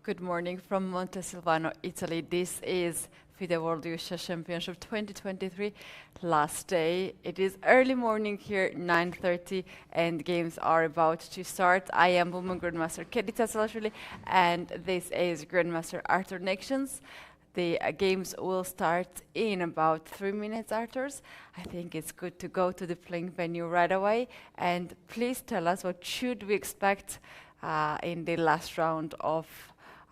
Good morning from Montesilvano, Italy. This is FIDE World Youth Championship 2023, last day. It is early morning here, 9:30, and games are about to start. I am woman Grandmaster Keti Tsatsalashvili, and this is Grandmaster Arturs Neiksans. The games will start in about 3 minutes, Arturs. I think it's good to go to the playing venue right away. And please tell us what should we expect in the last round of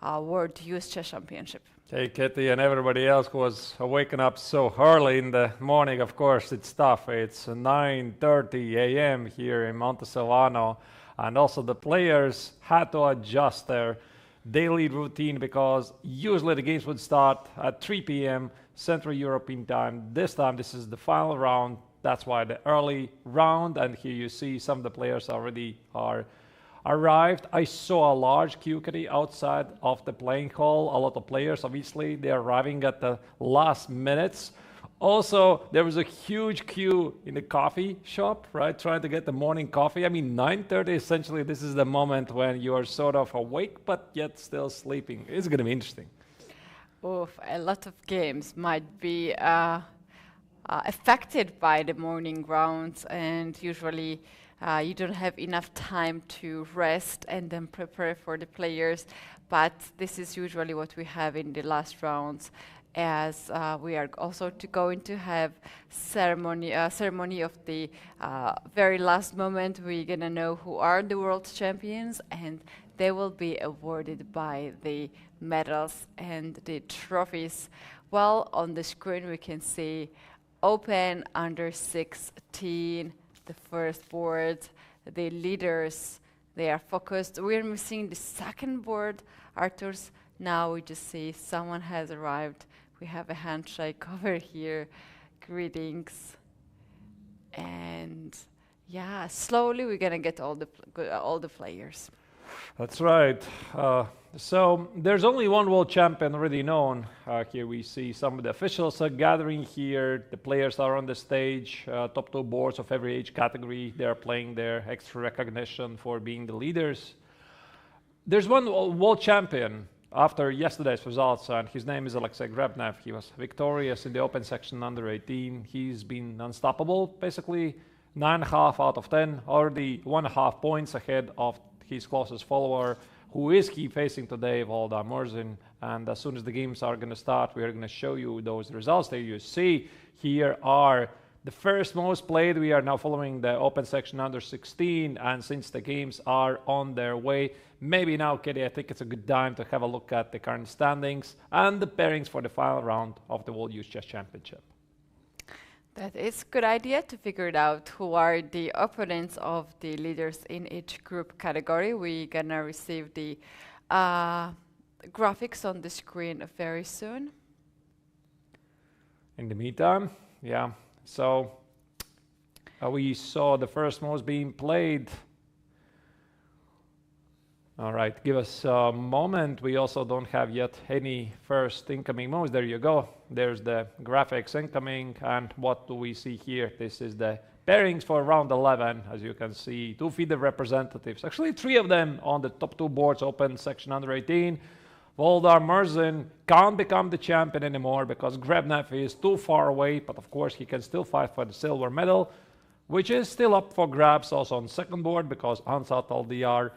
World Youth Chess Championship. Hey, Keti and everybody else who was waking up so early in the morning. Of course, it's tough. It's 9:30 a.m. here in Montesilvano, and also the players had to adjust their daily routine because usually the games would start at 3 p.m. Central European time. This time, this is the final round. That's why the early round, and here you see some of the players already are arrived. I saw a large queue outside of the playing hall. A lot of players, obviously, they're arriving at the last minutes. Also, there was a huge queue in the coffee shop, right? Trying to get the morning coffee. I mean, 9:30, essentially, this is the moment when you are sort of awake, but yet still sleeping. It's going to be interesting. Oof, a lot of games might be affected by the morning rounds, and usually you don't have enough time to rest and then prepare for the players, but this is usually what we have in the last rounds, as we are also going to have ceremony of the very last moment. We're gonna know who are the world champions, and they will be awarded by the medals and the trophies. Well, on the screen we can see Open under 16. The first board, the leaders, they are focused. We're missing the second board, Arturs. Now we just see someone has arrived. We have a handshake over here. Greetings. And yeah, slowly we're gonna get all the players. That's right. So there's only one world champion already known. Here we see some of the officials are gathering here. The players are on the stage. Top two boards of every age category. They're playing their extra recognition for being the leaders. There's one world champion after yesterday's results, and his name is Alexei Grabnev. He was victorious in the open section under 18. He's been unstoppable, basically 9.5 out of 10, already 1.5 points ahead of his closest follower, who is he facing today, Merin. And as soon as the games are going to start, we are going to show you those results. There you see, here are the first most played. We are now following the open section under 16, and since the games are on their way, maybe now, Keti, I think it's a good time to have a look at the current standings and the pairings for the final round of the World Youth Chess Championship. That is a good idea to figure it out who are the opponents of the leaders in each group category. We're gonna receive the graphics on the screen very soon. In the meantime, yeah, so we saw the first moves being played. All right, give us a moment. We also don't have yet any first incoming moves. There you go. There's the graphics incoming. And what do we see here? This is the pairings for round 11. As you can see, two FIDE representatives. Actually, 3 of them on the top 2 boards, open section under 18. Merin can't become the champion anymore because Grabnev is too far away. But of course, he can still fight for the silver medal, which is still up for grabs also on second board because Ansat LDR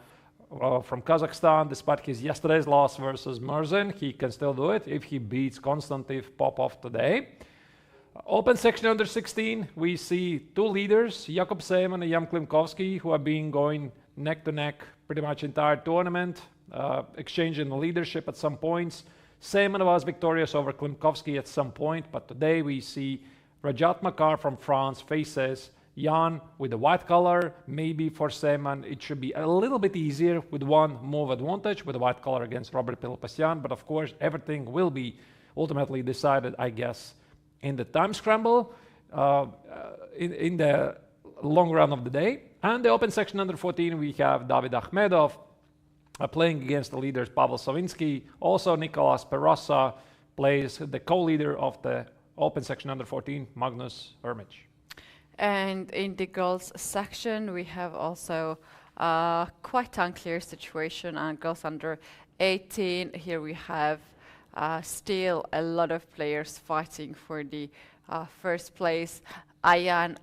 from Kazakhstan, despite his yesterday's loss versus Merin, he can still do it if he beats Konstantin Popov today. Open section under 16, we see 2 leaders, Jakob Simon and Klimovsky, who have been going neck to neck pretty much entire tournament, exchanging leadership at some points. Simon was victorious over Klimovsky at some point, but today we see Rajat Makar from France faces Jan with the white color. Maybe for Simon it should be a little bit easier with one move advantage with the white color against Robert Pilipasyan, but of course everything will be ultimately decided, I guess, in the time scramble in the long run of the day. And the open section under 14 we have David Ahmedov playing against the leaders Pavel Savinsky. Also Nicolas Perosa plays the co-leader of the open section under 14, Magnus Herich. And in the girls section, we have also quite unclear situation, and girls under U18, here we have still a lot of players fighting for the first place. Ayan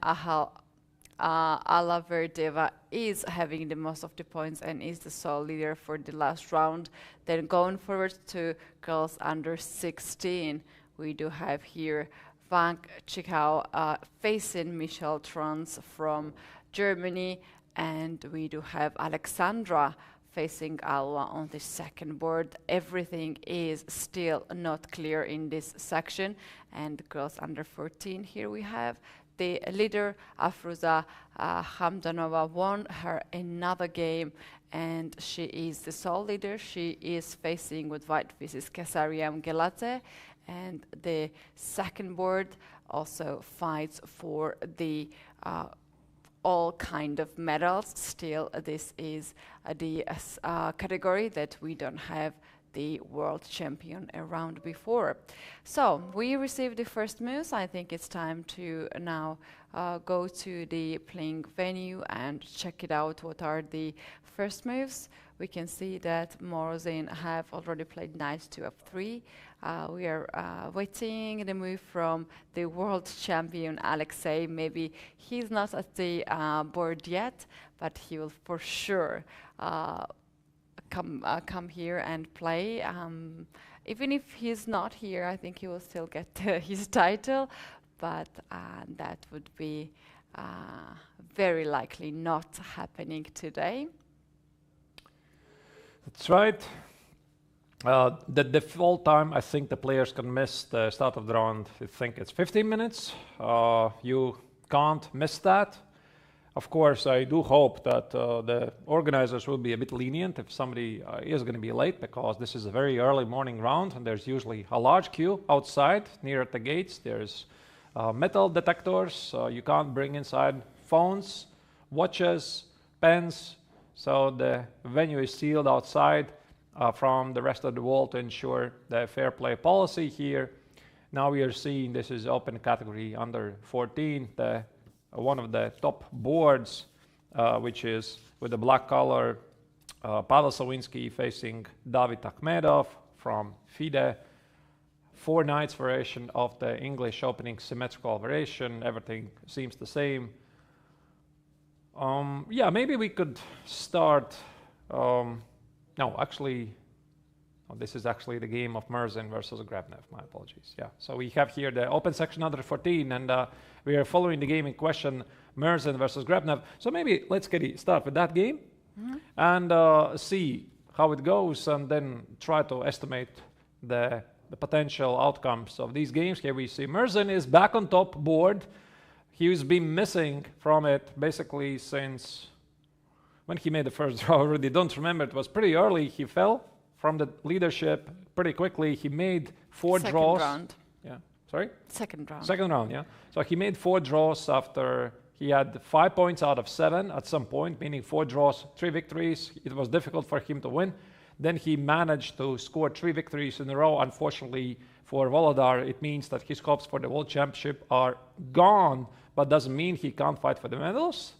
Alaverdeva is having the most of the points and is the sole leader for the last round. Then going forward to girls under 16, we do have here Wang Chikao facing Michelle Trans from Germany, and we do have Alexandra facing Alwa on the second board. Everything is still not clear in this section. And girls under 14, here we have the leader, Afruza Hamdanova, won her another game, and she is the sole leader. She is facing with white pieces Kesariam Gelate, and the second board also fights for the all kind of medals. Still, this is the category that we don't have the world champion around before. So we received the first moves. I think it's time to now go to the playing venue and check it out. What are the first moves? We can see that Morozin have already played knight to f3. We are waiting the move from the world champion Alexei. Maybe he's not at the board yet, but he will for sure come here and play. Even if he's not here, I think he will still get his title, but that would be very likely not happening today. That's right. The default time, I think the players can miss the start of the round. I think it's 15 minutes. You can't miss that. Of course, I do hope that the organizers will be a bit lenient if somebody is going to be late, because this is a very early morning round and there's usually a large queue outside near the gates. There's metal detectors. You can't bring inside phones, watches, pens. So the venue is sealed outside from the rest of the world to ensure the fair play policy here. Now we are seeing this is open category under 14. One of the top boards, which is with the black color, Pavel Savinsky facing David Ahmedov from FIDE. 4 knights variation of the English opening symmetrical variation. Everything seems the same. Yeah, maybe we could start. No, actually, this is actually the game of Merin versus Grabnev. My apologies. Yeah, so we have here the open section under 14, and we are following the game in question, Merin versus Grabnev. So maybe let's start with that game and see how it goes, and then try to estimate the potential outcomes of these games. Here we see Merin is back on top board. He's been missing from it basically since when he made the first draw. I already don't remember. It was pretty early. He fell from the leadership pretty quickly. He made 4 draws. Second round. Yeah. Sorry? Second round. Second round, yeah. So he made 4 draws after he had 5 points out of 7 at some point, meaning 4 draws, 3 victories. It was difficult for him to win. Then he managed to score 3 victories in a row. Unfortunately for Volodar, it means that his hopes for the World Championship are gone, but doesn't mean he can't fight for the medals.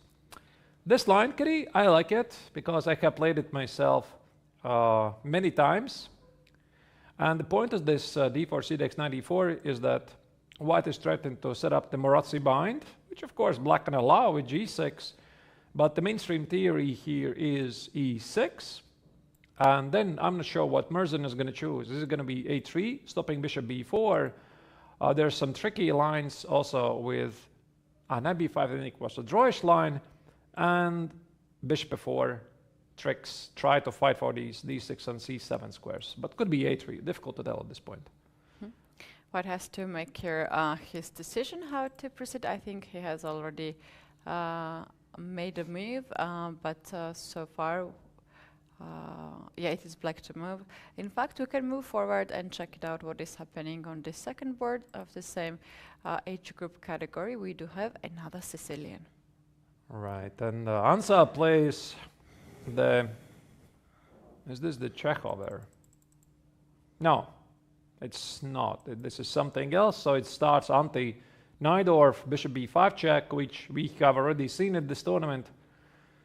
This line, Keti, I like it because I have played it myself many times. And the point of this d4 cdx knight e4 is that white is threatened to set up the Morazzi bind, which of course black can allow with g6. But the mainstream theory here is e6. And then I'm not sure what Merin is going to choose. Is it going to be a3, stopping bishop b4? There's some tricky lines also with knight b5, I think was a drawish line, and bishop f4 tricks try to fight for these d6 and c7 squares, but could be a3. Difficult to tell at this point. White has to make here his decision how to proceed. I think he has already made a move, but so far, yeah, it is black to move. In fact, we can move forward and check it out what is happening on the second board of the same age group category. We do have another Sicilian. Right, and Ansa plays the... Is this the Chekhov error? No, it's not. This is something else. So it starts anti-Najdorf, bishop b5 check, which we have already seen at this tournament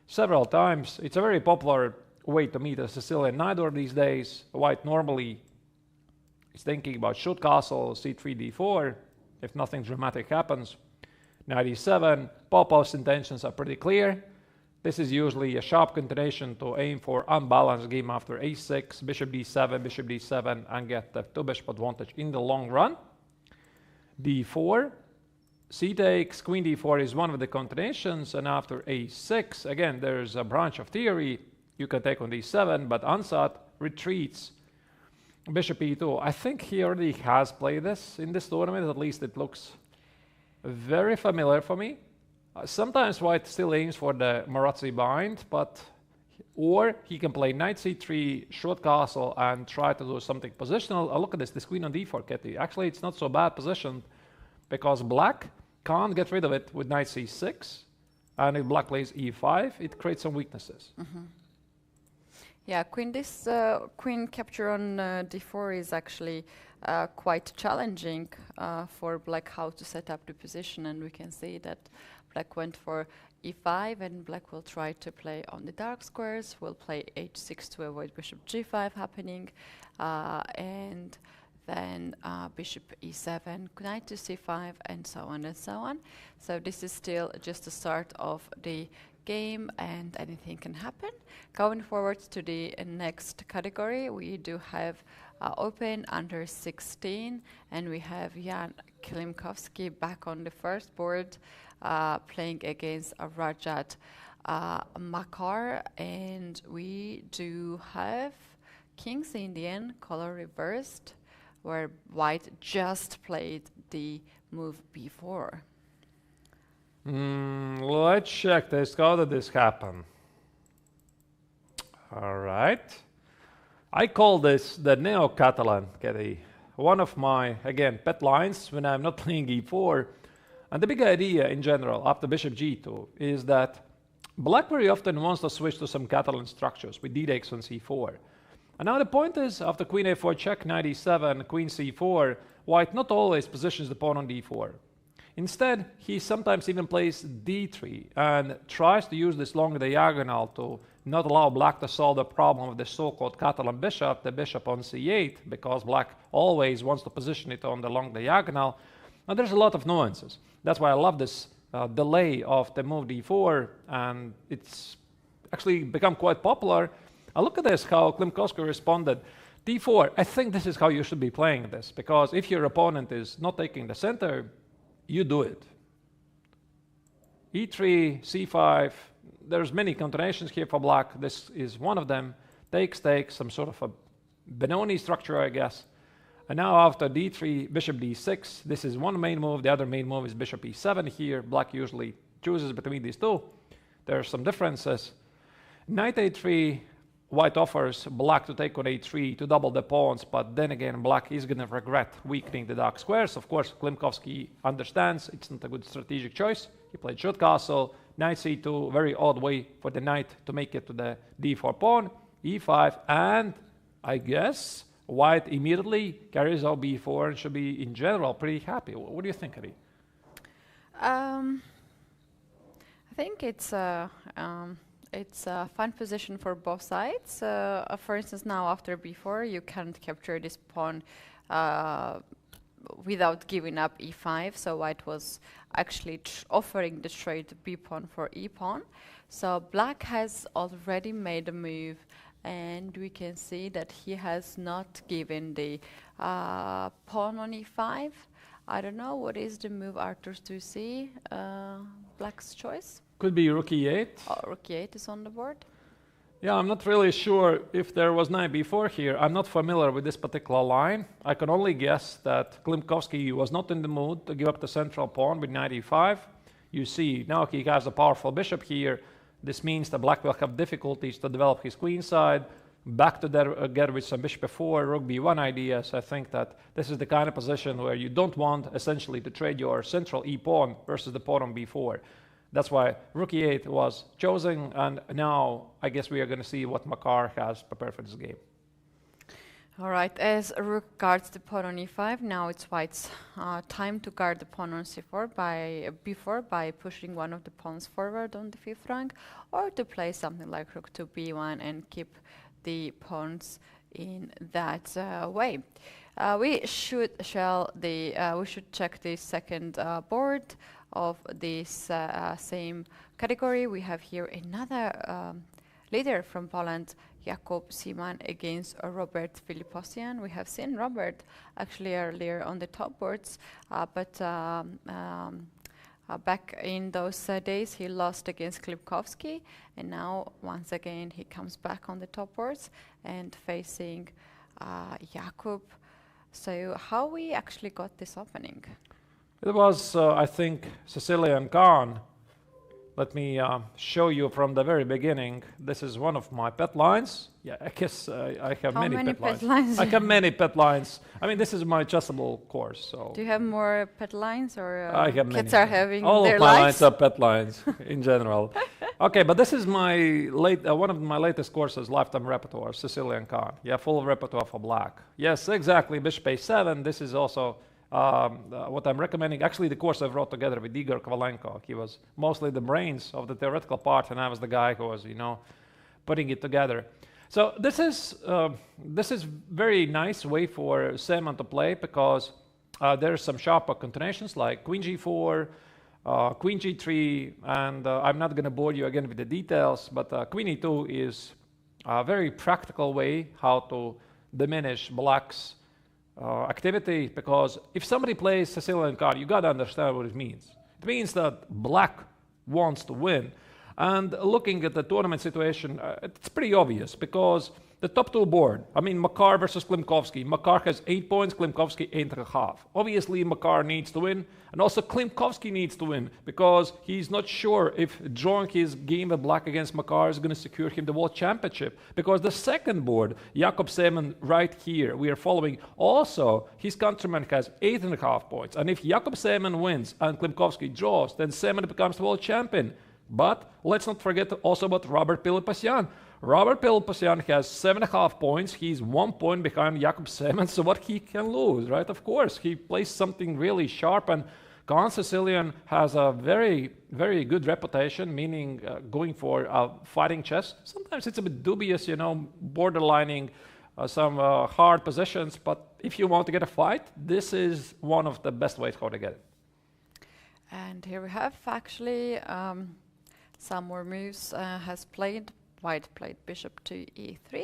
several times. It's a very popular way to meet a Sicilian knight or these days. White normally is thinking about shoot castle, c3, d4, if nothing dramatic happens. Knight e7, Popov's intentions are pretty clear. This is usually a sharp continuation to aim for unbalanced game after a6, bishop d7, and get the two bishop advantage in the long run. d4, c takes, queen d4 is one of the continuations, and after a6, again, there's a branch of theory. You can take on d7, but Ansat retreats. Bishop e2. I think he already has played this in this tournament, at least it looks very familiar for me. Sometimes White still aims for the Marazzi bind, or he can play knight c3, short castle, and try to do something positional. Look at this queen on d4, Keti. Actually, it's not so bad positioned, because black can't get rid of it with knight c6, and if black plays e5, it creates some weaknesses. Yeah, queen capture on d4 is actually quite challenging for black how to set up the position, and we can see that black went for e5, and black will try to play on the dark squares, will play h6 to avoid bishop g5 happening, and then bishop e7, knight to c5, and so on and so on. So this is still just the start of the game, and anything can happen. Going forward to the next category, we do have open under 16, and we have Jan Klimovsky back on the first board, playing against Rajat Marar, and we do have King's Indian, color reversed, where white just played the move b4. Let's check this. How did this happen? All right. I call this the Neo-Catalan, Keti. One of my, again, pet lines when I'm not playing e4. And the big idea in general, after bishop g2, is that black very often wants to switch to some Catalan structures with d takes on c4. And now the point is, after queen a4 check, knight e7, queen c4, white not always positions the pawn on d4. Instead, he sometimes even plays d3 and tries to use this long diagonal to not allow black to solve the problem of the so-called Catalan bishop, the bishop on c8, because black always wants to position it on the long diagonal. Now there's a lot of nuances. That's why I love this delay of the move d4, and it's actually become quite popular. Look at this, how Klimovsky responded. d4, I think this is how you should be playing this, because if your opponent is not taking the center, you do it. e3, c5, there's many combinations here for black. This is one of them. Takes, some sort of a Benoni structure, I guess. And now after d3, bishop d6, this is one main move. The other main move is bishop e7 here. Black usually chooses between these two. There are some differences. Knight a3, white offers black to take on a3 to double the pawns, but then again, black is going to regret weakening the dark squares. Of course, Klimovsky understands it's not a good strategic choice. He played short castle, knight c2, very odd way for the knight to make it to the d4 pawn, e5, and I guess white immediately carries out b4 and should be, in general, pretty happy. What do you think, Keti? I think it's a fun position for both sides. For instance, now after b4, you can't capture this pawn without giving up e5. So white was actually offering the trade b pawn for e pawn. So black has already made a move, and we can see that he has not given the pawn on e5. I don't know, what is the move, Arturs, to see? Black's choice? Could be rook e8. Oh, rook e8 is on the board. Yeah, I'm not really sure if there was knight b4 here. I'm not familiar with this particular line. I can only guess that Klimovsky was not in the mood to give up the central pawn with knight e5. You see, now he has a powerful bishop here. This means that black will have difficulties to develop his queen side. Back to there again with some bishop f4, rook b1 ideas. I think that this is the kind of position where you don't want essentially to trade your central e pawn versus the pawn on b4. That's why rook e8 was chosen, and now I guess we are going to see what Marar has prepared for this game. All right, as rook guards the pawn on e5, now it's white's time to guard the pawn on c4 by pushing one of the pawns forward on the fifth rank, or to play something like rook to b1 and keep the pawns in that way. We should check the second board of this same category. We have here another leader from Poland, Jakob Simon, against Robert Filipposian. We have seen Robert actually earlier on the top boards, but back in those days he lost against Klimovsky, and now once again he comes back on the top boards and facing Jakob. So how we actually got this opening? It was, I think, Sicilian Khan. Let me show you from the very beginning. This is one of my pet lines. Yeah, I guess I have many pet lines. I have many pet lines. I mean, this is my chessable course. So. Do you have more pet lines, or I have kids many. are having all their of my lives? lines are pet lines in general. Okay, but this is my one of my latest courses, lifetime repertoire, Sicilian Khan. Yeah, full repertoire for black. Yes, exactly. Bishop a7. This is also what I'm recommending. Actually, the course I wrote together with Igor Kovalenko. He was mostly the brains of the theoretical part, and I was the guy who was, putting it together. So this is very nice way for Simon to play, because there are some sharper continuations like Queen G4, Queen G3, and I'm not going to bore you again with the details, but Queen E2 is a very practical way how to diminish black's activity, because if somebody plays Sicilian card, you got to understand what it means. It means that black wants to win. And looking at the tournament situation, it's pretty obvious, because the top two board, I mean, Marar versus Klimovsky. Marar has 8 points, Klimovsky 8.5. Obviously, Marar needs to win, and also Klimovsky needs to win, because he's not sure if drawing his game with black against Marar is going to secure him the world championship. Because the second board, Jakob Simon right here, we are following, also his countryman has 8.5 points. And if Jakob Simon wins and Klimovsky draws, then Simon becomes the world champion. But let's not forget also about Robert Filipposian. Robert Filipposian has 7.5 points. He's 1 point behind Jakob Simon, so what he can lose, right? Of course, he plays something really sharp, and Khan Sicilian has a very, very good reputation, meaning going for fighting chess. Sometimes it's a bit dubious, borderlining some hard positions, but if you want to get a fight, this is one of the best ways how to get it. And here we have actually some more moves has played. White played bishop to e3,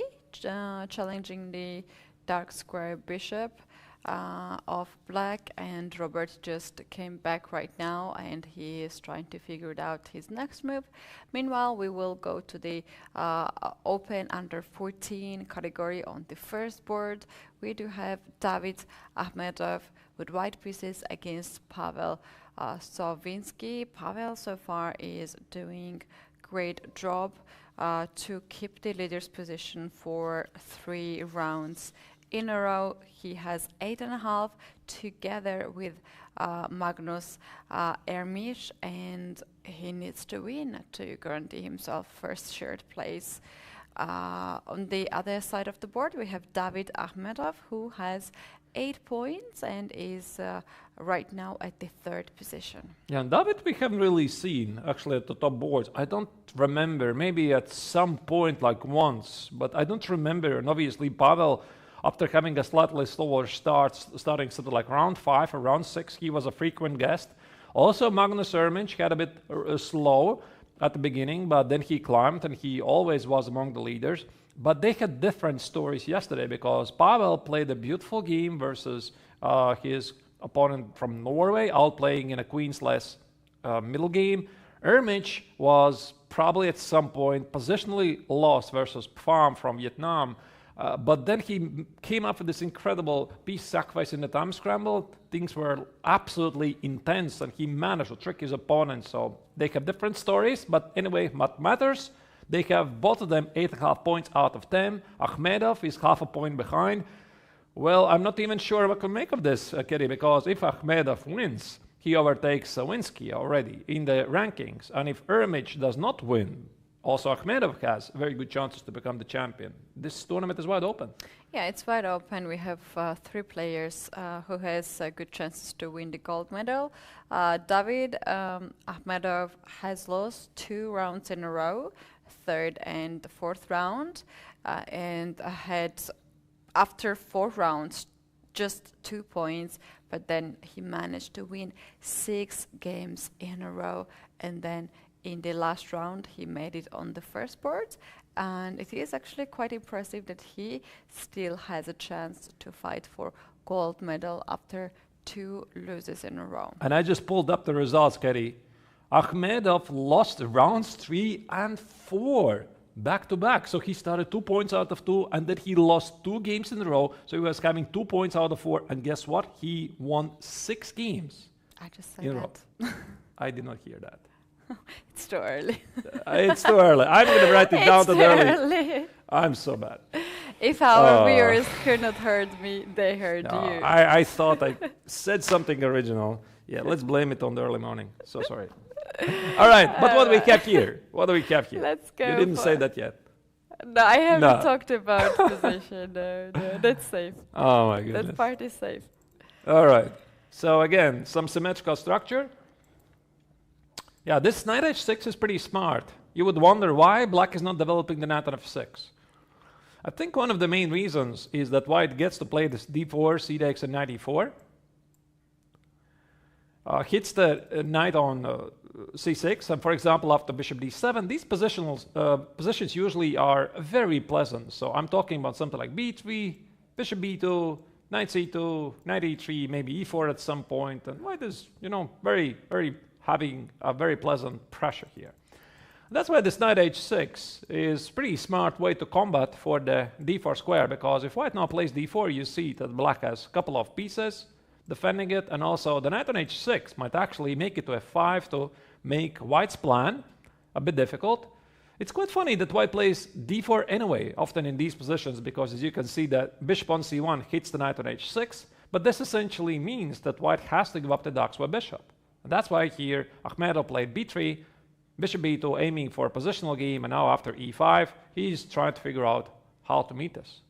challenging the dark square bishop of black, and Robert just came back right now and he is trying to figure out his next move. Meanwhile, we will go to the open under 14 category. On the first board, we do have David Ahmedov with white pieces against Pavel Savinsky. Pavel so far is doing great job to keep the leader's position for 3 rounds in a row. He has 8.5 together with Magnus Herich, and he needs to win to guarantee himself first shared place. On the other side of the board, we have David Ahmedov, who has 8 points and is right now at the 3rd position. Yeah, and David we haven't really seen actually at the top boards. I don't remember, maybe at some point like once, but I don't remember. And obviously Pavel, after having a slightly slower starting sort of like round 5 or round 6, he was a frequent guest. Also Magnus Herich had a bit slow at the beginning, but then he climbed and he always was among the leaders. But they had different stories yesterday, because Pavel played a beautiful game versus his opponent from Norway, outplaying in a queen/middle game. Herich was probably at some point positionally lost versus Pham from Vietnam, but then he came up with this incredible piece sacrifice in the time scramble. Things were absolutely intense, and he managed to trick his opponent. So they have different stories, but anyway, what matters? They have both of them 8.5 points out of 10. Ahmedov is half a point behind. Well, I'm not even sure what to make of this, Keti, because if Ahmedov wins, he overtakes Savinsky already in the rankings. And if Herich does not win, Also, Ahmedov has very good chances to become the champion. This tournament is wide open. Yeah, it's wide open. We have 3 players who has good chances to win the gold medal. David Ahmedov has lost 2 rounds in a row, 3rd and 4th round, and had after 4 rounds just 2 points, but then he managed to win 6 games in a row, and then in the last round he made it on the first board, and it is actually quite impressive that he still has a chance to fight for gold medal after 2 losses in a row. And I just pulled up the results, Keti. Ahmedov lost rounds 3 and 4 back to back. So he started 2 points out of 2, and then he lost 2 games in a row. So he was having 2 points out of 4, and guess what? He won 6 games. I just said that. I did not hear that. It's too early. It's too early. I'm going to write it down too too early. early. I'm so bad. If our viewers could not heard me, they heard you. I thought I said something original. Yeah, let's blame it on the early morning. So sorry. All right, but what do we have here? What do we have here? Let's go. You didn't say that yet. No, I haven't talked about position. No, that's safe. Oh my goodness. That part is safe. All right. So again, some symmetrical structure. Yeah, this knight h6 is pretty smart. You would wonder why black is not developing the knight on f6. I think one of the main reasons is that white gets to play this d4, c takes, and knight e4. Hits the knight on c6, and for example, after bishop d7, these positions usually are very pleasant. So I'm talking about something like b3, bishop b2, knight c2, knight e3, maybe e4 at some point, and white is, very, very having a very pleasant pressure here. That's why this knight h6 is pretty smart way to combat for the d4 square, because if white now plays d4, you see that black has a couple of pieces defending it, and also the knight on h6 might actually make it to f5 to make white's plan a bit difficult. It's quite funny that white plays d4 anyway, often in these positions, because as you can see that bishop on c1 hits the knight on h6, but this essentially means that white has to give up the Daxwa bishop. And that's why here Ahmedov played b3, bishop b2, aiming for a positional game, and now after e5, he's trying to figure out how to meet this.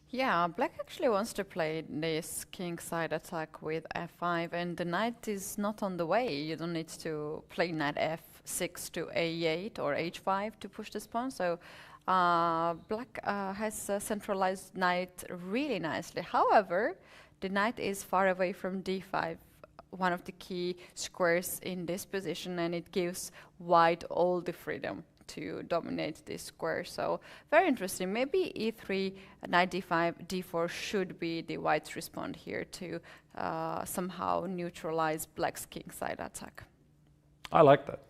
Yeah, black actually wants to play this kingside attack with f5, and the knight is not on the way. You don't need to play knight f6 to a8 or h5 to push this pawn. So black has a centralized knight really nicely. However, the knight is far away from d5, one of the key squares in this position, and it gives white all the freedom to dominate this square. So very interesting. Maybe e3, knight d5, d4 should be the white's response here to somehow neutralize black's kingside attack. I like that.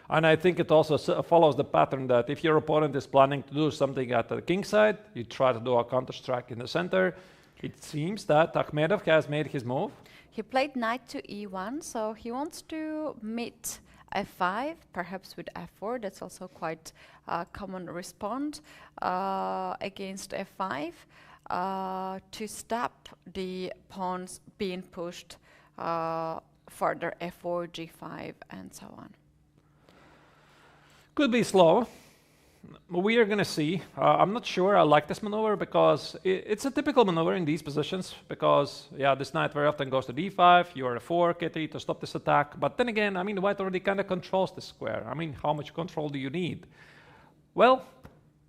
And I think it also follows the pattern that if your opponent is planning to do something at the kingside, you try to do a counter strike in the center. It seems that Ahmedov has made his move. He played knight to e1, so he wants to meet f5, perhaps with f4. That's also quite a common response against f5 to stop the pawns being pushed further, f4, g5, and so on. Could be slow. We are going to see. I'm not sure I like this maneuver because it's a typical maneuver in these positions because, yeah, this knight very often goes to d5. You are a 4, Keti, to stop this attack. But then again, I mean, white already kind of controls this square. I mean, how much control do you need? Well,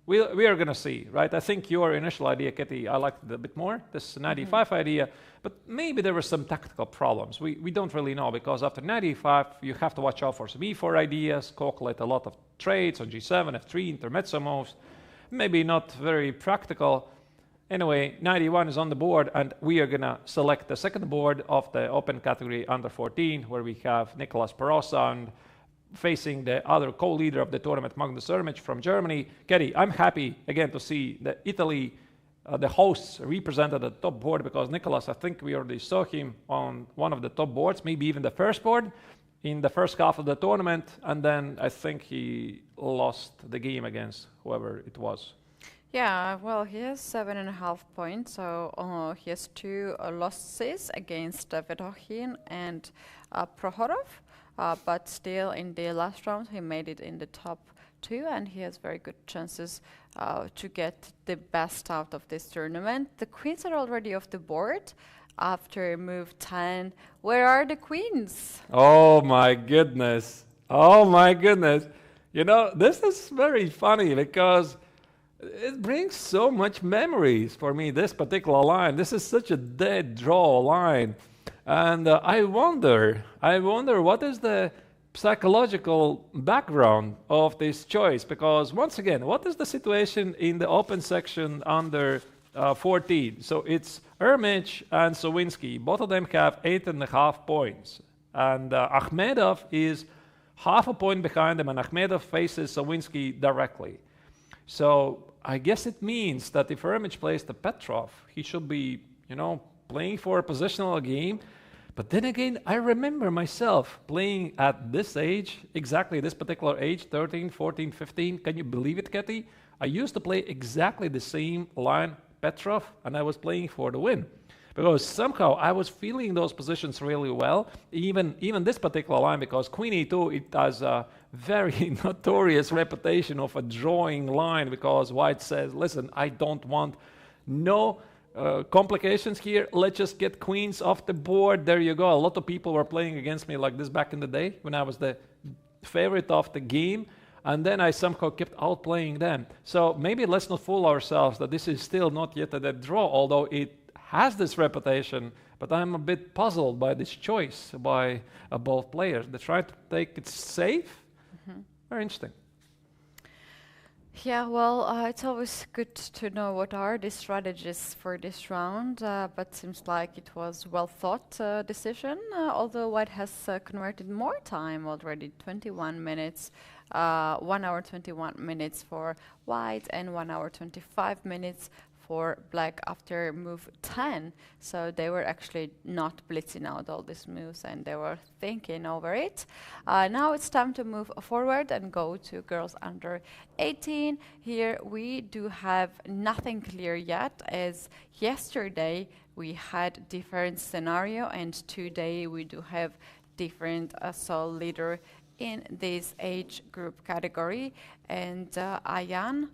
we are going to see, right? I think your initial idea, Keti, I liked it a bit more, this knight e5 idea. But maybe there were some tactical problems. We don't really know because after knight e5, you have to watch out for some e4 ideas, calculate a lot of trades on g7, f3, intermezzo moves. Maybe not very practical. Anyway, knight e1 is on the board, and we are going to select the second board of the open category under 14, where we have Nicolas Perosa and facing the other co-leader of the tournament, Magnus Herich from Germany. Keti, I'm happy again to see that Italy, the hosts, represented at the top board because Nicolas, I think we already saw him on one of the top boards, maybe even the first board in the first half of the tournament, and then I think he lost the game against whoever it was. Yeah, well, he has 7.5 points, so he has 2 losses against Vedokhin and Prohorov. but still in the last round he made it in the top 2, and he has very good chances to get the best out of this tournament. The queens are already off the board after move 10. Where are the queens? Oh my goodness. Oh my goodness. You know, this is very funny because it brings so much memories for me, this particular line. This is such a dead draw line. And I wonder what is the psychological background of this choice? Because once again, what is the situation in the open section under 14? So it's Herich and Savinsky. Both of them have 8.5 points. And Ahmedov is half a point behind them, and Ahmedov faces Savinsky directly. So I guess it means that if Herich plays the Petrov, he should be, you know, playing for a positional game. But then again, I remember myself playing at this age, exactly this particular age, 13, 14, 15. Can you believe it, Keti? I used to play exactly the same line, Petrov, and I was playing for the win. Because somehow I was feeling those positions really well, even this particular line, because Queen E2, it has a very notorious reputation of a drawing line, because White says, listen, I don't want no complications here, let's just get queens off the board, there you go. A lot of people were playing against me like this back in the day, when I was the favorite of the game, and then I somehow kept outplaying them. So maybe let's not fool ourselves that this is still not yet a dead draw, although it has this reputation, but I'm a bit puzzled by this choice by both players. They try to take it safe. Very interesting. Yeah, well, it's always good to know what are the strategies for this round, but seems like it was well thought decision, although White has converted more time already, 21 minutes, 1 hour 21 minutes for White and 1 hour 25 minutes for Black after move 10. So they were actually not blitzing out all these moves, and they were thinking over it. Now it's time to move forward and go to girls under 18. Here we do have nothing clear yet, as yesterday we had different scenario, and today we do have different sole leader in this age group category. And Ayan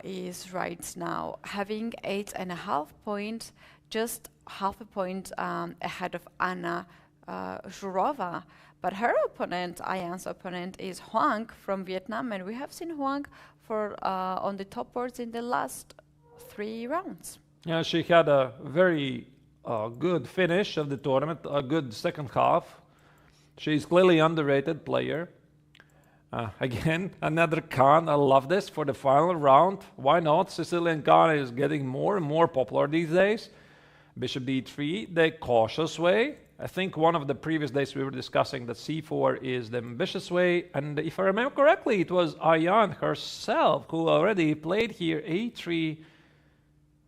is right now having 8.5 points, just half a point ahead of Anna Zhurova. But her opponent, Ayan's opponent, is Huang from Vietnam, and we have seen Huang for on the top boards in the last 3 rounds. Yeah, she had a very good finish of the tournament, a good second half. She's clearly underrated player. Again, another Khan. I love this for the final round. Why not? Sicilian Khan is getting more and more popular these days. Bishop d3, the cautious way. I think one of the previous days we were discussing that c4 is the ambitious way. And if I remember correctly, it was Ayan herself who already played here a3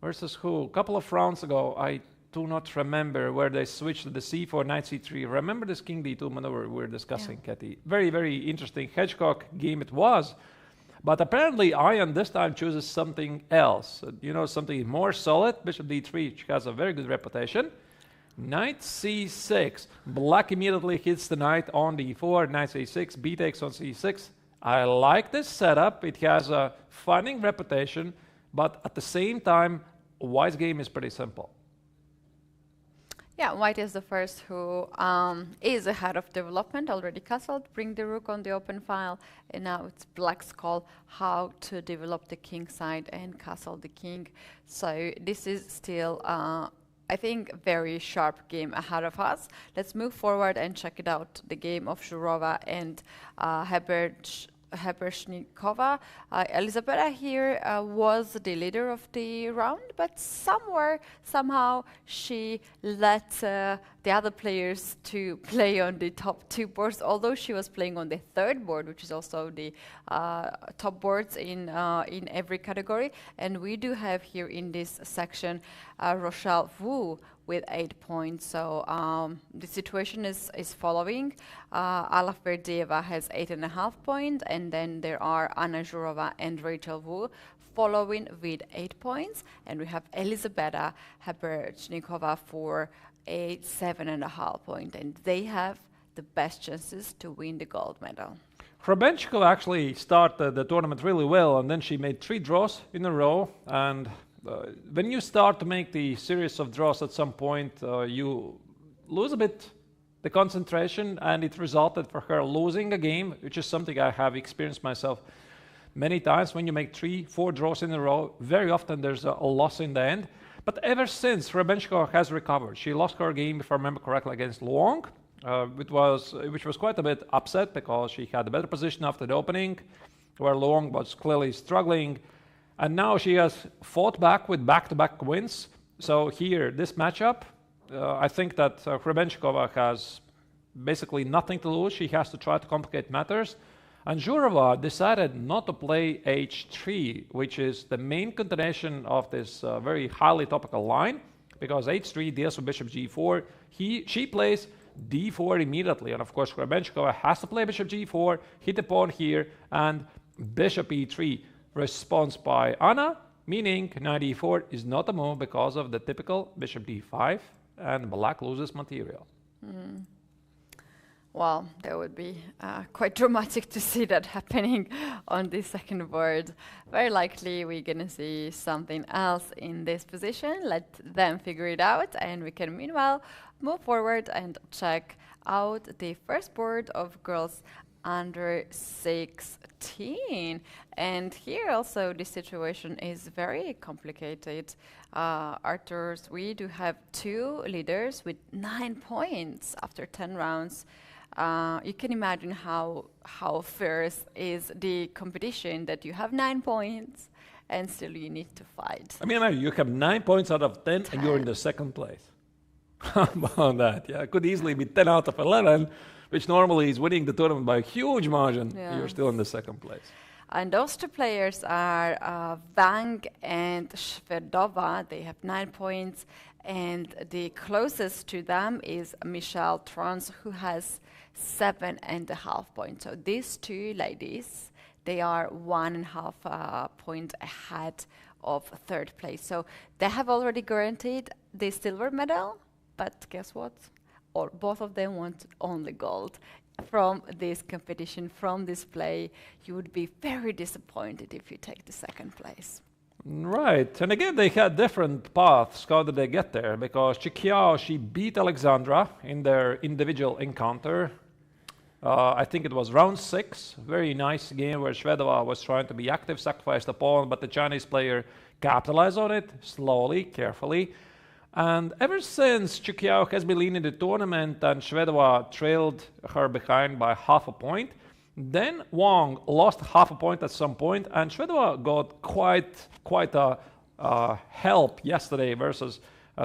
versus who? A couple of rounds ago. I do not remember where they switched to the c4, knight c3. Remember this king d2 maneuver we were discussing, Keti? Very, very interesting hedgehog game it was. But apparently Ayan this time chooses something else. You know, something more solid. Bishop d3, which has a very good reputation. Knight c6. Black immediately hits the knight on d4. Knight c6. B takes on c6. I like this setup. It has a funning reputation. But at the same time, White's game is pretty simple. Yeah, White is the first who is ahead of development, already castled, bring the rook on the open file, and now it's Black's call how to develop the king side and castle the king. So this is still, I think, very sharp game ahead of us. Let's move forward and check it out, the game of Zhurova and Hebershnikova. Elizabeta here was the leader of the round, but somehow she let the other players to play on the top 2 boards, although she was playing on the 3rd board, which is also the top boards in every category. And we do have here in this section Rochelle Wu with 8 points. So the situation is following. Alaf Verdieva has 8.5 points, and then there are Anna Zhurova and Rachel Wu following with 8 points, and we have Elizabeta Hebershnikova for a 7.5 point, and they have the best chances to win the gold medal. Hrebenchkova actually started the tournament really well, and then she made 3 draws in a row. And when you start to make the series of draws at some point, you lose a bit the concentration, and it resulted for her losing a game, which is something I have experienced myself many times. When you make 3-4 draws in a row, very often there's a loss in the end. But ever since, Hrebenchkova has recovered. She lost her game, if I remember correctly, against Luong, which was quite a bit upset because she had a better position after the opening, where Luong was clearly struggling. And now she has fought back with back-to-back wins. So here, this matchup, I think that Hrebenchkova has basically nothing to lose. She has to try to complicate matters. And Zhurova decided not to play h3, which is the main continuation of this very highly topical line, because h3 deals with bishop g4. She plays d4 immediately, and of course Hrebenchkova has to play bishop g4, hit the pawn here, and bishop e3 responds by Anna, meaning knight e4 is not a move because of the typical bishop d5, and black loses material. Well, that would be quite dramatic to see that happening on the second board. Very likely we're going to see something else in this position. Let them figure it out, and we can meanwhile move forward and check out the first board of girls under 16. And here also the situation is very complicated. Arturs, we do have 2 leaders with 9 points after 10 rounds. You can imagine how fierce is the competition, that you have 9 points and still you need to fight. I mean, you have 9 points out of 10 and you're in the second place. How about that? Yeah, it could easily be 10 out of 11, which normally is winning the tournament by a huge margin. Yeah. You're still in the second place. And those 2 players are Wang and Shvedova. They have 9 points. And the closest to them is Michelle Trans, who has 7.5 points. So these 2 ladies, they are 1.5 point ahead of 3rd place. So they have already guaranteed the silver medal, but guess what? Or both of them want only gold. From this competition, from this play, you would be very disappointed if you take the 2nd place. Right, and again they had different paths. How did they get there? Because Chikiao, she beat Alexandra in their individual encounter. I think it was round 6. Very nice game where Shvedova was trying to be active, sacrificed the pawn, but the Chinese player capitalized on it slowly, carefully. And ever since, Chikiao has been leading the tournament and Shvedova trailed her behind by half a point. Then Wang lost half a point at some point, and Shvedova got quite a help yesterday versus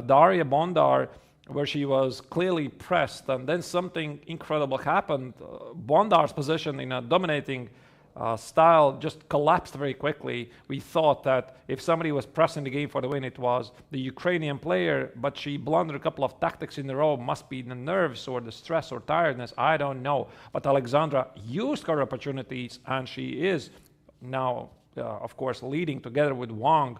Daria Bondar, where she was clearly pressed, and then something incredible happened. Bondar's position in a dominating style just collapsed very quickly. We thought that if somebody was pressing the game for the win, it was the Ukrainian player, but she blundered a couple of tactics in a row. Must be the nerves or the stress or tiredness, I don't know. But Alexandra used her opportunities, and she is now, of course, leading together with Wang.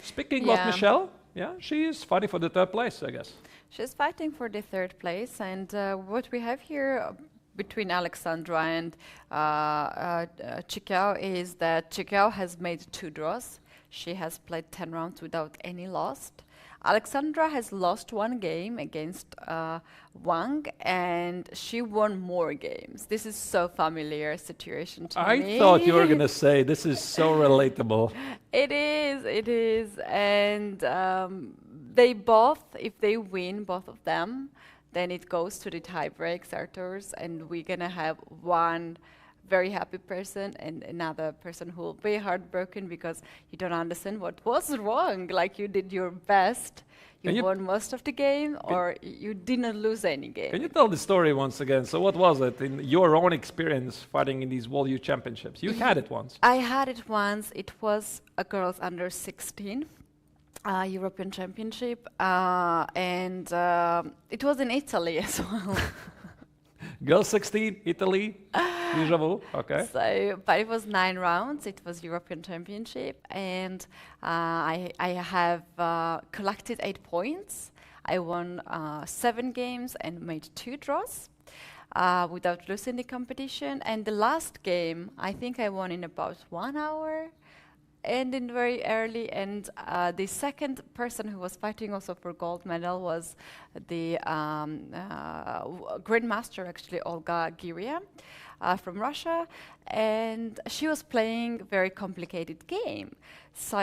Speaking of Michelle, she is fighting for the 3rd place, I guess. She's fighting for the 3rd place, and what we have here between Alexandra and Chikiao is that Chikiao has made 2 draws. She has played 10 rounds without any loss. Alexandra has lost 1 game against Wang, and she won more games. This is so familiar situation to me. I thought you were going to say this is so relatable. It is. And they both, if they win, both of them, then it goes to the tie breaks, Arturs, and we're going to have one very happy person and another person who will be heartbroken because you don't understand what was wrong. Like, you did your best, you won most of the game, or you didn't lose any game. Can you tell the story once again? So what was it in your own experience fighting in these World Youth Championships? You had it once. I had it once. It was a girls under 16. European Championship, and it was in Italy as well. Girls 16, Italy, okay. So, but it was 9 rounds. It was European Championship, and I have collected 8 points. I won 7 games and made 2 draws. without losing the competition. And the last game, I think I won in about 1 hour, ending very early. And the second person who was fighting also for gold medal was the grandmaster, actually, Olga Giria. From Russia, and she was playing a very complicated game. So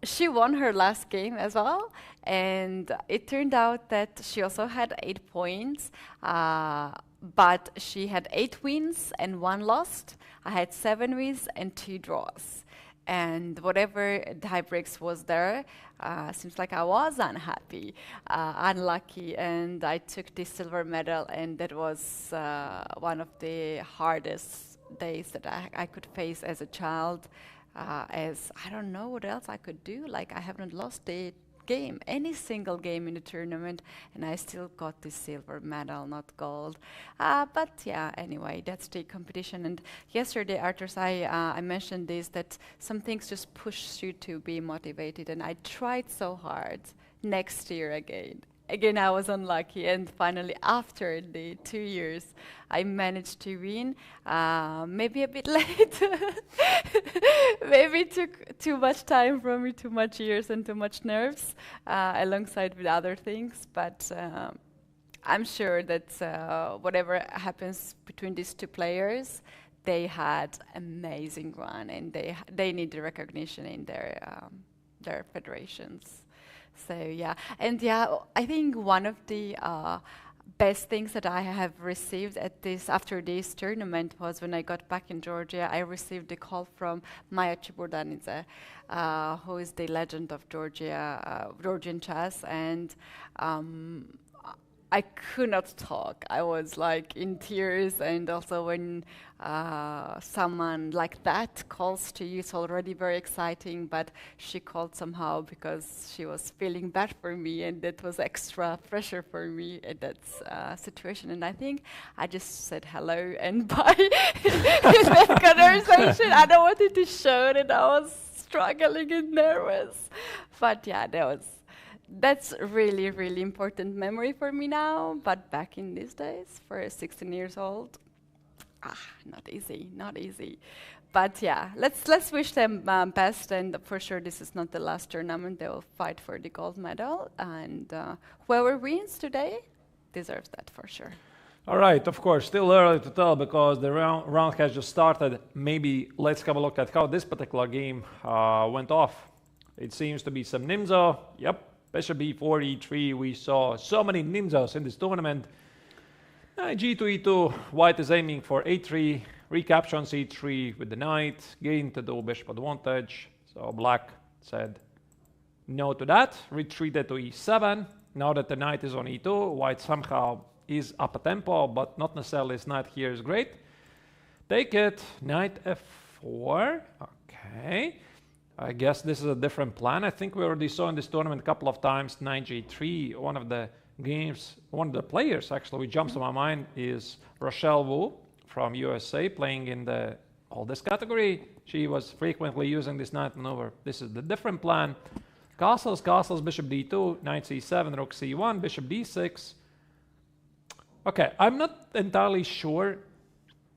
she won her last game as well, and it turned out that she also had 8 points, but she had 8 wins and 1 lost. I had 7 wins and 2 draws. And whatever tie breaks was there, seems like I was unhappy, unlucky, and I took the silver medal, and that was one of the hardest days that I could face as a child, as I don't know what else I could do. Like, I haven't lost a game, any single game in the tournament, and I still got the silver medal, not gold. But yeah, anyway, that's the competition. And yesterday, Arturs, I mentioned this, that some things just push you to be motivated, and I tried so hard. Next year again. Again, I was unlucky, and finally, after the 2 years, I managed to win. Maybe a bit late. Maybe it took too much time from me, too much years and too much nerves, alongside with other things. But I'm sure that whatever happens between these 2 players, they had amazing run, and they need the recognition in their federations. So yeah, and yeah, I think one of the best things that I have received after this tournament was when I got back in Georgia. I received a call from Maya Chiburdanidze, who is the legend of Georgian chess, and I could not talk. I was like in tears, and also when someone like that calls to you, it's already very exciting, but she called somehow because she was feeling bad for me, and that was extra pressure for me in that situation. And I think I just said hello and bye in that conversation. I don't wanted to show that I was struggling and nervous. But yeah, that's really, really important memory for me now. But back in these days, for 16 years old, not easy. But yeah, let's wish them best. And for sure, this is not the last tournament. They will fight for the gold medal. And whoever wins today deserves that for sure. All right, of course, still early to tell because the round has just started. Maybe let's have a look at how this particular game went off. It seems to be some Nimzo. Yep. Bishop b4, e3, we saw so many Nimzos in this tournament. G2, e2, white is aiming for a3, recapture on c3 with the knight, gain to do bishop advantage. So black said no to that, retreated to e7. Now that the knight is on e2, white somehow is up a tempo, but not necessarily his knight here is great. Take it, knight f4, okay. I guess this is a different plan. I think we already saw in this tournament a couple of times, knight g3. One of the players actually, which jumps to my mind, is Rochelle Wu from USA, playing in the oldest category. She was frequently using this knight maneuver. This is the different plan. Castles, bishop d2, knight c7, rook c1, bishop d6. Okay, I'm not entirely sure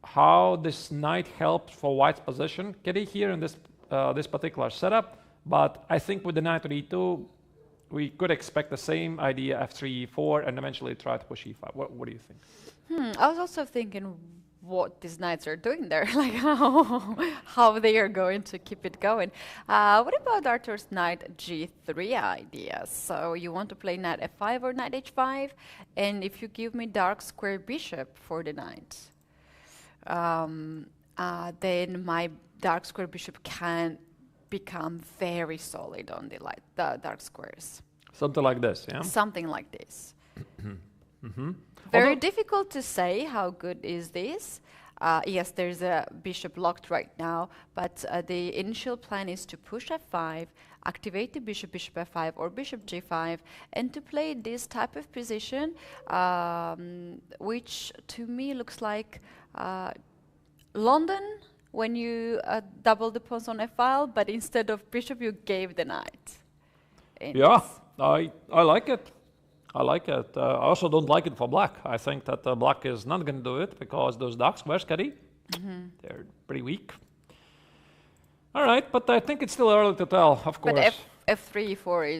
how this knight helps for white's position. Keti here in this particular setup, but I think with the knight to e2, we could expect the same idea, f3, e4, and eventually try to push e5. What do you think? I was also thinking what these knights are doing there, like how they are going to keep it going. What about Arturs' knight g3 idea? So you want to play knight f5 or knight h5, and if you give me dark square bishop for the knight, then my dark square bishop can become very solid on the dark squares. Something like this, yeah? Something like this. Very difficult to say how good is this. Yes, there's a bishop locked right now, but the initial plan is to push f5, activate the bishop f5 or bishop g5, and to play this type of position, which to me looks like London, when you double the pawns on f-file, but instead of bishop, you gave the knight. Yeah, I like it. I like it. I also don't like it for black. I think that black is not going to do it because those ducks, where's Keti? They're pretty weak. All right, but I think it's still early to tell, of course. But F3, E4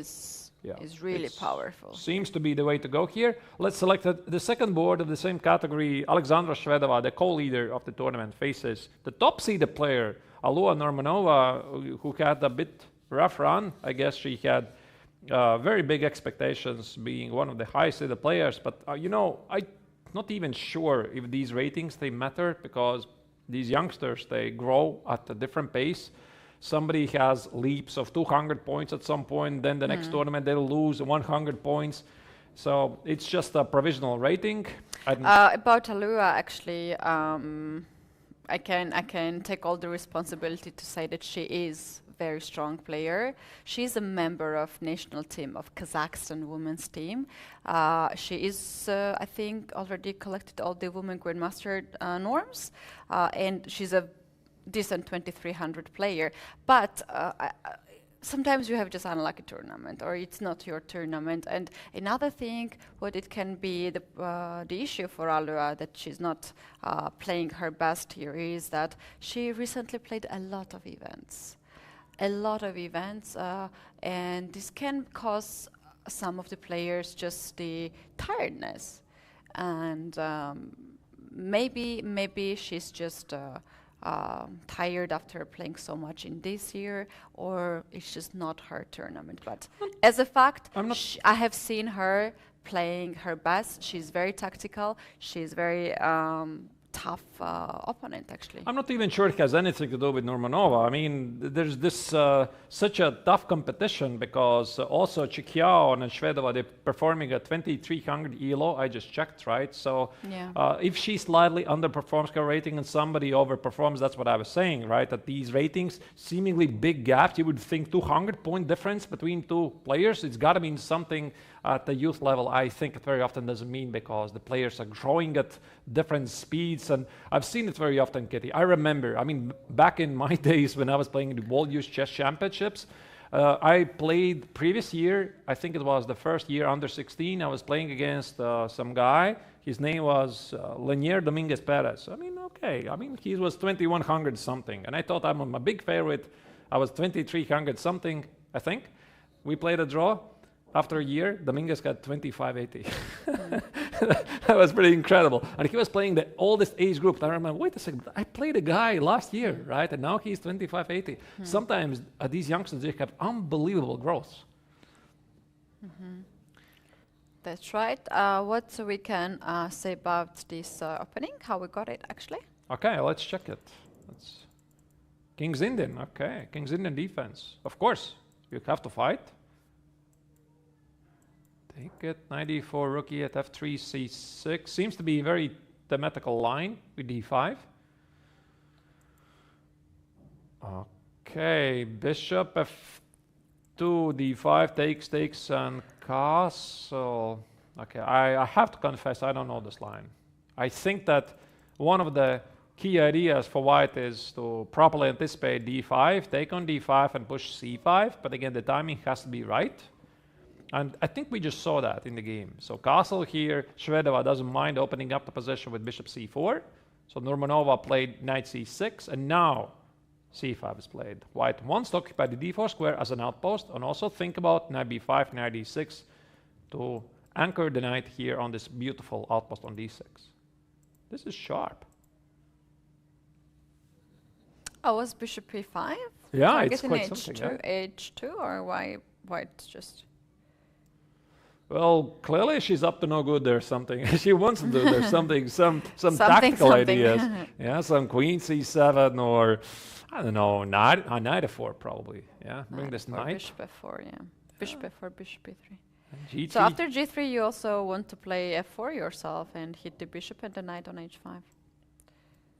is really powerful. Seems to be the way to go here. Let's select the second board of the same category. Alexandra Shvedova, the co-leader of the tournament, faces the top-seeded player, Alua Normanova, who had a bit rough run. I guess she had very big expectations, being one of the highest-seeded players. But, you know, I'm not even sure if these ratings, they matter, because these youngsters, they grow at a different pace. Somebody has leaps of 200 points at some point, then the next tournament they'll lose 100 points. So it's just a provisional rating. About Alua, actually, I can take all the responsibility to say that she is a very strong player. She's a member of national team of Kazakhstan women's team. She is, I think, already collected all the women grandmaster norms, and she's a decent 2300 player, but sometimes you have just unlucky tournament, or it's not your tournament. And another thing, what it can be the issue for Alua, that she's not playing her best here, is that she recently played a lot of events, and this can cause some of the players just the tiredness, and maybe she's just tired after playing so much in this year, or it's just not her tournament. But as a fact, I have seen her playing her best. She's very tactical. She's very tough opponent, actually. I'm not even sure it has anything to do with Normanova. I mean, there's this such a tough competition, because also Chikiao and Shvedova, they're performing at 2300 ELO. I just checked, right? So if she slightly underperforms her rating and somebody overperforms, that's what I was saying, right? At these ratings, seemingly big gaps, you would think 200-point difference between two players. It's got to mean something at the youth level. I think it very often doesn't mean, because the players are growing at different speeds, and I've seen it very often, Keti. I remember, I mean, back in my days when I was playing the World Youth Chess Championships, I played previous year, I think it was the first year under 16, I was playing against some guy. His name was Lenier Dominguez Perez. I mean, okay, I mean, he was 2100 something, and I thought I'm a big favorite. I was 2300 something, I think. We played a draw. After a year, Dominguez got 2580. That was pretty incredible. And he was playing the oldest age group. I remember, wait a second, I played a guy last year, right? And now he's 2580. Sometimes these youngsters, they have unbelievable growth. That's right. What we can say about this opening, how we got it, actually? Okay, let's check it. King's Indian, okay. King's Indian defense. Of course, you have to fight. Take it, 94 rookie at f3, c6. Seems to be a very thematical line with d5. Okay, bishop f2, d5, takes, and castle. Okay, I have to confess, I don't know this line. I think that one of the key ideas for white is to properly anticipate d5, take on d5, and push c5. But again, the timing has to be right. And I think we just saw that in the game. So castle here, Shvedova doesn't mind opening up the position with bishop c4. So Normanova played knight c6, and now c5 is played. White wants to occupy the d4 square as an outpost, and also think about knight b5, knight d6 to anchor the knight here on this beautiful outpost on d6. This is sharp. Oh, was bishop e5? Yeah, it's quite something. H2, or why it's just... Well, clearly she's up to no good. There's something she wants to do. There's some tactical ideas. Yeah, some queen c7, or I don't know, knight f4 probably. Yeah, bring this knight. Bishop f4, yeah. Bishop f4, bishop e3. So after g3, you also want to play f4 yourself and hit the bishop and the knight on h5.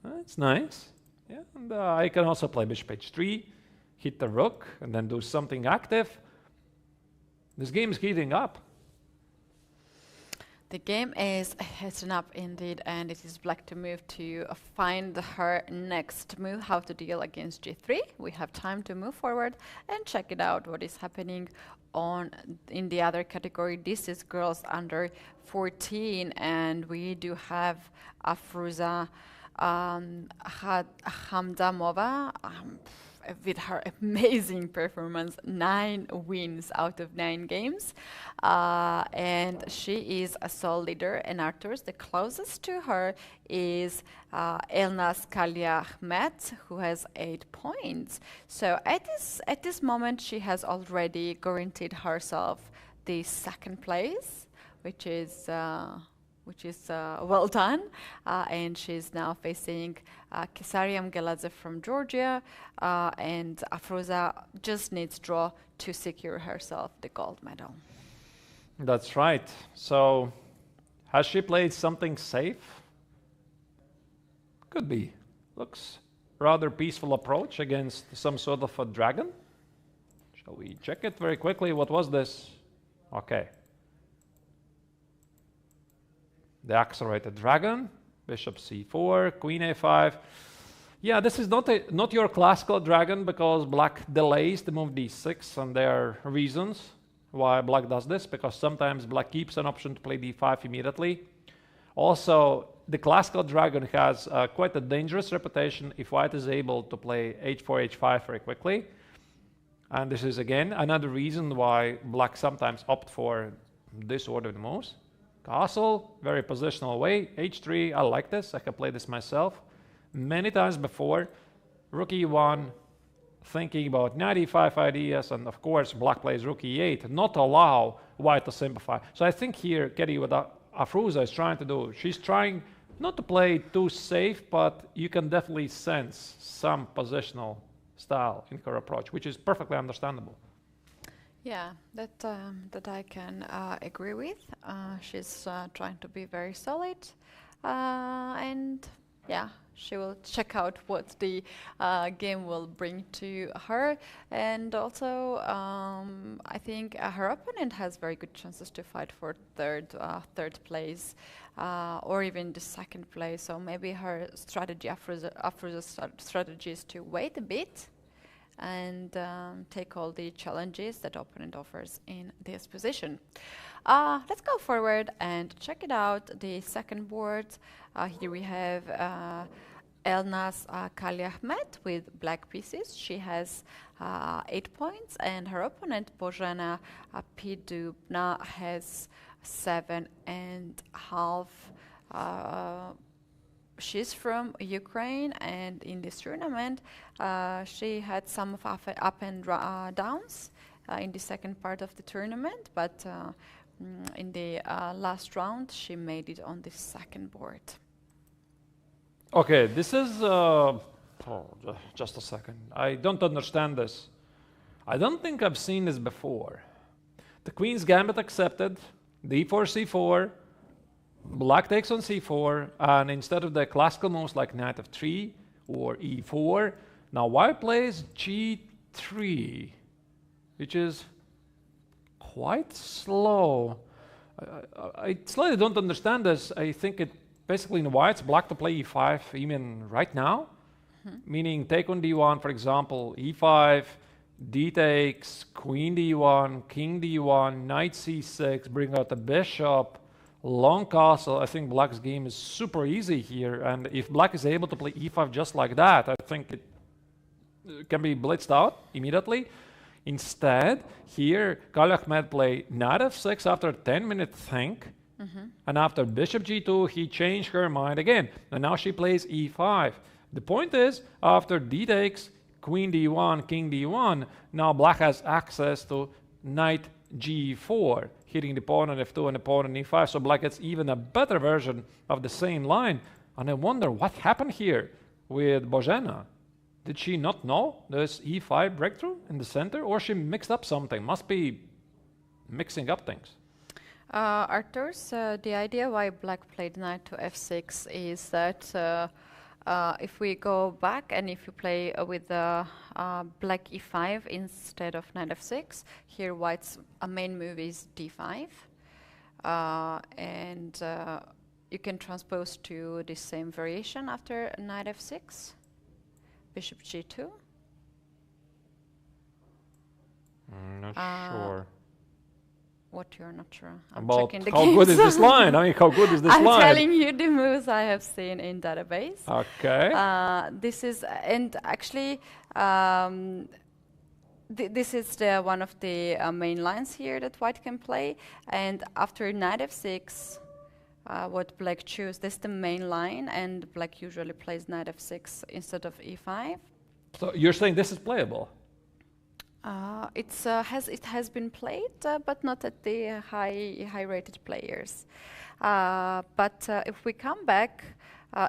That's nice. Yeah, and I can also play bishop h3, hit the rook, and then do something active. This game is heating up. The game is heads up indeed, and it is black to move to find her next move, how to deal against g3. We have time to move forward and check it out, what is happening on in the other category. This is girls under 14, and we do have Afruza Hamdamova with her amazing performance, 9 wins out of 9 games, and she is a sole leader. And Arturs, the closest to her, is Elnaz Kaliahmet, who has 8 points. So at this moment, she has already guaranteed herself the 2nd place, which is well done, and she's now facing Kesariam Geladze from Georgia, and Afruza just needs draw to secure herself the gold medal. That's right. So, has she played something safe? Could be. Looks rather peaceful approach against some sort of a dragon. Shall we check it very quickly? What was this? Okay. The accelerated dragon, bishop c4, queen a5. Yeah, this is not your classical dragon, because black delays the move d6, and there are reasons why black does this, because sometimes black keeps an option to play d5 immediately. Also, the classical dragon has quite a dangerous reputation if white is able to play h4, h5 very quickly. And this is again another reason why black sometimes opt for this order of moves. Castle, very positional way. H3, I like this. I have played this myself many times before. Rook e1, thinking about knight e5 ideas, and of course black plays rook e8, not allow white to simplify. So I think here Keti with Afruza is trying to do, she's trying not to play too safe, but you can definitely sense some positional style in her approach, which is perfectly understandable. Yeah, that I can agree with. She's trying to be very solid, and yeah, she will check out what the game will bring to her. And also, I think her opponent has very good chances to fight for third place, or even the 2nd place. So maybe her strategy, Afruza's strategy, is to wait a bit and take all the challenges that opponent offers in this position. Let's go forward and check it out. The 2nd board. Here we have Elnaz Kaliahmet with black pieces. She has 8 points, and her opponent Božena Pidubna has 7.5. She's from Ukraine, and in this tournament, she had some of up and downs in the 2nd part of the tournament, but in the last round, she made it on the 2nd board. Okay, this is... just a second. I don't understand this. I don't think I've seen this before. The queen's gambit accepted, d4, c4, black takes on c4, and instead of the classical moves like knight f3 or e4, now white plays g3, which is quite slow. I slightly don't understand this. I think it basically invites black to play e5 even right now, meaning take on d1, for example, e5, d takes, queen d1, king d1, knight c6, bring out the bishop, long castle. I think black's game is super easy here, and if black is able to play e5 just like that, I think it can be blitzed out immediately. Instead, here Kaliahmet played knight f6 after a 10-minute think, and after bishop g2 he changed her mind again, and now she plays e5. The point is, after d takes, queen d1, king d1, now black has access to knight g4, hitting the pawn on f2 and the pawn on e5, so black gets even a better version of the same line. And I wonder what happened here with Božena. Did she not know this e5 breakthrough in the center, or she mixed up something? Must be mixing up things. Arturs, the idea why black played knight to f6 is that if we go back and if you play with black e5 instead of knight f6, here white's main move is d5. and you can transpose to the same variation after knight f6, bishop g2. Not sure. What you're not sure? I'm About checking the how games. good is this line? I mean, how good is this I'm line? telling you the moves I have seen in database. Okay. This is, and actually, this is one of the main lines here that white can play. And after knight f6, what black choose, this is the main line, and black usually plays knight f6 instead of e5. So you're saying this is playable? It has been played, but not at the high rated players. But if we come back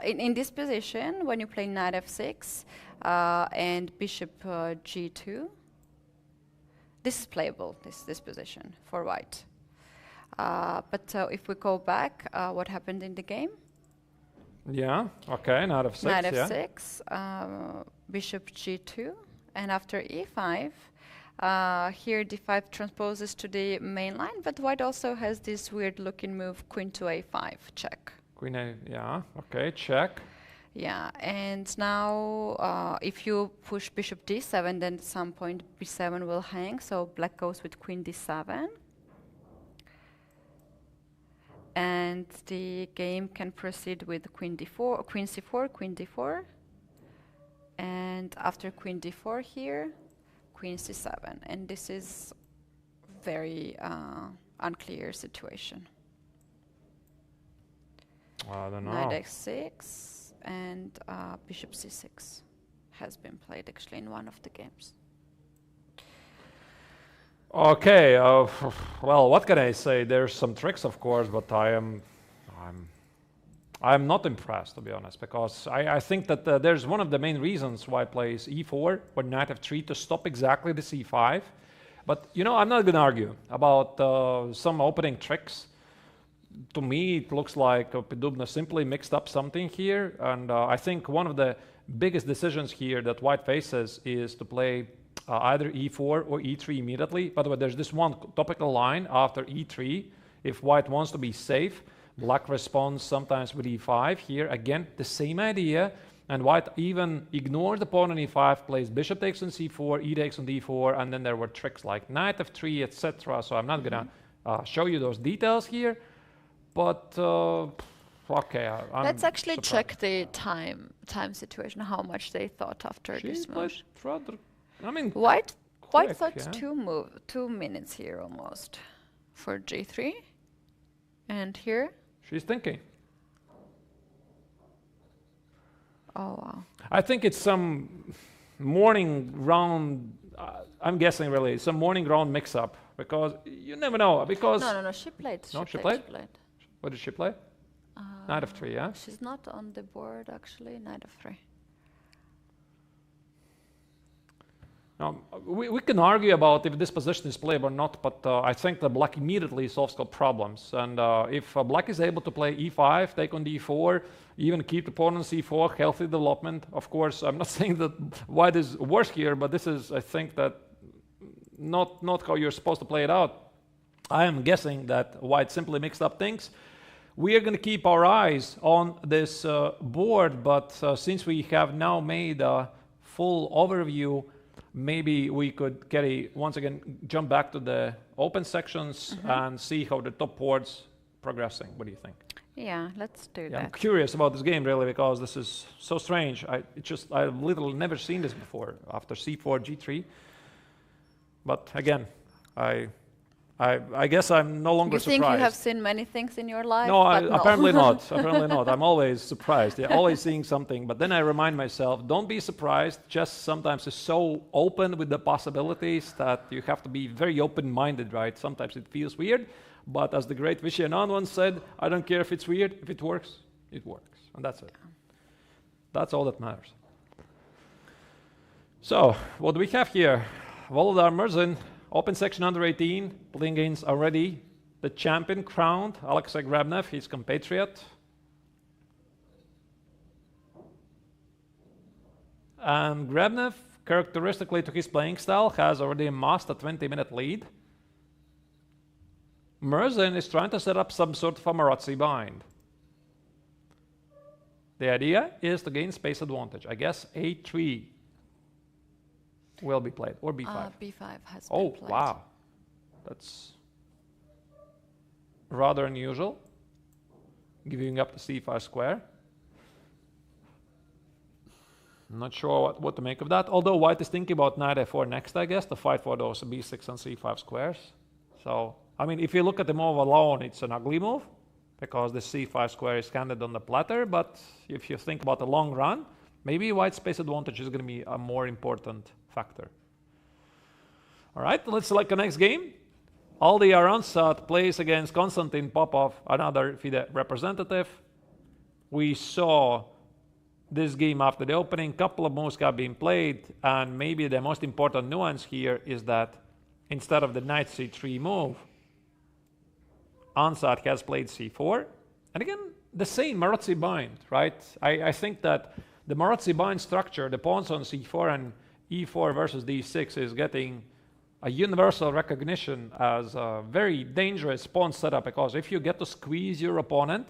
in this position, when you play knight f6 and bishop g2, this is playable. This position for white. But if we go back, what happened in the game? Yeah. Okay. Knight f6. Knight f6, bishop g2, and after e5. Here d5 transposes to the main line, but white also has this weird looking move, queen to a5, check. Queen a, yeah, okay, check. Yeah, and now if you push bishop d7, then at some point b7 will hang, so black goes with queen d7. And the game can proceed with queen d4, queen c4, queen d4. And after queen d4 here, queen c7, and this is very unclear situation. I don't know. Knight x6 and bishop c6 has been played actually in one of the games. Okay, well, what can I say? There's some tricks, of course, but I'm not impressed, to be honest, because I think that there's one of the main reasons why plays e4 or knight f3 to stop exactly the c5. But, you know, I'm not going to argue about some opening tricks. To me, it looks like Pidubna simply mixed up something here. And I think one of the biggest decisions here that white faces is to play either e4 or e3 immediately. By the way, there's this one topical line after e3. If white wants to be safe, black responds sometimes with e5. Here, again, the same idea. And white even ignores the pawn on e5, plays bishop takes on c4, e takes on d4, and then there were tricks like knight f3, etc. So I'm not going to show you those details here. But, okay, I'm Let's actually surprised. check the time situation, how much they thought after this move. Rather, I mean, White quick, thought yeah. 2 minutes here almost for g3. And here? She's thinking. Oh, wow. I think it's some morning round, I'm guessing really, some morning round mix-up, because you never know, because... No, she played. No, she she played. What did she play? Knight f3, yeah? She's not on the board, actually, knight f3. Now, we can argue about if this position is playable or not, but I think that black immediately solves the problems. And if black is able to play e5, take on d4, even keep the pawn on c4, healthy development. Of course, I'm not saying that white is worse here, but this is, I think, that not how you're supposed to play it out. I am guessing that white simply mixed up things. We are going to keep our eyes on this board, but since we have now made a full overview, maybe we could, Keti, once again jump back to the open sections and see how the top board's progressing. What do you think? Yeah, let's do that. I'm curious about this game really, because this is so strange. I've literally never seen this before after c4, g3. But again, I guess I'm no longer surprised. You think you have seen many things in your life? No, but apparently not. Apparently not. I'm always surprised. Yeah, always seeing something. But then I remind myself, don't be surprised. Just sometimes it's so open with the possibilities that you have to be very open-minded, right? Sometimes it feels weird. But as the great Vishy Anand once said, I don't care if it's weird. If it works, it works. And that's it. That's all that matters. So, what do we have here? Volodar Murzin, open section under 18, playing against already the champion crowned, Alexei Grabnev, his compatriot. And Grabnev, characteristically to his playing style, has already amassed a 20-minute lead. Merin is trying to set up some sort of a Marazzi bind. The idea is to gain space advantage. I guess A3 will be played, or B5. B5 has been played. Oh, wow. That's rather unusual, giving up the C5 square. Not sure what to make of that, although white is thinking about knight a4 next, I guess, to fight for those b6 and c5 squares. So, I mean, if you look at the move alone, it's an ugly move, because the c5 square is handed on the platter, but if you think about the long run, maybe white space advantage is going to be a more important factor. All right, let's select the next game. Aldi Aransat plays against Konstantin Popov, another FIDE representative. We saw this game after the opening, couple of moves have been played, and maybe the most important nuance here is that instead of the knight c3 move, Ansat has played c4. And again, the same Marazzi bind, right? I think that the Marazzi bind structure, the pawns on c4 and e4 versus d6 is getting a universal recognition as a very dangerous pawn setup, because if you get to squeeze your opponent,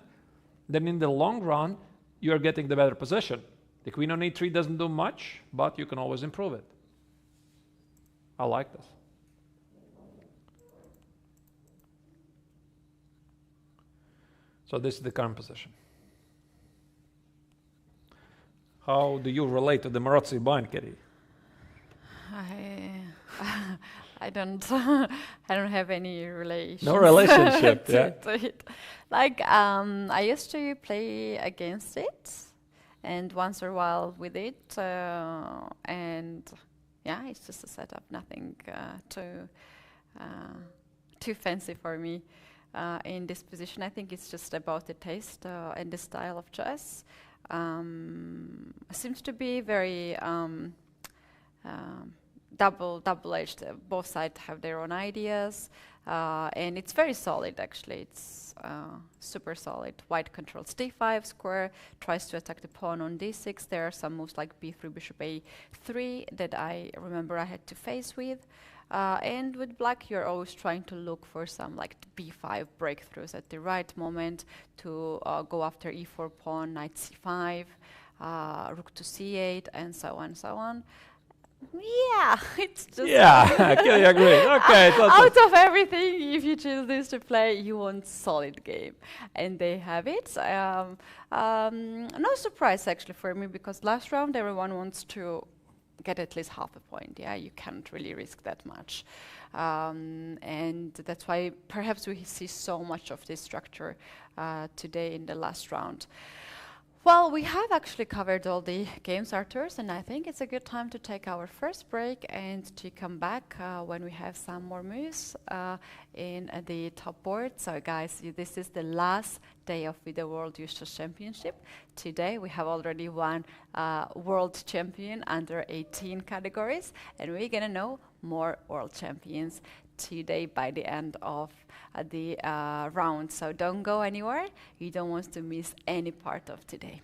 then in the long run, you're getting the better position. The queen on e3 doesn't do much, but you can always improve it. I like this. So this is the current position. How do you relate to the Marazzi bind, Keti? I don't have any relation. No relationship, to it. Like, I used to play against it, and once in a while with it, and yeah, it's just a setup, nothing too fancy for me in this position. I think it's just about the taste and the style of chess. Seems to be very double-edged. Both sides have their own ideas, and it's very solid. Actually, it's super solid. White controls d5 square, tries to attack the pawn on d6. There are some moves like b3, bishop a3 that I remember I had to face with. And with black, you're always trying to look for some like b5 breakthroughs at the right moment to go after e4 pawn, knight c5, rook to c8, and so on, so on. Yeah, it's just... Yeah, I agree. Okay. Out of everything, if you choose this to play, you want solid game. And they have it. No surprise, actually, for me, because last round, everyone wants to get at least half a point. Yeah, you can't really risk that much. And that's why perhaps we see so much of this structure today in the last round. Well, we have actually covered all the games, Arturs, and I think it's a good time to take our first break and to come back when we have some more moves in the top board. So guys, this is the last day of the World Youth Championship. Today we have already one world champion under 18 categories, and we're gonna know more world champions today by the end of the round. So don't go anywhere. You don't want to miss any part of today.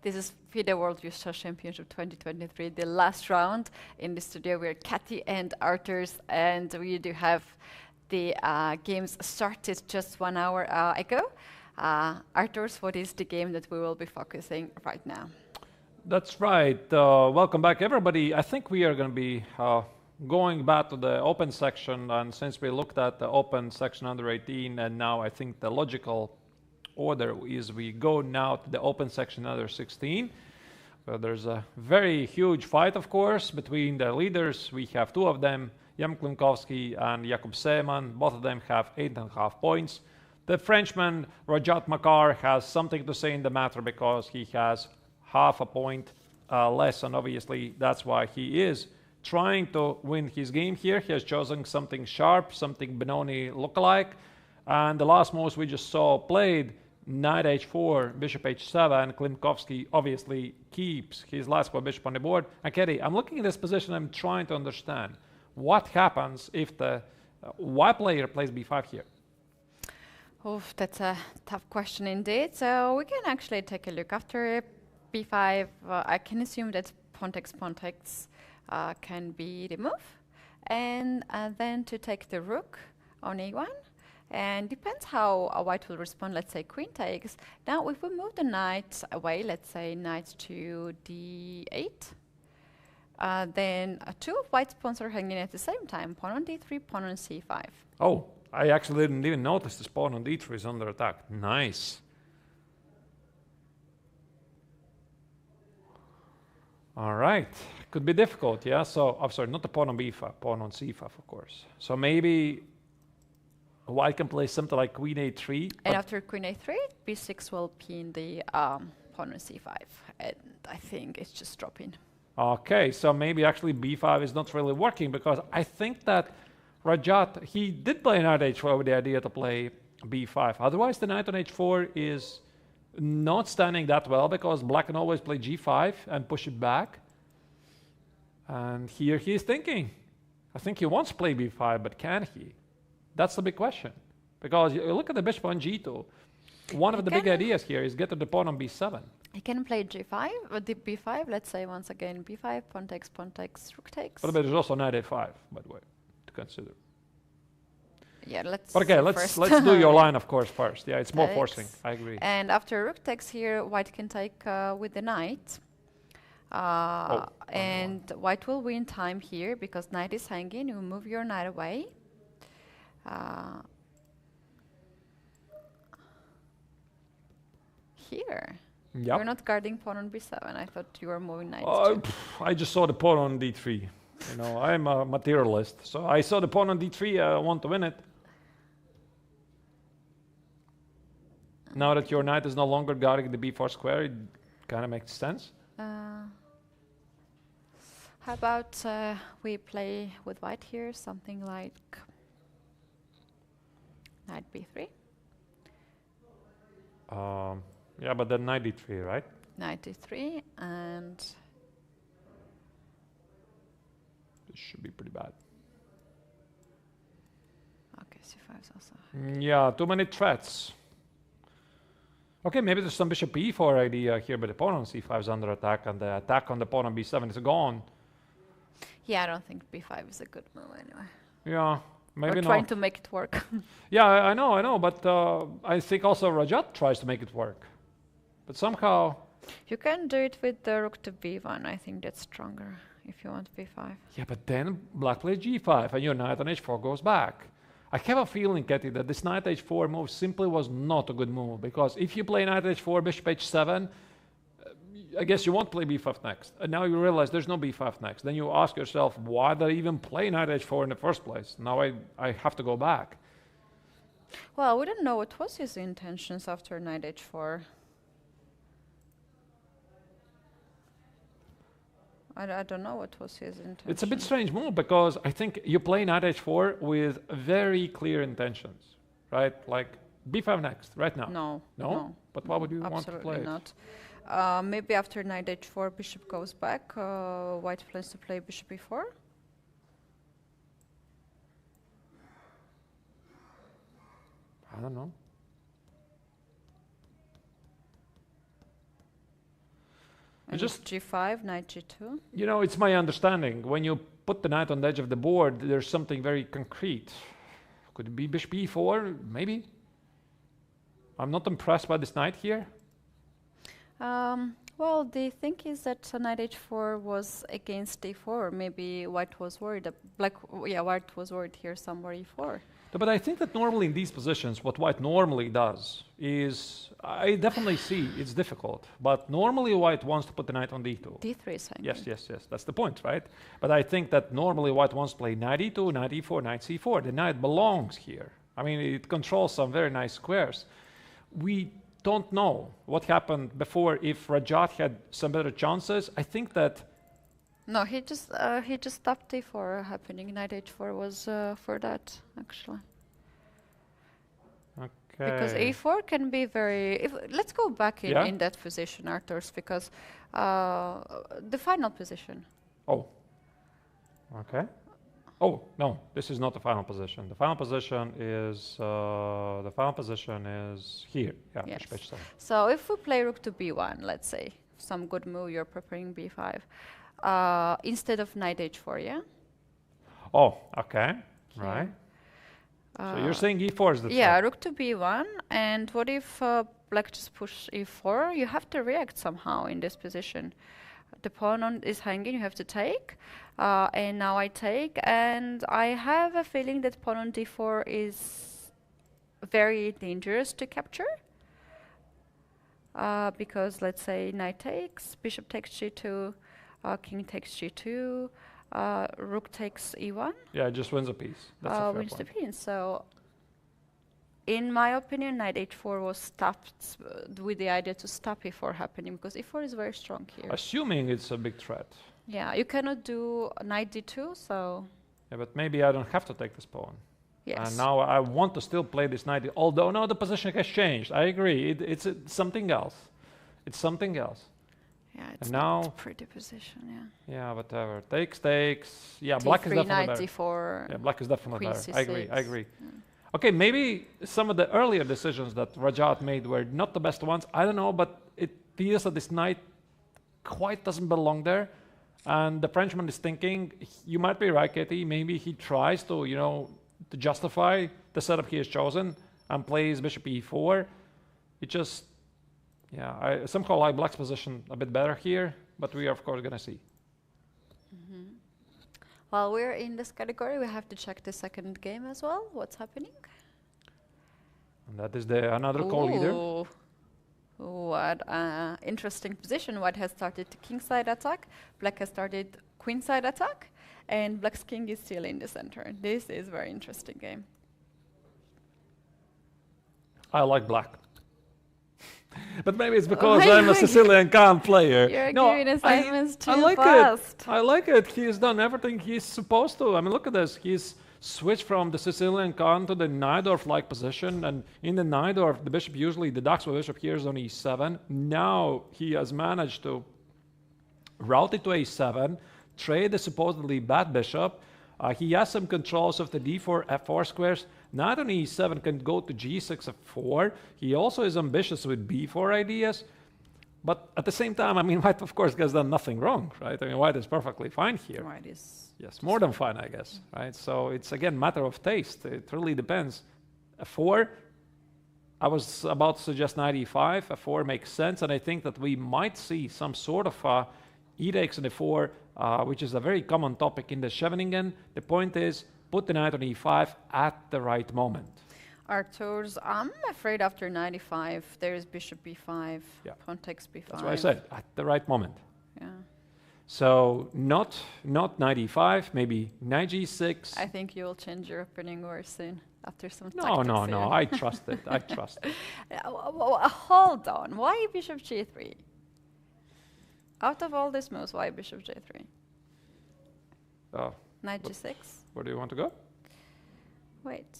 This is FIDE World Youth Chess Championship 2023, the last round. In the studio, we're Keti and Arturs, and we do have the games started just 1 hour ago. Arturs, what is the game that we will be focusing right now? That's right. Welcome back, everybody. I think we are going to be going back to the open section, and since we looked at the open section under 18, and now I think the logical order is we go now to the open section under 16. There's a very huge fight, of course, between the leaders. We have two of them, Klimovsky and Jakob Simon. Both of them have 8.5 points. The Frenchman, Marar, has something to say in the matter because he has half a point less, and obviously that's why he is trying to win his game here. He has chosen something sharp, something Benoni lookalike, and the last moves we just saw played, knight h4, bishop h7. Klimovsky obviously keeps his last square bishop on the board. And Keti, I'm looking at this position, I'm trying to understand what happens if the white player plays b5 here. Oof, that's a tough question indeed. So we can actually take a look after b5. I can assume that pawn takes can be the move, and then to take the rook on a1, and depends how a white will respond. Let's say queen takes. Now if we move the knight away, let's say knight to d8, then two of white's pawns are hanging at the same time, pawn on d3, pawn on c5. Oh, I actually didn't even notice this pawn on d3 is under attack. Nice. All right, could be difficult, yeah? So, I'm sorry, not the pawn on b5, pawn on c5, of course. So maybe white can play something like queen a3. And after queen a3, b6 will pin the pawn on c5, and I think it's just dropping. Okay, so maybe actually b5 is not really working, because I think that Rajat, he did play knight h4 with the idea to play b5. Otherwise, the knight on h4 is not standing that well, because black can always play g5 and push it back. And here he is thinking. I think he wants to play b5, but can he? That's the big question. Because you look at the bishop on g2. One of the big ideas here is get to the pawn on b7. He can play g5 or the b5. Let's say once again b5, pawn takes, rook takes. But there's also knight a5, by the way, to consider. Yeah, let's. But okay, let's do your line, of course, first. Yeah, it's more forcing. I agree. And after rook takes here, white can take with the knight. And white will win time here because knight is hanging. You move your knight away. Here. Yep. You're not guarding pawn on b7. I thought you were moving knight. I just saw the pawn on d3. You know, I'm a materialist, so I saw the pawn on d3. I want to win it. Now that your knight is no longer guarding the b4 square, it kind of makes sense. How about we play with white here, something like knight b3? Yeah, but then knight d3, right? Knight d3, and this should be pretty bad. okay, c5 is also. Yeah, too many threats. Okay, maybe there's some bishop e4 idea here, but the pawn on c5 is under attack, and the attack on the pawn on b7 is gone. Yeah, I don't think b5 is a good move anyway. Yeah, maybe not. We're trying to make it work. Yeah, I know, but I think also Rajat tries to make it work. But somehow... You can do it with the rook to b1. I think that's stronger if you want b5. Yeah, but then black plays g5, and your knight on h4 goes back. I have a feeling, Keti, that this knight h4 move simply was not a good move, because if you play knight h4, bishop h7, I guess you won't play b5 next. And now you realize there's no b5 next. Then you ask yourself, why did I even play knight h4 in the first place? Now I have to go back. Well, we don't know what was his intentions after knight h4. I don't know what was his intention. It's a bit strange move, because I think you play knight h4 with very clear intentions, right? Like b5 next, right now. No. No? But why would you want to play it? Absolutely not. Maybe after knight h4, bishop goes back. White plans to play bishop e4. I don't know. And just g5, knight g2. You know, it's my understanding. When you put the knight on the edge of the board, there's something very concrete. Could it be bishop e4? Maybe. I'm not impressed by this knight here. Well, the thing is that knight h4 was against e4. Maybe white was worried. White was worried here somewhere e4. No, but I think that normally in these positions, what white normally does is, I definitely see it's difficult, but normally white wants to put the knight on d2. d3 is hanging. Yes. That's the point, right? But I think that normally white wants to play knight e2, knight e4, knight c4. The knight belongs here. I mean, it controls some very nice squares. We don't know what happened before. If Rajat had some better chances, I think that. No, he just stopped e4 happening. Knight h4 was for that actually. Okay. Because a4 can be very. Let's go back in that position, Arturs, because the final position. Oh. Okay. Oh no, this is not the final position. The final position is here. Yeah. Yes. Page 7. So if we play rook to b1, let's say some good move, you're preparing b5 instead of knight h4. Yeah. Oh, okay. Right. So you're saying e4 is the threat. Rook to b1, and what if black just push e4? You have to react somehow in this position. The pawn is hanging, you have to take, and now I take, and I have a feeling that pawn on d4 is very dangerous to capture, because let's say knight takes, bishop takes g2, king takes g2, rook takes e1. Yeah, it just wins a piece. That's wins the piece. So, in my opinion, knight h4 was stopped with the idea to stop e4 happening, because e4 is very strong here. Assuming it's a big threat. Yeah, you cannot do knight d2, so. Yeah, but maybe I don't have to take this pawn. Yes. And now I want to still play this knight, although now the position has changed. I agree. It's something else. It's something else. Yeah, it's and not now a pretty position, yeah. Yeah, whatever. Takes. Yeah, D3, black is definitely knight better. d4. Yeah, black is definitely queen better. c6. I agree. Yeah. Okay, maybe some of the earlier decisions that Rajat made were not the best ones. I don't know, but it feels that this knight quite doesn't belong there. And the Frenchman is thinking, you might be right, Keti. Maybe he tries to, to justify the setup he has chosen and plays bishop e4. It just, yeah, I somehow like black's position a bit better here, but we are of course gonna see. Mm-hmm. While we're in this category, we have to check the second game as well. What's happening? And that is another co-leader. What interesting position. White has started kingside attack, black has started queenside attack, and black's king is still in the center. This is a very interesting game. I like black. But maybe it's because I'm a Sicilian Khan player. You're giving assignments too like fast. I like it. He's done everything he's supposed to. I mean, look at this. He's switched from the Sicilian Khan to the Najdorf-like position. And in the Najdorf, the bishop usually, the Daxwa bishop here is on e7. Now he has managed to route it to a7, trade the supposedly bad bishop. He has some controls of the d4, f4 squares. Knight on e7 can go to g6, f4. He also is ambitious with b4 ideas. But at the same time, I mean, white, of course, has done nothing wrong, right? I mean, white is perfectly fine here. White is... Yes, more than fine, I guess, right? So it's, again, matter of taste. It really depends. f4, I was about to suggest knight e5. f4 makes sense, and I think that we might see some sort of e takes on e4, which is a very common topic in the Scheveningen. The point is, put the knight on e5 at the right moment. Arturs, I'm afraid after knight e5, there is bishop b5, pawn takes b5. That's what I said, at the right moment. Yeah. So not knight e5, maybe knight g6. I think you will change your opinion very soon after some No, I trust it. I trust it. Hold on, why bishop g3? Out of all these moves, why bishop j3? Oh. Knight g6? Where do you want to go? Wait.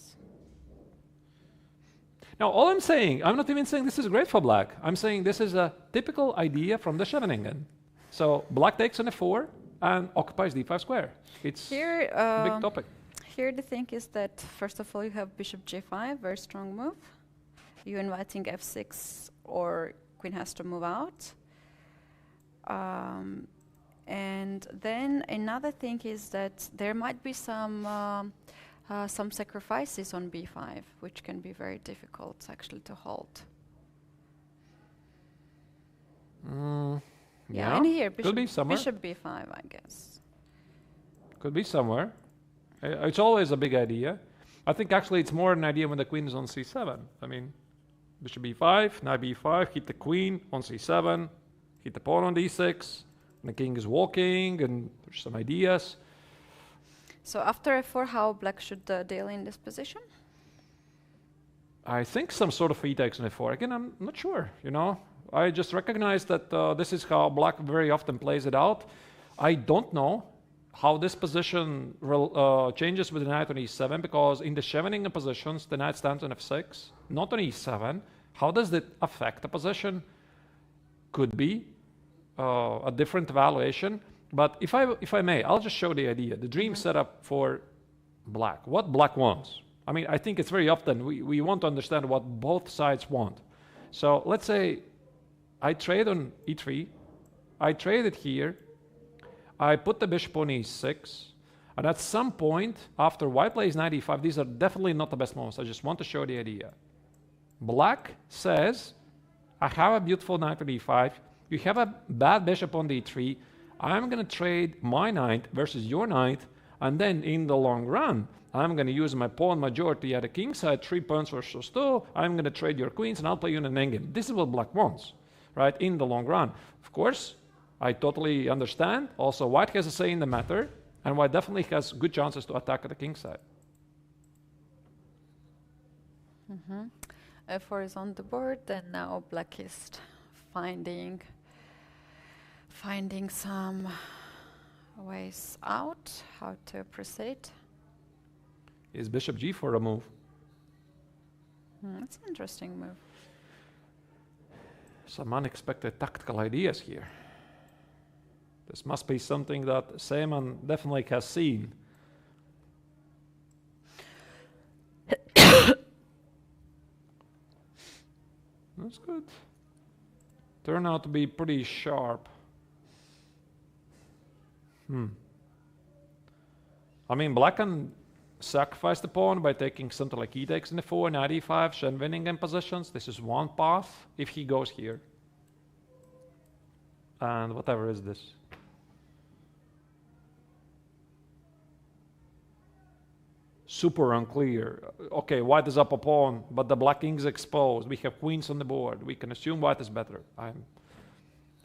Now, all I'm saying, I'm not even saying this is great for black. I'm saying this is a typical idea from the Scheveningen. So black takes on f4 and occupies d5 square. It's a big topic. Here the thing is that, first of all, you have bishop j5, very strong move. You're inviting f6 or queen has to move out. And then another thing is that there might be some sacrifices on b5, which can be very difficult actually to hold. Yeah, and here could be somewhere. bishop b5, I guess. Could be somewhere. It's always a big idea. I think actually it's more an idea when the queen is on c7. I mean, bishop b5, knight b5, hit the queen on c7, hit the pawn on d6, and the king is walking, and there's some ideas. So after f4, how black should deal in this position? I think some sort of FIDE takes on f4. Again, I'm not sure, you know. I just recognize that this is how black very often plays it out. I don't know how this position changes with the knight on e7, because in the Scheveningen positions, the knight stands on f6, not on e7. How does that affect the position? Could be a different evaluation. But if I may, I'll just show the idea. The dream setup for black. What black wants. I mean, I think it's very often we want to understand what both sides want. So let's say I trade on e3. I trade it here. I put the bishop on e6. And at some point, after white plays knight e5, these are definitely not the best moments. I just want to show the idea. Black says, I have a beautiful knight on e5. You have a bad bishop on d3. I'm going to trade my knight versus your knight. And then in the long run, I'm going to use my pawn majority at the king side, 3 pawns versus 2. I'm going to trade your queens and I'll play you in an endgame. This is what black wants, right? In the long run. Of course, I totally understand. Also, white has a say in the matter. And white definitely has good chances to attack at the king side. f4 is on the board, and now black is finding some ways out, how to proceed. Is bishop g4 a move? That's an interesting move. Some unexpected tactical ideas here. This must be something that Simon definitely has seen. That's good. Turned out to be pretty sharp. I mean, black can sacrifice the pawn by taking something like e takes in the 4, knight e5, Scheveningen positions. This is one path if he goes here. And whatever is this? Super unclear. Okay, white is up a pawn, but the black king is exposed. We have queens on the board. We can assume white is better. I'm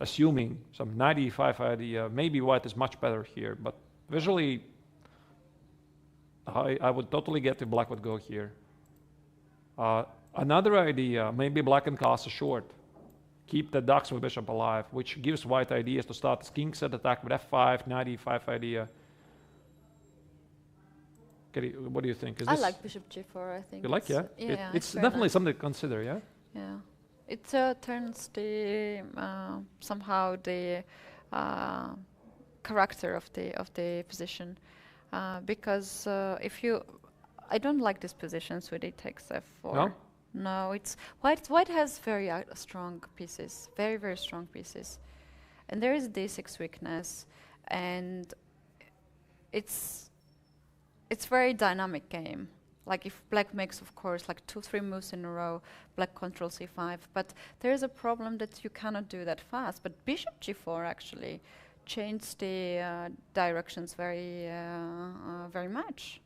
assuming some knight e5 idea. Maybe white is much better here, but visually, I would totally get if black would go here. Another idea, maybe black can cast a short. Keep the ducks with bishop alive, which gives white ideas to start this king set attack with f5, knight e5 idea. Keti, what do you think? I like bishop g4, I think. You like, yeah? Yeah, it's definitely something to consider, yeah? Yeah. It turns the somehow the character of the position, because if you, I don't like this position, so it takes f4. No? No, it's white has very strong pieces, very, very strong pieces. And there is d6 weakness, and it's very dynamic game. Like if black makes, of course, like 2-3 moves in a row, black controls e5. But there is a problem that you cannot do that fast. But bishop g4 actually changed the directions very much.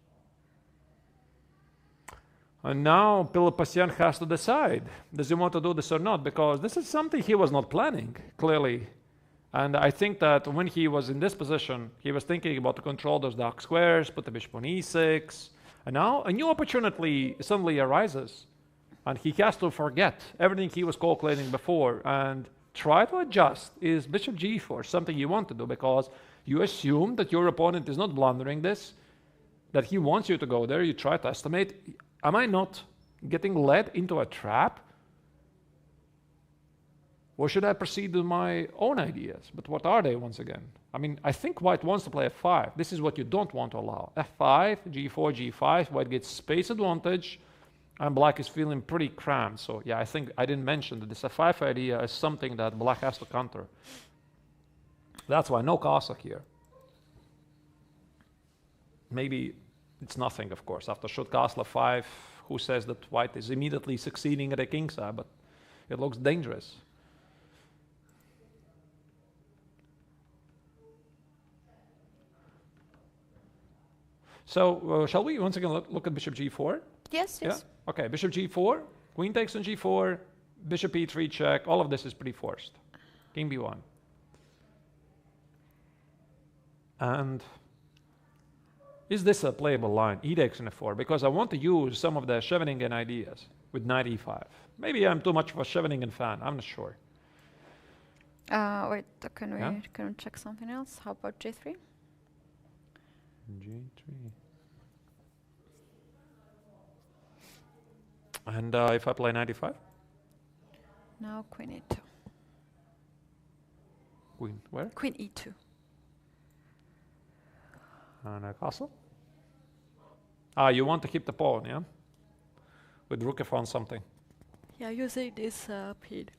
And now Pilipasyan has to decide, does he want to do this or not? Because this is something he was not planning, clearly. And I think that when he was in this position, he was thinking about to control those dark squares, put the bishop on e6. And now a new opportunity suddenly arises. And he has to forget everything he was calculating before and try to adjust. Is bishop g4 something you want to do? Because you assume that your opponent is not blundering this, that he wants you to go there. You try to estimate, am I not getting led into a trap? Or should I proceed with my own ideas? But what are they once again? I mean, I think white wants to play f5. This is what you don't want to allow. f5, g4, g5, white gets space advantage, and black is feeling pretty cramped. So yeah, I think I didn't mention that this f5 idea is something that black has to counter. That's why no castle here. Maybe it's nothing, of course. After should castle f5, who says that white is immediately succeeding at a king side, but it looks dangerous. So shall we once again look at bishop g4? Yes, yes. Yeah? Okay, bishop g4, queen takes on g4, bishop e3 check. All of this is pretty forced. King b1. And is this a playable line? E takes on f4, because I want to use some of the Scheveningen ideas with knight e5. Maybe I'm too much of a Scheveningen fan, I'm not sure. Wait, can we check something else? How about g3? G3. And if I play knight e5? Now queen e2. Queen where? Queen e2. And a castle? Ah, you want to keep the pawn, yeah? With rook f on something. Yeah, using this pin.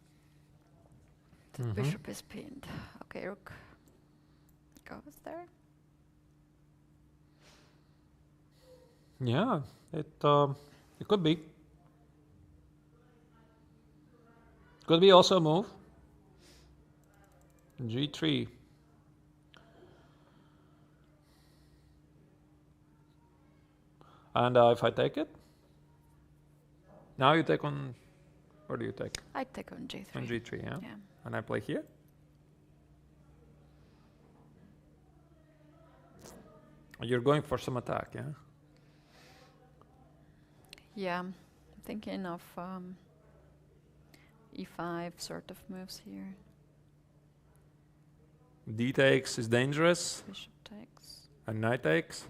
The bishop is pinned. Okay, rook goes there. Yeah, it could be. Could be also a move. G3. And if I take it? Now you take on... Or do you take? I take on g3. On g3, yeah? Yeah. And I play here? You're going for some attack, yeah? Yeah, I'm thinking of e5 sort of moves here. D takes is dangerous. Bishop takes. And knight takes.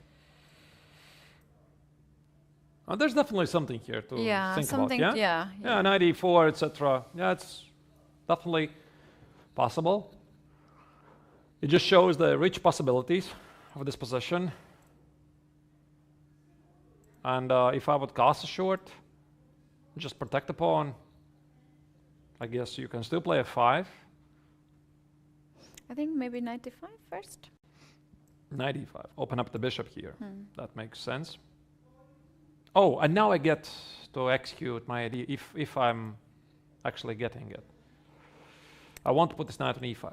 Oh, there's definitely something here to think about, yeah? Yeah, knight e4, etc. Yeah, it's definitely possible. It just shows the rich possibilities of this position. And if I would castle short, just protect the pawn, I guess you can still play f5. I think maybe knight e5 first. Knight e5. Open up the bishop here. That makes sense. Oh, and now I get to execute my idea if I'm actually getting it. I want to put this knight on e5.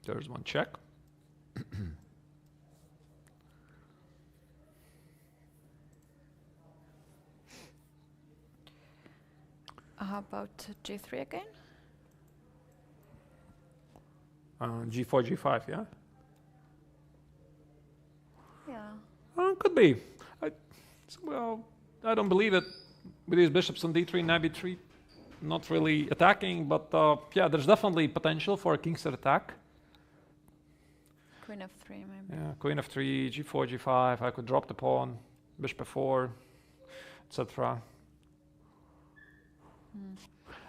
There's one check. How about g3 again? G4, G5, yeah? Yeah. Could be. Well, I don't believe it with these bishops on d3, knight b3. Not really attacking, but yeah, there's definitely potential for a king's attack. Queen f3 maybe. Yeah, queen f3, g4, g5. I could drop the pawn, bishop f4, etc.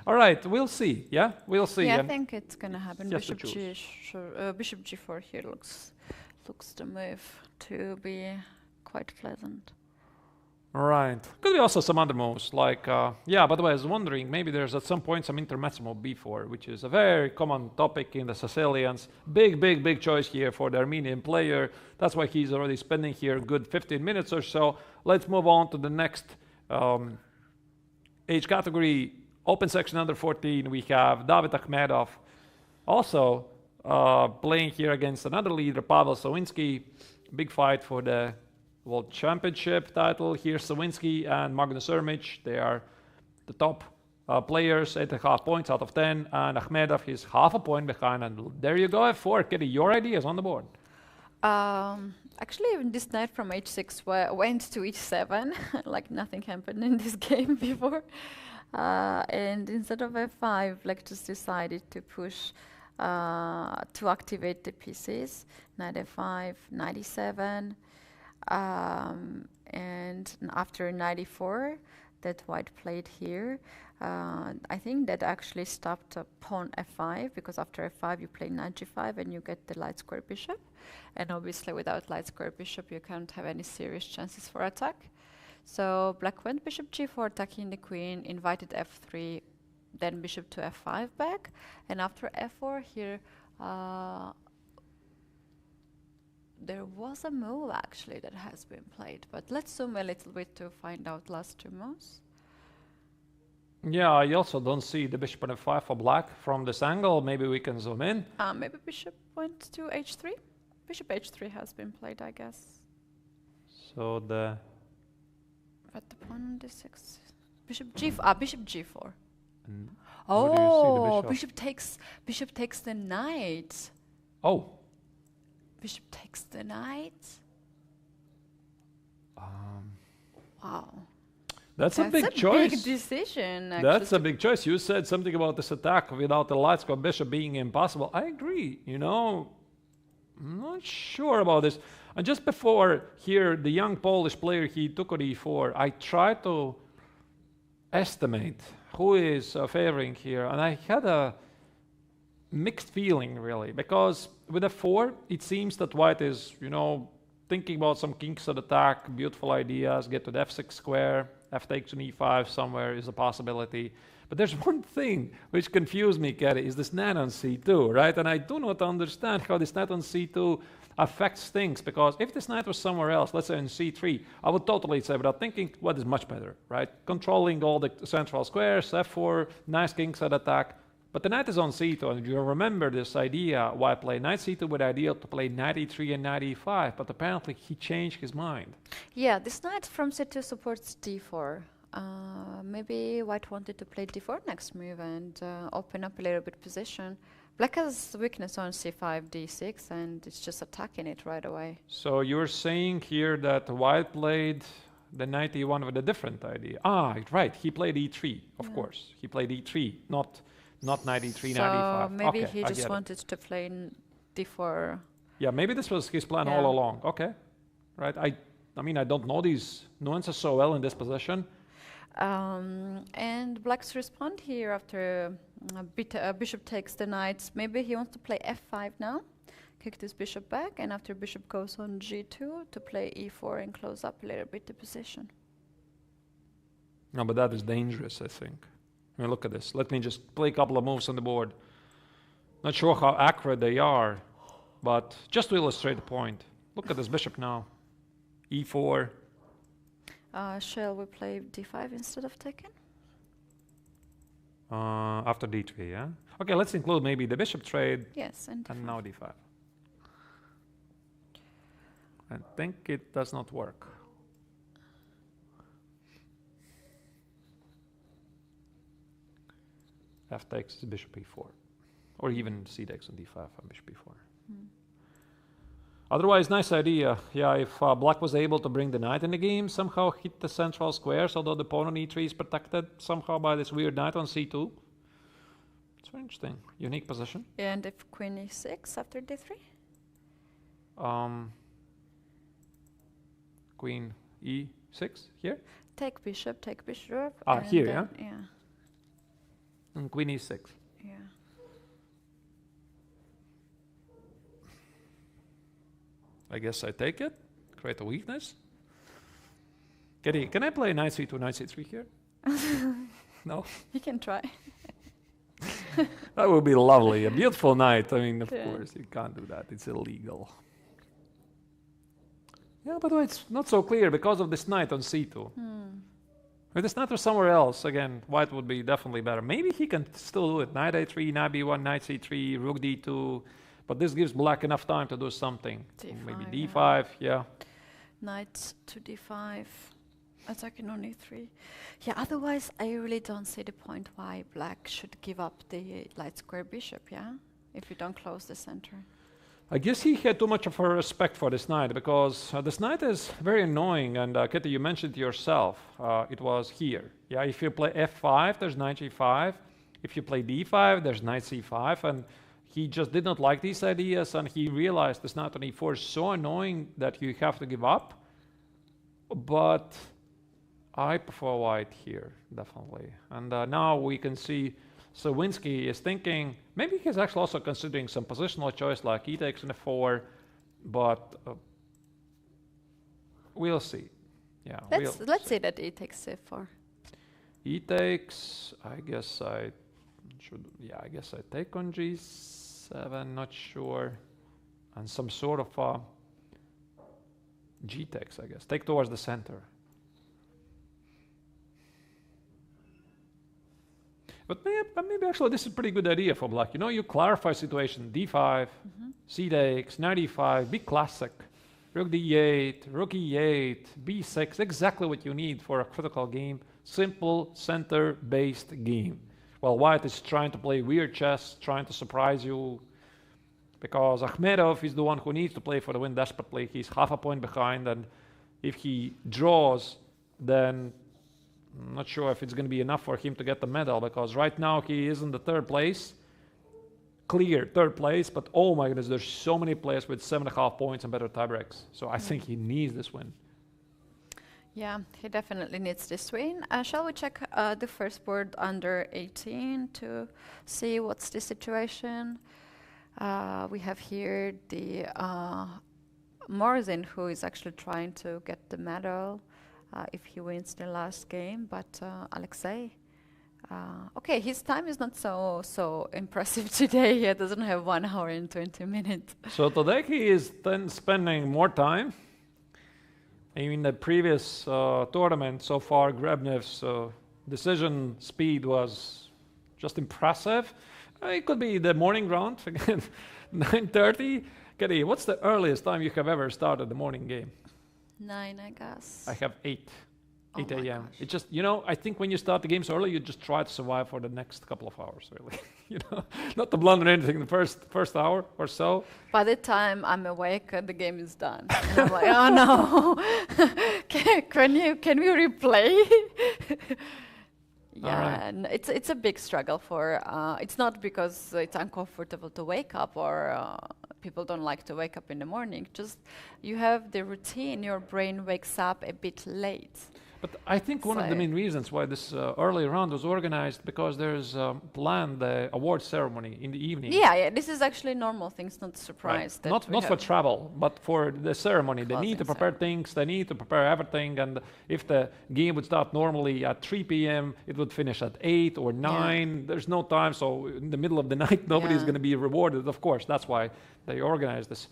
All right, we'll see. Yeah, we'll see. Yeah, I think it's gonna happen. Bishop Bishop g4 here looks the move to be quite pleasant. All right. Could be also some other moves, like yeah. By the way, I was wondering maybe there's at some point some intermezzo move b4, which is a very common topic in the Sicilians. Big choice here for the Armenian player. That's why he's already spending here a good 15 minutes or so. Let's move on to the next age category. Open section under 14, we have David Ahmedov, also playing here against another leader, Pavel Savinsky. Big fight for the World Championship title. Here Savinsky and Magnus Herich, they are the top players, 8.5 points out of 10, and Ahmedov is half a point behind. And there you go, f4. Keti, your idea is on the board. Actually, this knight from h6 went to h7, like nothing happened in this game before. And instead of f5, like just decided to push to activate the pieces. Knight f5, knight e7, and after knight e4 that white played here, I think that actually stopped pawn f5, because after f5 you play knight g5 and you get the light square bishop, and obviously without light square bishop you can't have any serious chances for attack. So black went bishop g4, attacking the queen, invited f3, then bishop to f5 back, and after f4 here, there was a move actually that has been played, but let's zoom a little bit to find out last two moves. Yeah, I also don't see the bishop on f5 for black from this angle. Maybe we can zoom in. Maybe bishop went to h3. Bishop h3 has been played, I guess. So the... But the pawn on d6. Bishop g4. Bishop g4. And oh, bishop takes the knight. Oh. Bishop takes the knight. Wow. That's a big choice. Big decision. That's a big choice. You said something about this attack without the light square bishop being impossible. I agree. You know, I'm not sure about this. And just before here, the young Polish player, he took on e4. I tried to estimate who is favoring here, and I had a mixed feeling really, because with f4, it seems that white is, you know, thinking about some kingside attack, beautiful ideas, get to the f6 square, f takes on e5 somewhere is a possibility. But there's one thing which confused me, Keti, is this knight on c2, right? And I do not understand how this knight on c2 affects things, because if this knight was somewhere else, let's say in c3, I would totally say, without thinking, what is much better, right? Controlling all the central squares, f4, nice kingside attack. But the knight is on c2, and you remember this idea, why play knight c2 with ideal to play knight e3 and knight e5, but apparently he changed his mind. Yeah, this knight from c2 supports d4. Maybe white wanted to play d4 next move and open up a little bit position. Black has weakness on c5, d6, and it's just attacking it right away. So you're saying here that white played the knight e1 with a different idea. Ah, right, he played e3, of course. He played e3, not knight e3, so knight e5. Maybe okay, he just wanted to play d4. Yeah, maybe this was his plan all along. Okay, right. I mean, I don't know these nuances so well in this position. And black's respond here after bishop takes the knight. Maybe he wants to play f5 now, kick this bishop back, and after bishop goes on g2 to play e4 and close up a little bit the position. No, but that is dangerous, I think. I mean, look at this. Let me just play a couple of moves on the board. Not sure how accurate they are, but just to illustrate the point. Look at this bishop now. e4. Shall we play d5 instead of taking? After d3, yeah? Okay, let's include maybe the bishop trade. Yes, and now d5. I think it does not work. F takes bishop e4, or even c takes on d5 and bishop e4. Otherwise, nice idea. Yeah, if black was able to bring the knight in the game, somehow hit the central squares, although the pawn on e3 is protected somehow by this weird knight on c2. It's very interesting. Unique position. And if queen e6 after d3? Queen e6 here? Take bishop, take bishop. Here, yeah? Yeah. And queen e6. Yeah. I guess I take it, create a weakness. Keti, can I play knight c2, knight c3 here? No? You can try. That would be lovely. A beautiful night. I mean, of course, you can't do that. It's illegal. Yeah, by the way, it's not so clear because of this knight on c2. If this knight was somewhere else, again, white would be definitely better. Maybe he can still do it. Knight a3, knight b1, knight c3, rook d2. But this gives black enough time to do something. D5, maybe d5, yeah. Knight to d5, attacking on e3. Yeah, otherwise I really don't see the point why black should give up the light square bishop, yeah? If you don't close the center. I guess he had too much of a respect for this knight, because this knight is very annoying, and Keti, you mentioned it yourself, it was here. Yeah, if you play f5, there's knight g5. If you play d5, there's knight c5, and he just did not like these ideas, and he realized this knight on e4 is so annoying that you have to give up. But I prefer white here, definitely. And now we can see Savinsky is thinking, maybe he's actually also considering some positional choice like e takes on f4, but we'll see. Yeah. Let's say that E takes c4. E takes. I guess I should. Yeah, I guess I take on G7. Not sure. And some sort of G takes. I guess take towards the center. But maybe actually this is a pretty good idea for black. You know, you clarify situation. D5, C takes, knight E5, big classic. Rook D8, Rook E8, B6, exactly what you need for a critical game. Simple, center-based game. Well, white is trying to play weird chess, trying to surprise you, because Ahmedov is the one who needs to play for the win desperately. He's half a point behind, and if he draws, then I'm not sure if it's going to be enough for him to get the medal, because right now he is in the third place. Clear third place, but oh my goodness, there's so many players with 7.5 points and better tiebreaks. So I think he needs this win. Yeah, he definitely needs this win. Shall we check the first board under 18 to see what's the situation? We have here the Merin, who is actually trying to get the medal if he wins the last game, but Alexei. Okay, his time is not so impressive today. He doesn't have 1 hour and 20 minutes. So today he is then spending more time. In the previous tournament so far, Grebnev's decision speed was just impressive. It could be the morning round again, 9:30. Keti, what's the earliest time you have ever started the morning game? 9, I guess. I have 8. 8 a.m. Gosh. It just, you know, I think when you start the games early, you just try to survive for the next couple of hours, really. You know, not to blunder anything in the first hour or so. By the time I'm awake, the game is done. And I'm like, oh no, can we replay? Yeah, and it's a big struggle for. It's not because it's uncomfortable to wake up or people don't like to wake up in the morning. Just you have the routine. Your brain wakes up a bit late. But I think one of the main reasons why this early round was organized, because there's planned the award ceremony in the evening. Yeah, this is actually normal things, not a surprise. Right. Not for travel, but for the ceremony. They need to prepare things, they need to prepare everything, and if the game would start normally at 3 p.m., it would finish at 8 or 9. Yeah. There's no time, so in the middle of the night, nobody's going to be rewarded. Of course, that's why they organized this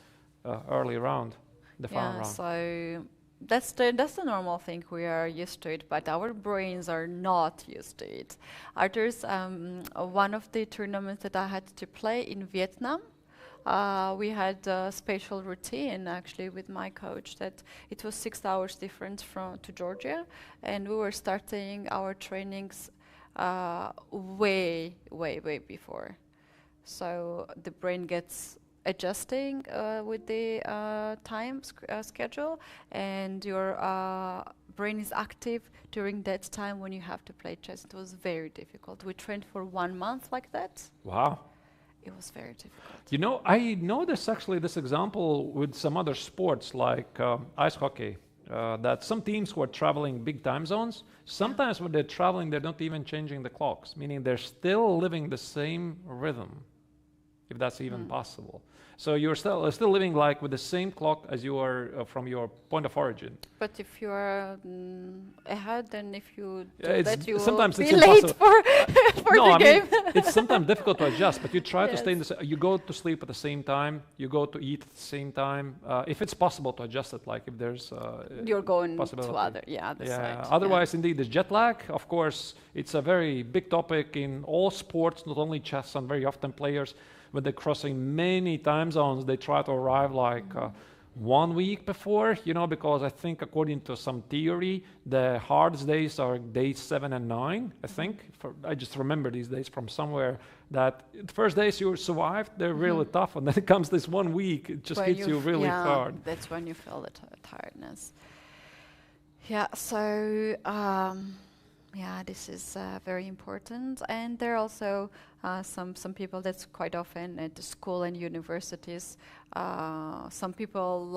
early round, the final round. So that's the normal thing. We are used to it, but our brains are not used to it. Arturs, one of the tournaments that I had to play in Vietnam, we had a special routine actually with my coach that it was 6 hours difference to Georgia, and we were starting our trainings way before. So the brain gets adjusting with the time schedule, and your brain is active during that time when you have to play chess. It was very difficult. We trained for 1 month like that. Wow. It was very difficult. You know, I noticed actually this example with some other sports like ice hockey, that some teams who are traveling big time zones, sometimes when they're traveling, they're not even changing the clocks, meaning they're still living the same rhythm, if that's even possible. So you're still living like with the same clock as you are from your point of origin. But if you are ahead, then if you do that, you sometimes will it's be late for the game. Mean, it's sometimes difficult to adjust, but you try to stay in the you go to sleep at the same time, you go to eat at the same time. If it's possible to adjust it, like if there's you're going to other side. Otherwise, indeed, there's jet lag. Of course, it's a very big topic in all sports, not only chess, and very often players, when they're crossing many time zones, they try to arrive like 1 week before, you know, because I think according to some theory, the hardest days are days 7 and 9, I think. I just remember these days from somewhere that the first days you survived, they're really tough, and then it comes this 1 week, it just hits you really hard. That's when you feel the tiredness. Yeah, so this is very important. And there are also some people that's quite often at the school and universities. Some people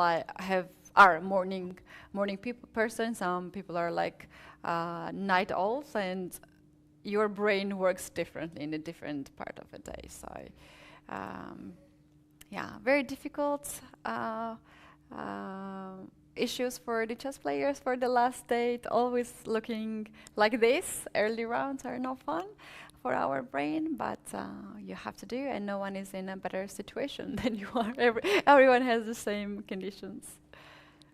are morning person. Some people are like night owls, and your brain works differently in a different part of the day. So very difficult. issues for the chess players for the last day. It always looking like this. Early rounds are no fun for our brain, but you have to do, and no one is in a better situation than you are. Everyone has the same conditions.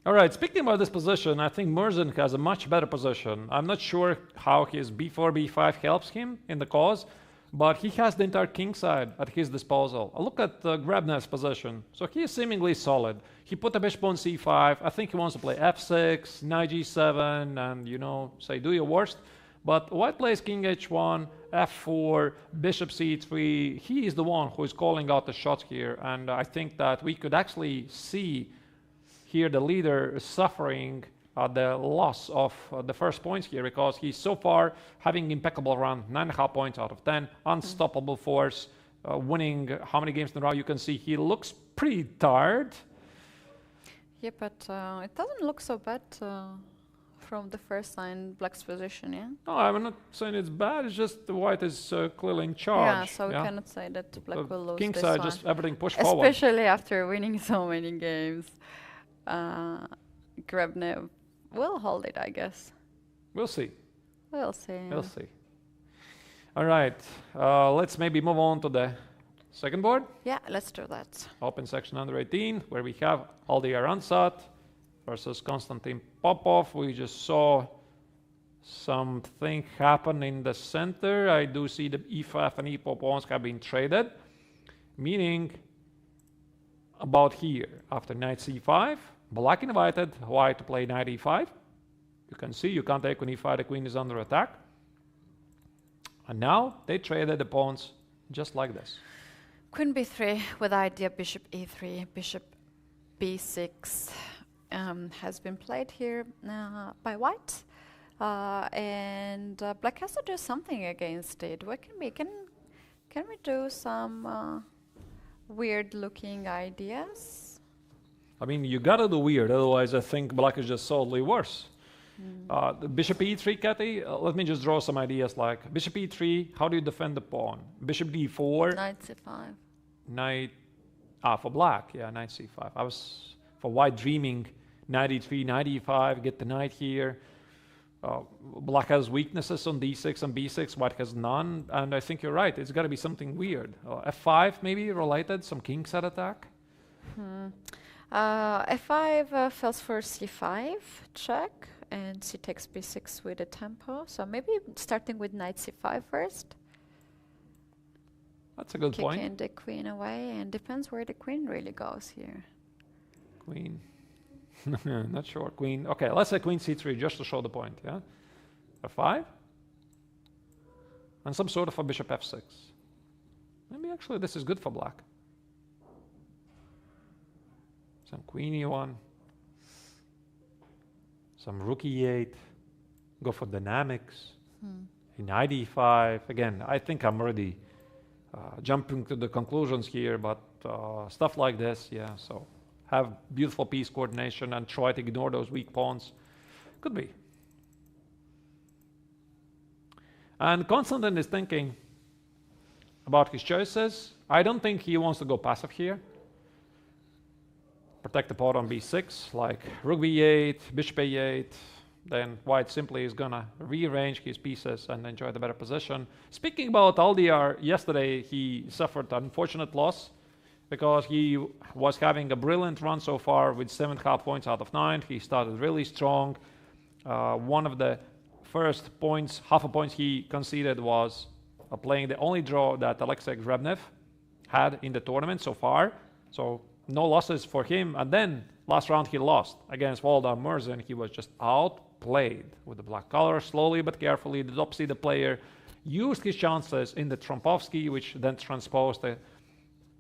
All right, speaking about this position, I think Merin has a much better position. I'm not sure how his b4, b5 helps him in the cause, but he has the entire king side at his disposal. Look at Grabnev's position. So he is seemingly solid. He put a bishop on c5. I think he wants to play f6, knight g7, and, you know, say, do your worst. But white plays king h1, f4, bishop c3. He is the one who is calling out the shots here. And I think that we could actually see here the leader suffering the loss of the first points here, because he's so far having impeccable run, 9.5 points out of 10, unstoppable force, winning how many games in a row. You can see he looks pretty tired. Yeah, but it doesn't look so bad from the first line, black's position, yeah? No, I'm not saying it's bad, it's just the white is clearly in charge. Yeah, so we cannot say that black will lose king this side, one. just everything pushed forward. Especially after winning so many games. Grabnev will hold it, I guess. We'll see. We'll see. We'll see. All right, let's maybe move on to the second board. Yeah, let's do that. Open section under 18, where we have Aldiar Ansat versus Konstantin Popov. We just saw something happen in the center. I do see the e5 and e4 pawns have been traded, meaning about here, after knight c5, black invited white to play knight e5. You can see you can't take on e5, the queen is under attack. And now they traded the pawns just like this. Queen b3 with idea bishop e3, bishop b6 has been played here by white. And black has to do something against it. What can we do some weird looking ideas? I mean, you gotta do weird, otherwise I think black is just solidly worse. The bishop e3, Keti, let me just draw some ideas like bishop e3, how do you defend the pawn? Bishop d4. Knight c5. Knight, for black, yeah, knight c5. I was, for white, dreaming knight e3, knight e5, get the knight here. Black has weaknesses on d6 and b6, white has none, and I think you're right, it's gotta be something weird. f5 maybe related, some king side attack? f5 falls for c5, check, and c takes b6 with a tempo. So maybe starting with knight c5 first. That's a good point. Kicking the queen away, and depends where the queen really goes here. Queen. Not sure. Queen. Okay, let's say queen c3 just to show the point, yeah? f5. And some sort of a bishop f6. Maybe actually this is good for black. Some queen e1. Some rook e8. Go for dynamics. Knight e5. Again, I think I'm already jumping to the conclusions here, but stuff like this, yeah, so have beautiful piece coordination and try to ignore those weak pawns. Could be. And Konstantin is thinking about his choices. I don't think he wants to go passive here. Protect the pawn on b6, like rook b8, bishop a8. Then white simply is gonna rearrange his pieces and enjoy the better position. Speaking about Aldiar, yesterday he suffered an unfortunate loss because he was having a brilliant run so far with 7.5 points out of 9. He started really strong. One of the first points, half a point he conceded was playing the only draw that Alexei Grabnev had in the tournament so far. So no losses for him. And then last round he lost against Waldemar Merin. He was just outplayed with the black color. Slowly but carefully, the top-seeded player used his chances in the Trompovsky, which then transposed the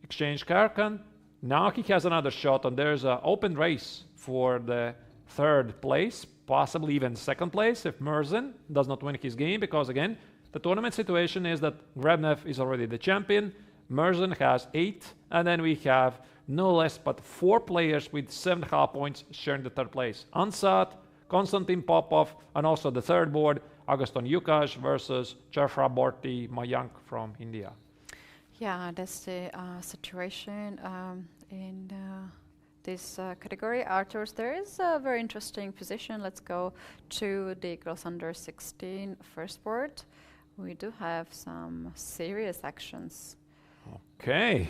exchange Karakan. Now he has another shot, and there's an open race for the third place, possibly even second place if Merin does not win his game, because again, the tournament situation is that Grabnev is already the champion, Merin has 8, and then we have no less but 4 players with 7.5 points sharing the third place. Ansat, Konstantin Popov, and also the third board, Agustin Yukash versus Chakraborty Mayank from India. Yeah, that's the situation in this category. Arturs, there is a very interesting position. Let's go to the girls under 16 first board. We do have some serious actions. Okay.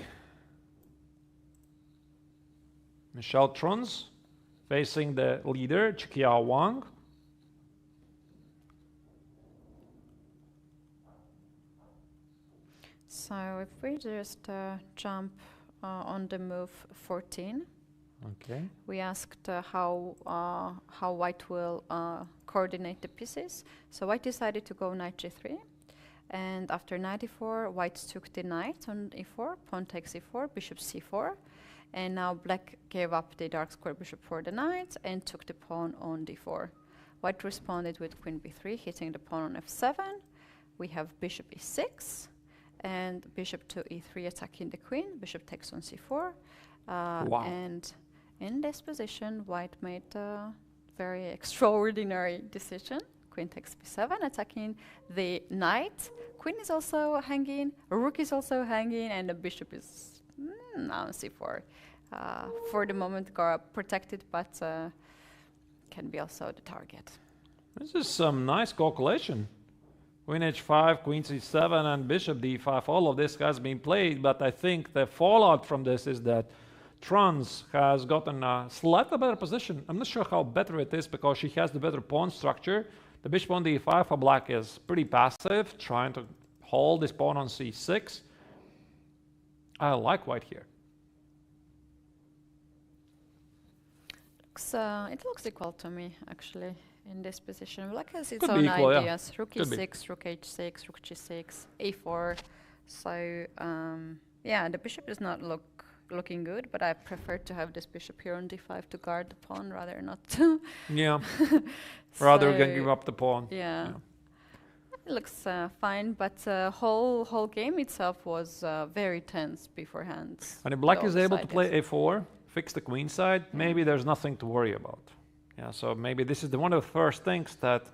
Michelle Truns facing the leader, Chikia Wang. So if we just jump on the move 14, okay, we asked how white will coordinate the pieces. So white decided to go knight g3, and after knight e4, white took the knight on e4, pawn takes e4, bishop c4, and now black gave up the dark square bishop for the knight and took the pawn on d4. White responded with queen b3, hitting the pawn on f7. We have bishop e6. And bishop to e3 attacking the queen. Bishop takes on c4. Wow. And in this position, white made a very extraordinary decision. Queen takes b7, attacking the knight. Queen is also hanging, rook is also hanging, and the bishop is on c4. For the moment, protected, but can be also the target. This is some nice calculation. Queen h5, queen c7, and bishop d5. All of this has been played, but I think the fallout from this is that Truns has gotten a slightly better position. I'm not sure how better it is because she has the better pawn structure. The bishop on d5 for black is pretty passive, trying to hold this pawn on c6. I like white here. It looks equal to me, actually. In this position, black has its Could own equal, yeah. ideas. Rook e6, rook h6, rook g6, a4. So yeah, the bishop is not looking good, but I prefer to have this bishop here on d5 to guard the pawn rather not to. Yeah, rather than give up the pawn. Yeah, it looks fine, but whole game itself was very tense beforehand. And if black is able to play a4, fix the queen side, maybe there's nothing to worry about. Yeah, so maybe this is one of the first things that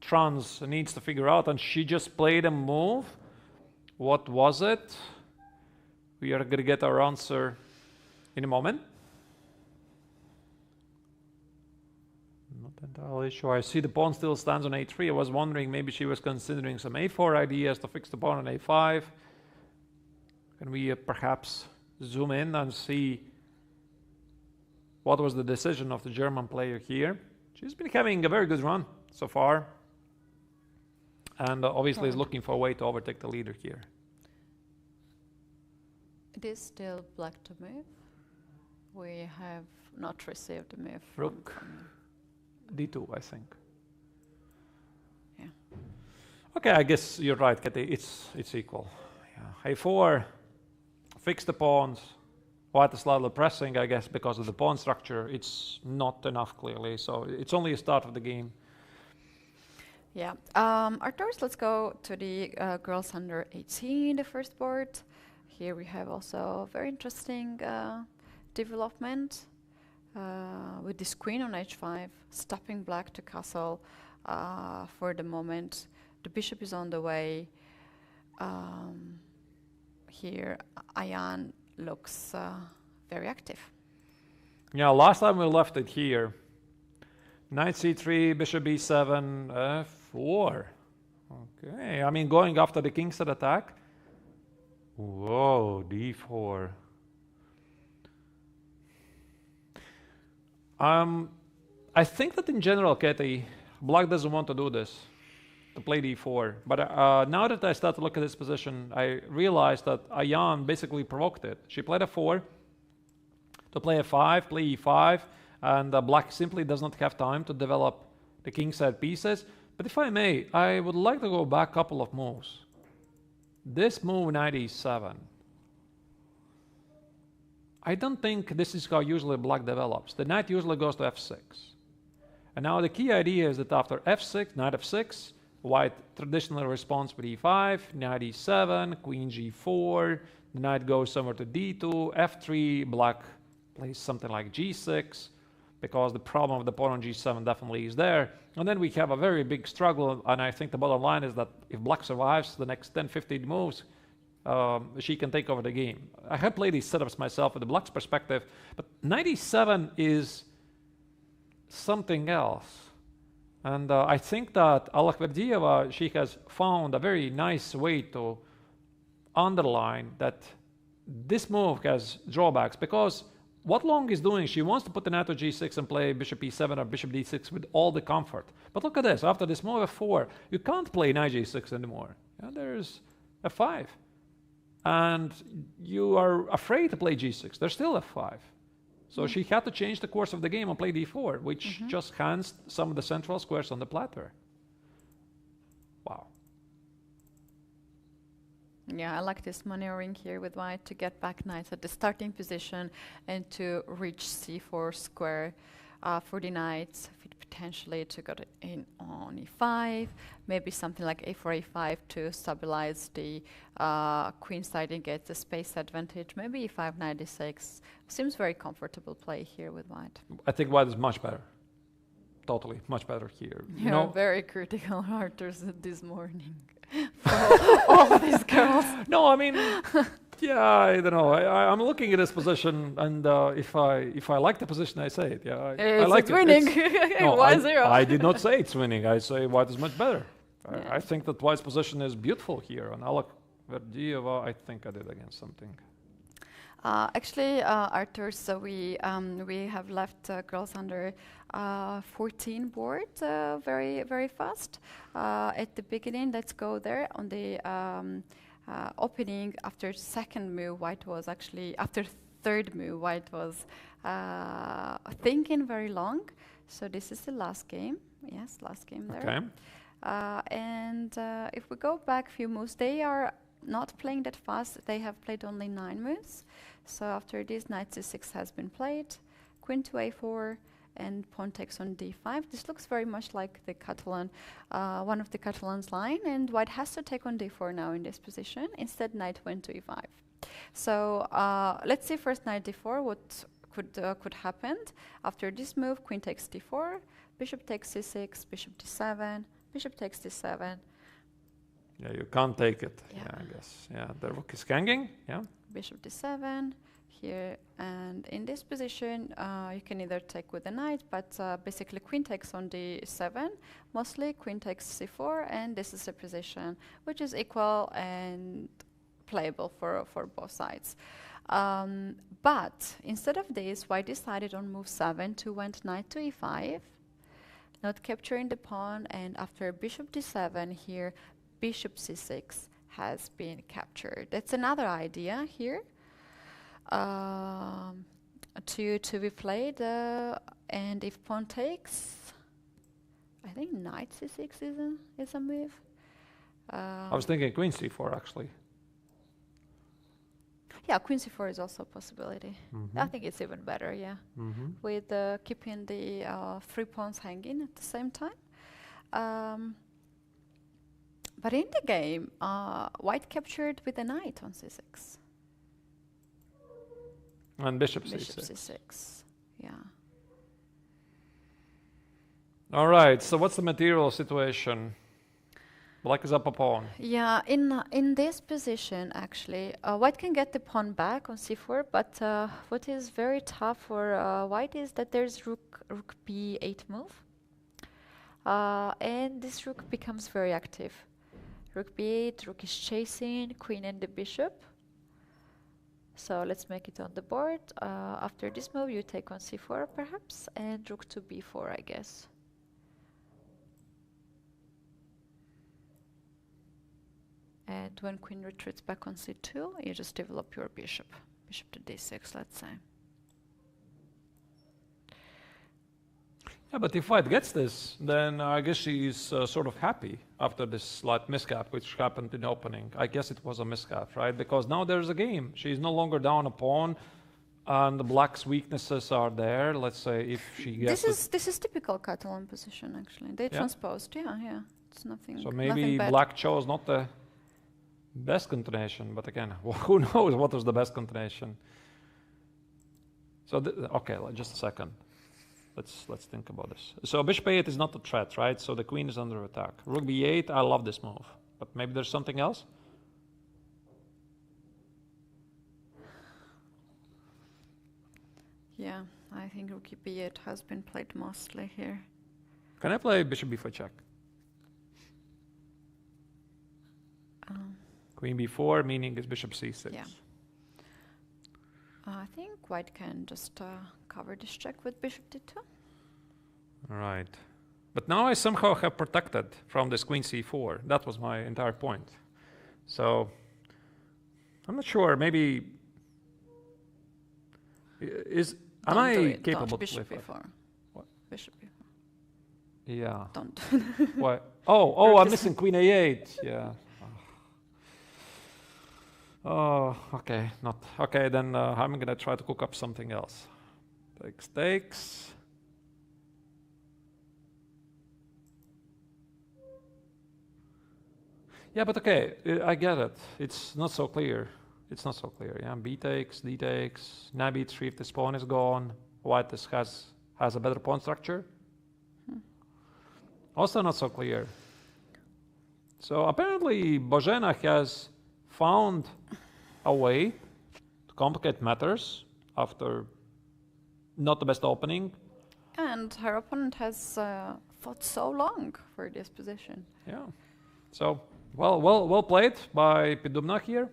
Truns needs to figure out, and she just played a move. What was it? We are going to get our answer in a moment. Not entirely sure. I see the pawn still stands on a3. I was wondering maybe she was considering some a4 ideas to fix the pawn on a5. Can we perhaps zoom in and see what was the decision of the German player here? She's been having a very good run so far. And obviously is looking for a way to overtake the leader here. It is still black to move. We have not received the move. Rook d2, I think. Yeah. Okay, I guess you're right, Keti. It's equal. Yeah. a4, fix the pawns. White is slightly pressing, I guess, because of the pawn structure. It's not enough, clearly. So it's only a start of the game. Yeah. Arturs, let's go to the girls under 18, the first board. Here we have also a very interesting development with this queen on h5, stopping black to castle for the moment. The bishop is on the way. Here, Ayan looks very active. Yeah, last time we left it here. Knight c3, bishop b7, f4. Okay, I mean going after the kingside attack. Whoa, d4. I think that in general, Keti, black doesn't want to do this, to play d4. But now that I start to look at this position, I realized that Ayan basically provoked it. She played a4 to play a5, play e5, and black simply does not have time to develop the kingside pieces. But if I may, I would like to go back a couple of moves. This move, knight e7. I don't think this is how usually black develops. The knight usually goes to f6. And now the key idea is that after f6, knight f6, white traditionally responds with e5, knight e7, queen g4, the knight goes somewhere to d2, f3, black plays something like g6, because the problem of the pawn on g7 definitely is there. And then we have a very big struggle, and I think the bottom line is that if black survives the next 10-15 moves, she can take over the game. I have played these setups myself with the black's perspective, but knight e7 is something else. And I think that Allakverdieva, she has found a very nice way to underline that this move has drawbacks, because what Long is doing, she wants to put the knight to g6 and play bishop e7 or bishop d6 with all the comfort. But look at this, after this move f4, you can't play knight g6 anymore. Yeah, there's f5. And you are afraid to play g6, there's still f5. So she had to change the course of the game and play d4, which just hands some of the central squares on the platter. Wow. Yeah, I like this maneuvering here with white to get back knights at the starting position and to reach c4 square for the knights, potentially to get it in on e5, maybe something like a4, a5 to stabilize the queen side and get the space advantage. Maybe e5, knight d6. Seems very comfortable play here with white. I think white is much better. Totally, much better here. You know, very critical Arturs this morning for all these girls. No, I mean, yeah, I don't know. I'm looking at this position, and if I like the position, I say it. Yeah, I like it's winning. No, 1-0. I did not say it's winning. I say white is much better. Yeah. I think that white's position is beautiful here. On Allakverdieva, I think I did against something. Actually, Arturs, so we have left girls under 14 board very fast. At the beginning, let's go there on the opening. After second move, white was actually, after third move, white was thinking very long. So this is the last game. Yes, last game there. Okay. And if we go back a few moves, they are not playing that fast. They have played only 9 moves. So after this, knight c6 has been played, queen to a4, and pawn takes on d5. This looks very much like the Catalan, one of the Catalans' line, and white has to take on d4 now in this position. Instead, knight went to e5. So let's see first knight d4, what could happen. After this move, queen takes d4, bishop takes c6, bishop d7, bishop takes d7. Yeah, you can't take it. Yeah, I guess. Yeah, the rook is hanging. Yeah. Bishop d7 here, and in this position you can either take with the knight, but basically queen takes on d7, mostly queen takes c4, and this is a position which is equal and playable for both sides. But instead of this, white decided on move 7 to went knight to e5, not capturing the pawn, and after bishop d7 here, bishop c6 has been captured. That's another idea here to be played. And if pawn takes, I think knight c6 is a move. I was thinking queen c4 actually. Yeah, queen c4 is also a possibility. I think it's even better, yeah. With keeping the 3 pawns hanging at the same time. But in the game, white captured with a knight on c6. And bishop Bishop c6. c6, yeah. All right, so what's the material situation? Black is up a pawn. Yeah, in this position, actually, white can get the pawn back on c4, but what is very tough for white is that there's rook b8 move. And this rook becomes very active. Rook b8, rook is chasing, queen and the bishop. So let's make it on the board. After this move, you take on c4 perhaps, and rook to b4, I guess. And when queen retreats back on c2, you just develop your bishop. Bishop to d6, let's say. Yeah, but if white gets this, then I guess she's sort of happy after this slight miscap, which happened in the opening. I guess it was a miscap, right? Because now there's a game. She's no longer down a pawn, and the black's weaknesses are there. Let's say if she gets this is typical Catalan position, actually. They transposed, yeah. It's nothing. So maybe black chose not the best continuation, but again, who knows what was the best continuation? So okay, just a second. Let's think about this. So bishop a8 is not a threat, right? So the queen is under attack. Rook b8, I love this move. But maybe there's something else? Yeah, I think rook b8 has been played mostly here. Can I play bishop b4 check? Queen b4, meaning is bishop c6. Yeah. I think white can just cover this check with bishop d2. Right. But now I somehow have protected from this queen c4. That was my entire point. So I'm not sure. Maybe am I capable to play bishop b4? What? Bishop b4. Yeah. Don't. Why? Oh, I'm missing queen a8. Yeah. Oh, okay. Not okay. Then I'm gonna try to cook up something else. Takes. Yeah, but okay, I get it. It's not so clear. It's not so clear. Yeah, b takes, d takes, knight b3 if this pawn is gone. White has a better pawn structure. Also not so clear. So apparently Bozhena has found a way to complicate matters after not the best opening. And her opponent has fought so long for this position. Yeah. So well played by Pidubna here.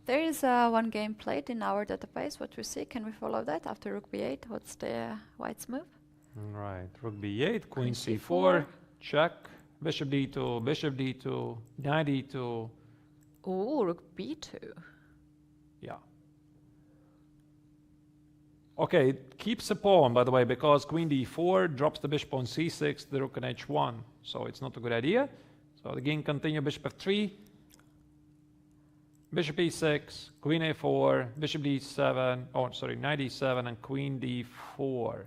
There is one game played in our database. What we see, can we follow that after rook b8? What's the white's move? Right, rook b8, queen c4, check, bishop d2, knight d2. Ooh, rook b2. Yeah. Okay, it keeps a pawn, by the way, because queen d4 drops the bishop on c6, the rook on h1. So it's not a good idea. So the game continue, bishop f3, bishop e6, queen a4, bishop d7, knight d7, and queen d4.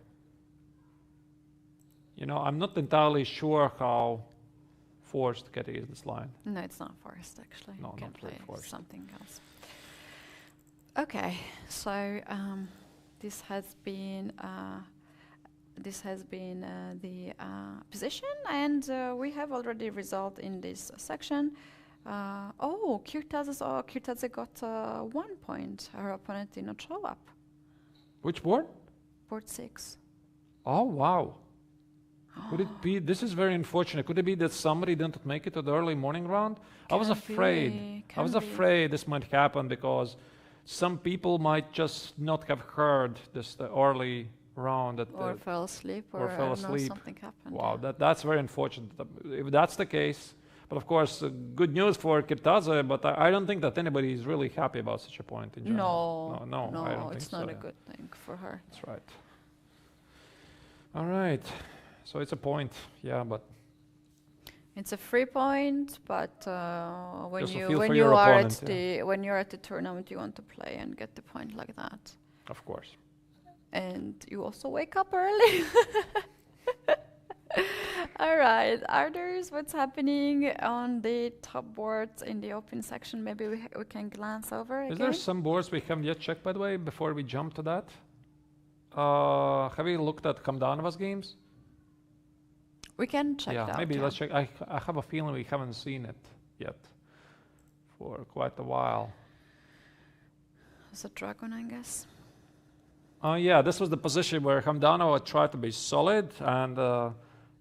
You know, I'm not entirely sure how forced Keti is this line. No, it's not forced, actually. No, you can not play really forced. something else. Okay, so this has been the position, and we have already result in this section. Kirtadze got 1 point. Her opponent did not show up. Which board? Board 6. Oh, wow. Could it be, this is very unfortunate, could it be that somebody didn't make it to the early morning round? I was afraid this might happen because some people might just not have heard this the early round. Or fell asleep, or fell asleep. something happened. Wow, that's very unfortunate. If that's the case, but of course, good news for Kirtadze, but I don't think that anybody is really happy about such a point in general. No, I don't it's think not so, a good thing for her. That's right. All right. So it's a point, yeah, but it's a 3 point. But when when you're at the tournament, you want to play and get the point like that. Of course. And you also wake up early. All right, Arturs, what's happening on the top boards in the open section? Maybe we can glance over again. Is there some boards we haven't yet checked, by the way, before we jump to that? Have you looked at Kamdanov's games? We can check it out. Maybe let's check. I have a feeling we haven't seen it yet for quite a while. It's a dragon, I guess. Yeah, this was the position where Hamdanova tried to be solid, and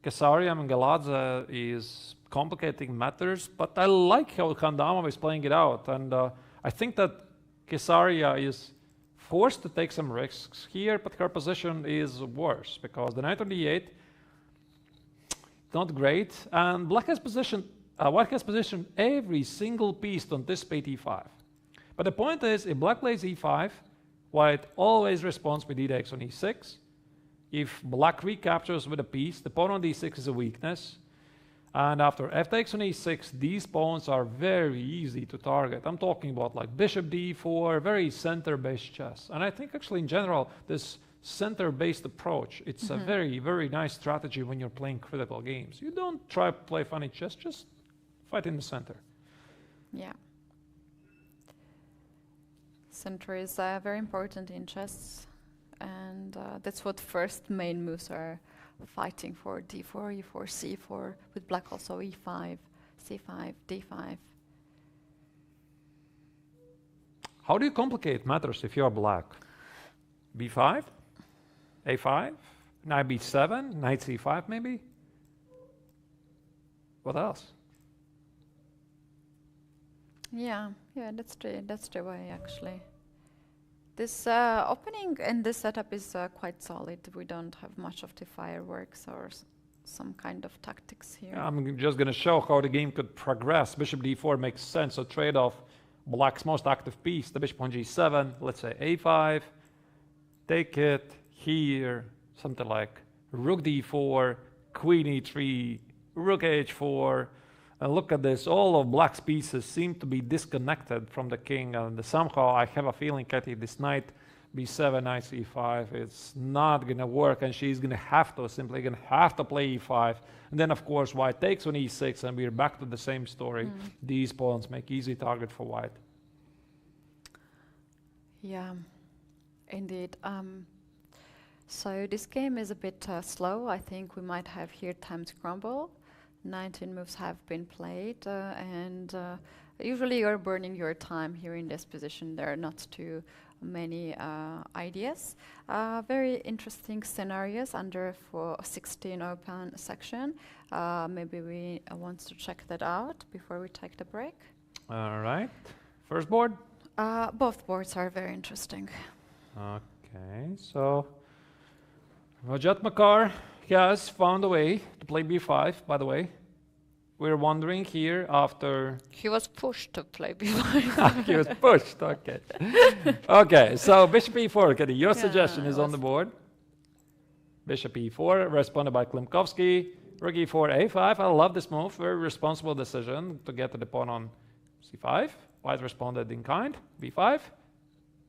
Khasaria Galadze is complicating matters, but I like how Hamdanova is playing it out, and I think that Khasaria is forced to take some risks here, but her position is worse, because the knight on d8, not great, and White has positioned every single piece on this e5. But the point is, if Black plays e5, White always responds with d takes on e6. If Black recaptures with a piece, the pawn on d6 is a weakness. And after f takes on e6, these pawns are very easy to target. I'm talking about like bishop d4, very center-based chess. And I think actually in general, this center-based approach, it's a very, very nice strategy when you're playing critical games. You don't try to play funny chess, just fight in the center. Yeah. Center is very important in chess, and that's what first main moves are fighting for: d4, e4, c4, with Black also e5, c5, d5. How do you complicate matters if you're Black? b5, a5, knight b7, knight c5 maybe? What else? Yeah, that's the way actually. This opening and this setup is quite solid. We don't have much of the fireworks or some kind of tactics here. I'm just going to show how the game could progress. Bishop d4 makes sense. A trade-off. Black's most active piece, the bishop on g7. Let's say a5. Take it here. Something like rook d4, queen e3, rook h4. And look at this. All of Black's pieces seem to be disconnected from the king. And somehow I have a feeling, Keti, this knight b7, knight c5, it's not going to work. And she's going to simply have to play e5. And then, of course, white takes on e6. And we're back to the same story. These pawns make easy target for white. Yeah, indeed. So this game is a bit slow. I think we might have here time to crumble. 19 moves have been played, and usually you're burning your time here in this position. There are not too many ideas. Very interesting scenarios under for 16 open section. Maybe we want to check that out before we take the break. All right. First board? Both boards are very interesting. Okay, so Rajat Makar has found a way to play b5, by the way. We're wondering here after... He was pushed to play b5. He was pushed, okay. Okay, so bishop e4, Keti, your suggestion is on the board. Bishop e4, responded by Klimovsky. Rook e4, a5, I love this move, very responsible decision to get to the pawn on c5. White responded in kind, b5.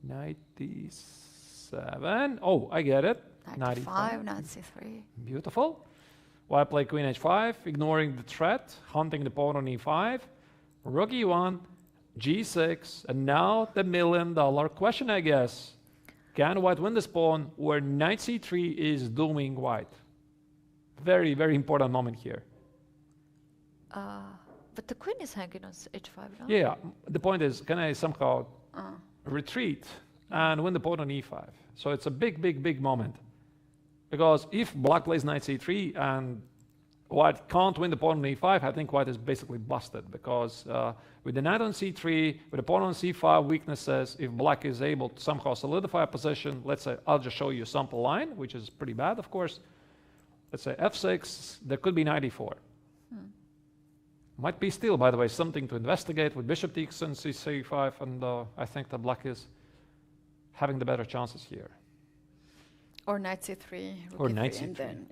Knight d7, oh, I get it. Knight d5, knight c3. Beautiful. White play queen h5, ignoring the threat, hunting the pawn on e5. Rook e1, g6, and now the $1,000,000 question, I guess. Can white win this pawn where knight c3 is dooming white? Very, very important moment here. But the queen is hanging on h5 now. Yeah, the point is, can I somehow retreat and win the pawn on e5? So it's a big, big, big moment. Because if black plays knight c3 and white can't win the pawn on e5, I think white is basically busted. Because with the knight on c3, with the pawn on c5 weaknesses, if black is able to somehow solidify a position, let's say, I'll just show you a sample line, which is pretty bad, of course. Let's say f6, there could be knight e4. Might be still, by the way, something to investigate with bishop takes on c5, and I think that black is having the better chances here. Or knight c3. Or knight c3. And then,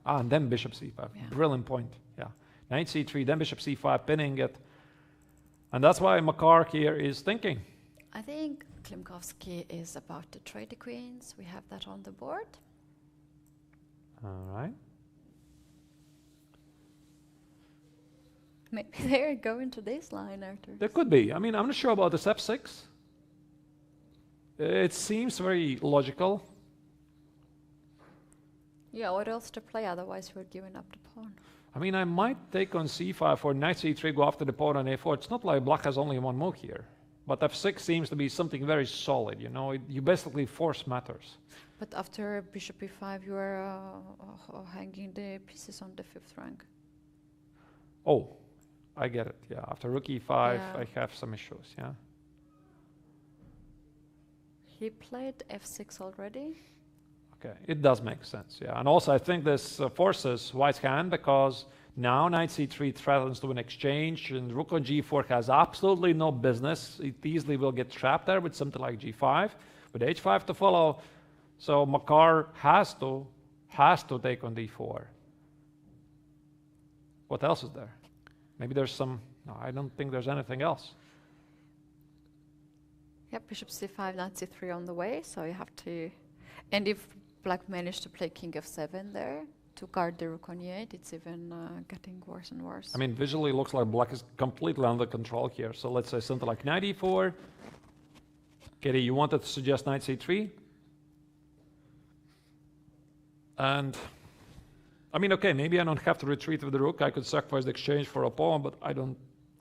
and then bishop c5. Yeah. Brilliant point. Yeah. Knight c3, then bishop c5, pinning it. And that's why Makar here is thinking. I think Klimovsky is about to trade the queens. We have that on the board. All right. Maybe they're going to this line, Arturs. There could be. I mean, I'm not sure about this f6. It seems very logical. Yeah, what else to play? Otherwise, we're giving up the pawn. I mean, I might take on c5 or knight c3, go after the pawn on a4. It's not like black has only one move here. But f6 seems to be something very solid, you know. You basically force matters. But after bishop e5, you are hanging the pieces on the 5th rank. Oh, I get it, yeah. After rook e5, I have some issues, yeah. He played f6 already. Okay, it does make sense, yeah. And also I think this forces white's hand because now knight c3 threatens to an exchange and rook on g4 has absolutely no business. It easily will get trapped there with something like g5, with h5 to follow. So Makar has to take on d4. What else is there? Maybe there's some, no, I don't think there's anything else. Yep, bishop c5, knight c3 on the way, so you have to, and if black managed to play king f7 there to guard the rook on e8, it's even getting worse and worse. I mean, visually looks like black is completely under control here. So let's say something like knight e4. Keti, you wanted to suggest knight c3? And, I mean, okay, maybe I don't have to retreat with the rook. I could sacrifice the exchange for a pawn, but I don't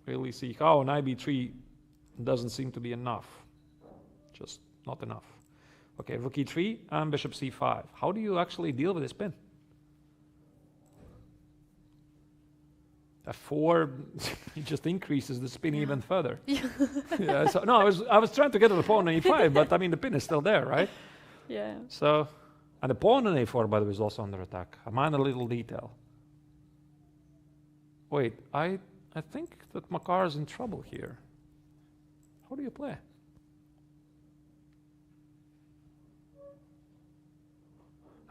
really see how. Knight b3 doesn't seem to be enough. Just not enough. Okay, rook e3 and bishop c5. How do you actually deal with this pin? F4 it just increases the spin even further. Yeah, so no, I was trying to get to the pawn on e5, but I mean the pin is still there, right? Yeah. So, and the pawn on a4, by the way, is also under attack. A minor little detail. Wait, I think that Marar is in trouble here. How do you play?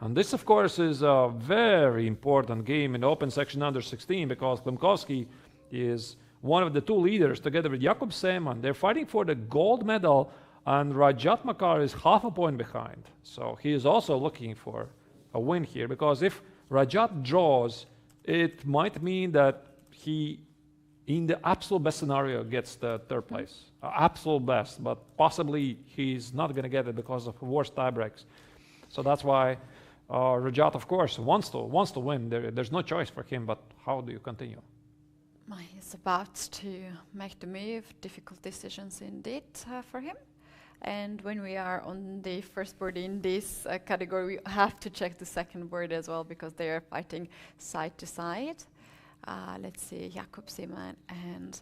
And this, of course, is a very important game in the open section under 16 because Klimovsky is one of the two leaders together with Jakob Simon. They're fighting for the gold medal, and Rajat Makar is half a point behind. So he is also looking for a win here because if Rajat draws, it might mean that he, in the absolute best scenario, gets the third place. Absolute best, but possibly he's not going to get it because of worse tiebreaks. So that's why Rajat, of course, wants to win. There's no choice for him, but how do you continue? He's about to make the move. Difficult decisions indeed for him. And when we are on the first board in this category, we have to check the second board as well because they are fighting side to side. Let's see, Jakob Simon and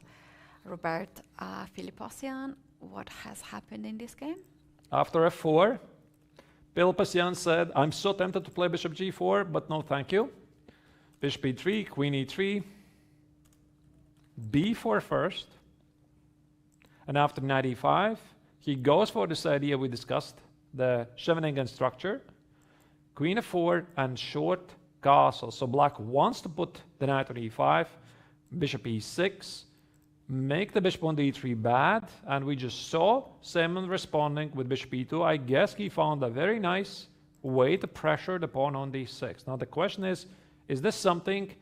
Robert Philipposian. What has happened in this game? After f4, Philipposian said, I'm so tempted to play bishop g4, but no thank you. Bishop e3, queen e3, b4 first. And after knight e5, he goes for this idea we discussed, the Scheveningen structure. Queen f4 and short castle. So black wants to put the knight on e5, bishop e6, make the bishop on d3 bad, and we just saw Simon responding with bishop e2. I guess he found a very nice way to pressure the pawn on d6. Now the question is this something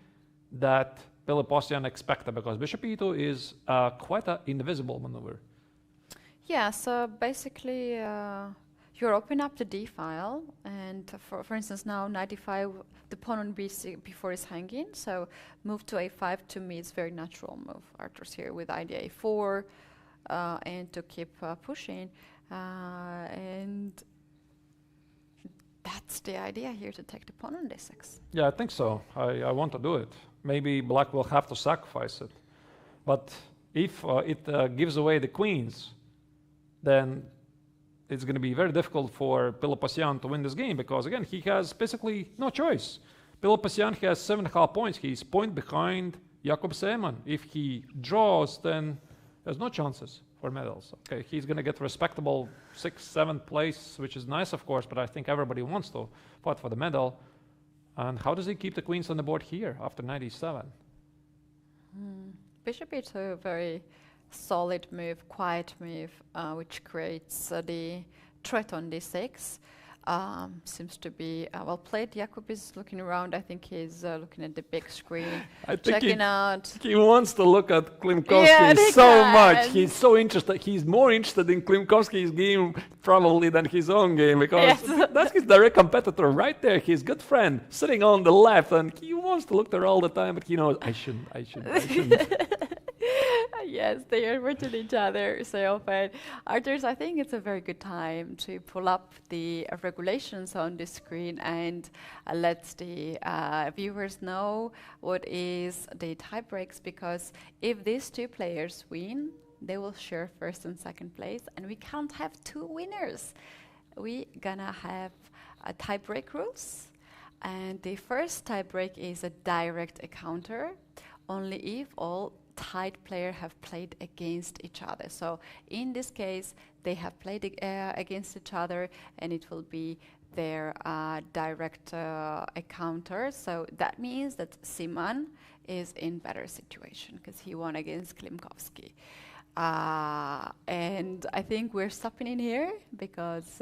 that Philipposian expected? Because bishop e2 is quite an indivisible maneuver. Yeah, so basically you open up the d file, and for instance now knight e5, the pawn on b4 is hanging, so move to a5 to me is very natural move. Arturs here with idea a4 and to keep pushing, and that's the idea here, to take the pawn on d6. Yeah, I think so. I want to do it. Maybe black will have to sacrifice it, but if it gives away the queens, then it's going to be very difficult for Philipposian to win this game because, again, he has basically no choice. Philipposian has 7.5 points. He's point behind Jakob Simon. If he draws, then there's no chances for medals. Okay, he's going to get respectable 6th, 7th place, which is nice, of course, but I think everybody wants to fight for the medal. And how does he keep the queens on the board here after 97? Bishop e2, very solid move, quiet move, which creates the threat on d6. Seems to be well played. Jakob is looking around. I think he's looking at the big screen, checking out. He wants to look at Klimovsky so much. He's so interested. He's more interested in Klimovsky's game probably than his own game because that's his direct competitor right there. His good friend sitting on the left, and he wants to look there all the time, but he knows I shouldn't. Yes, they are watching each other so often. Arturs, I think it's a very good time to pull up the regulations on the screen and let the viewers know what is the tie breaks, because if these two players win, they will share first and second place, and we can't have two winners. We're gonna have a tie break rules, and the first tie break is a direct encounter, only if all tied players have played against each other. So in this case, they have played against each other, and it will be their direct encounter. So that means that Simon is in better situation because he won against Klimovsky. And I think we're stopping in here because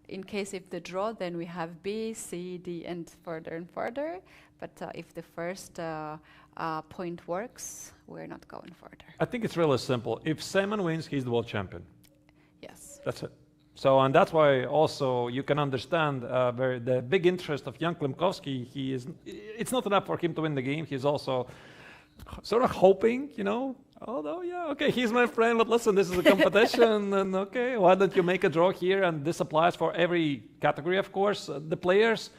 in case if the draw, then we have B, C, D, and further. But if the first point works, we're not going further. I think it's really simple. If Simon wins, he's the world champion. Yes. That's it. So, and that's why also you can understand the big interest of young Klimovsky. It's not enough for him to win the game. He's also sort of hoping, Although, yeah, okay, he's my friend, but listen, this is a competition, and okay, why don't you make a draw here? And this applies for every category, of course. The players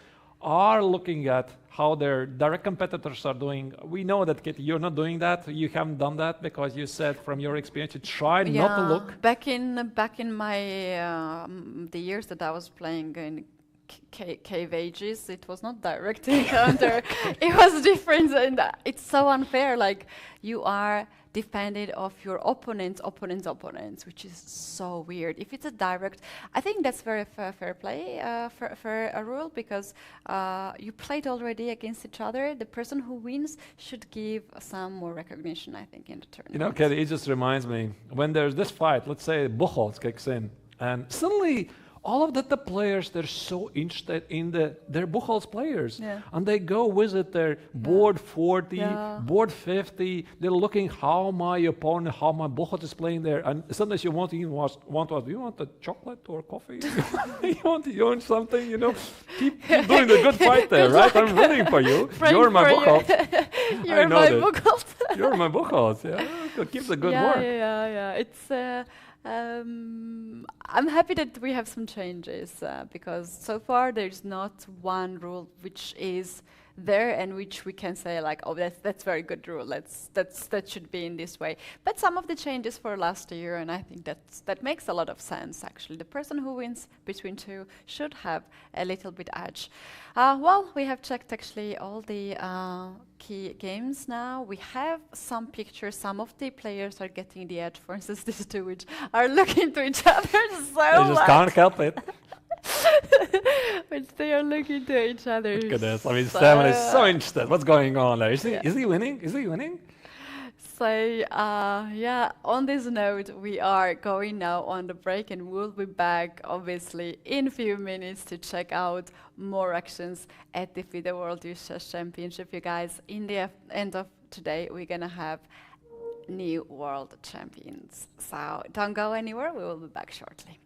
are looking at how their direct competitors are doing. We know that, Keti, you're not doing that. You haven't done that because you said from your experience you tried not to look. Back in my the years that I was playing in cave ages, it was not direct encounter. It was different, and it's so unfair. Like, you are dependent of your opponents, which is so weird. If it's a direct, I think that's very fair play, fair a rule, because you played already against each other. The person who wins should give some more recognition, I think, in the tournament. You know, Keti, it just reminds me, when there's this fight, let's say Buchholz kicks in, and suddenly all of the players, they're so interested in their Buchholz players. Yeah. And they go visit their board 40, board 50. They're looking how my opponent, how my Buchholz is playing there. And sometimes you want to even want to ask, do you want a chocolate or coffee? You want something, you know? Keep doing the good fight there, right? I'm rooting for you. You're my Buchholz. You're my Buchholz. You're my Buchholz, yeah. Keep the good work. Yeah. It's... I'm happy that we have some changes because so far there's not one rule which is there and which we can say like, oh, that's very good rule. That should be in this way. But some of the changes for last year, and I think that makes a lot of sense actually. The person who wins between two should have a little bit edge. Well, we have checked actually all the key games now. We have some pictures. Some of the players are getting the edge. For instance, these two which are looking to each other so They just can't help it. Which they are looking to each other. Look at this. I mean, Simon is so interested. What's going on there? Is he winning? Is he winning? So, yeah, on this note, we are going now on the break and we'll be back, obviously, in a few minutes to check out more actions at the FIDE World U18 Championship. You guys, in the end of today, we're going to have new world champions. So don't go anywhere. We will be back shortly.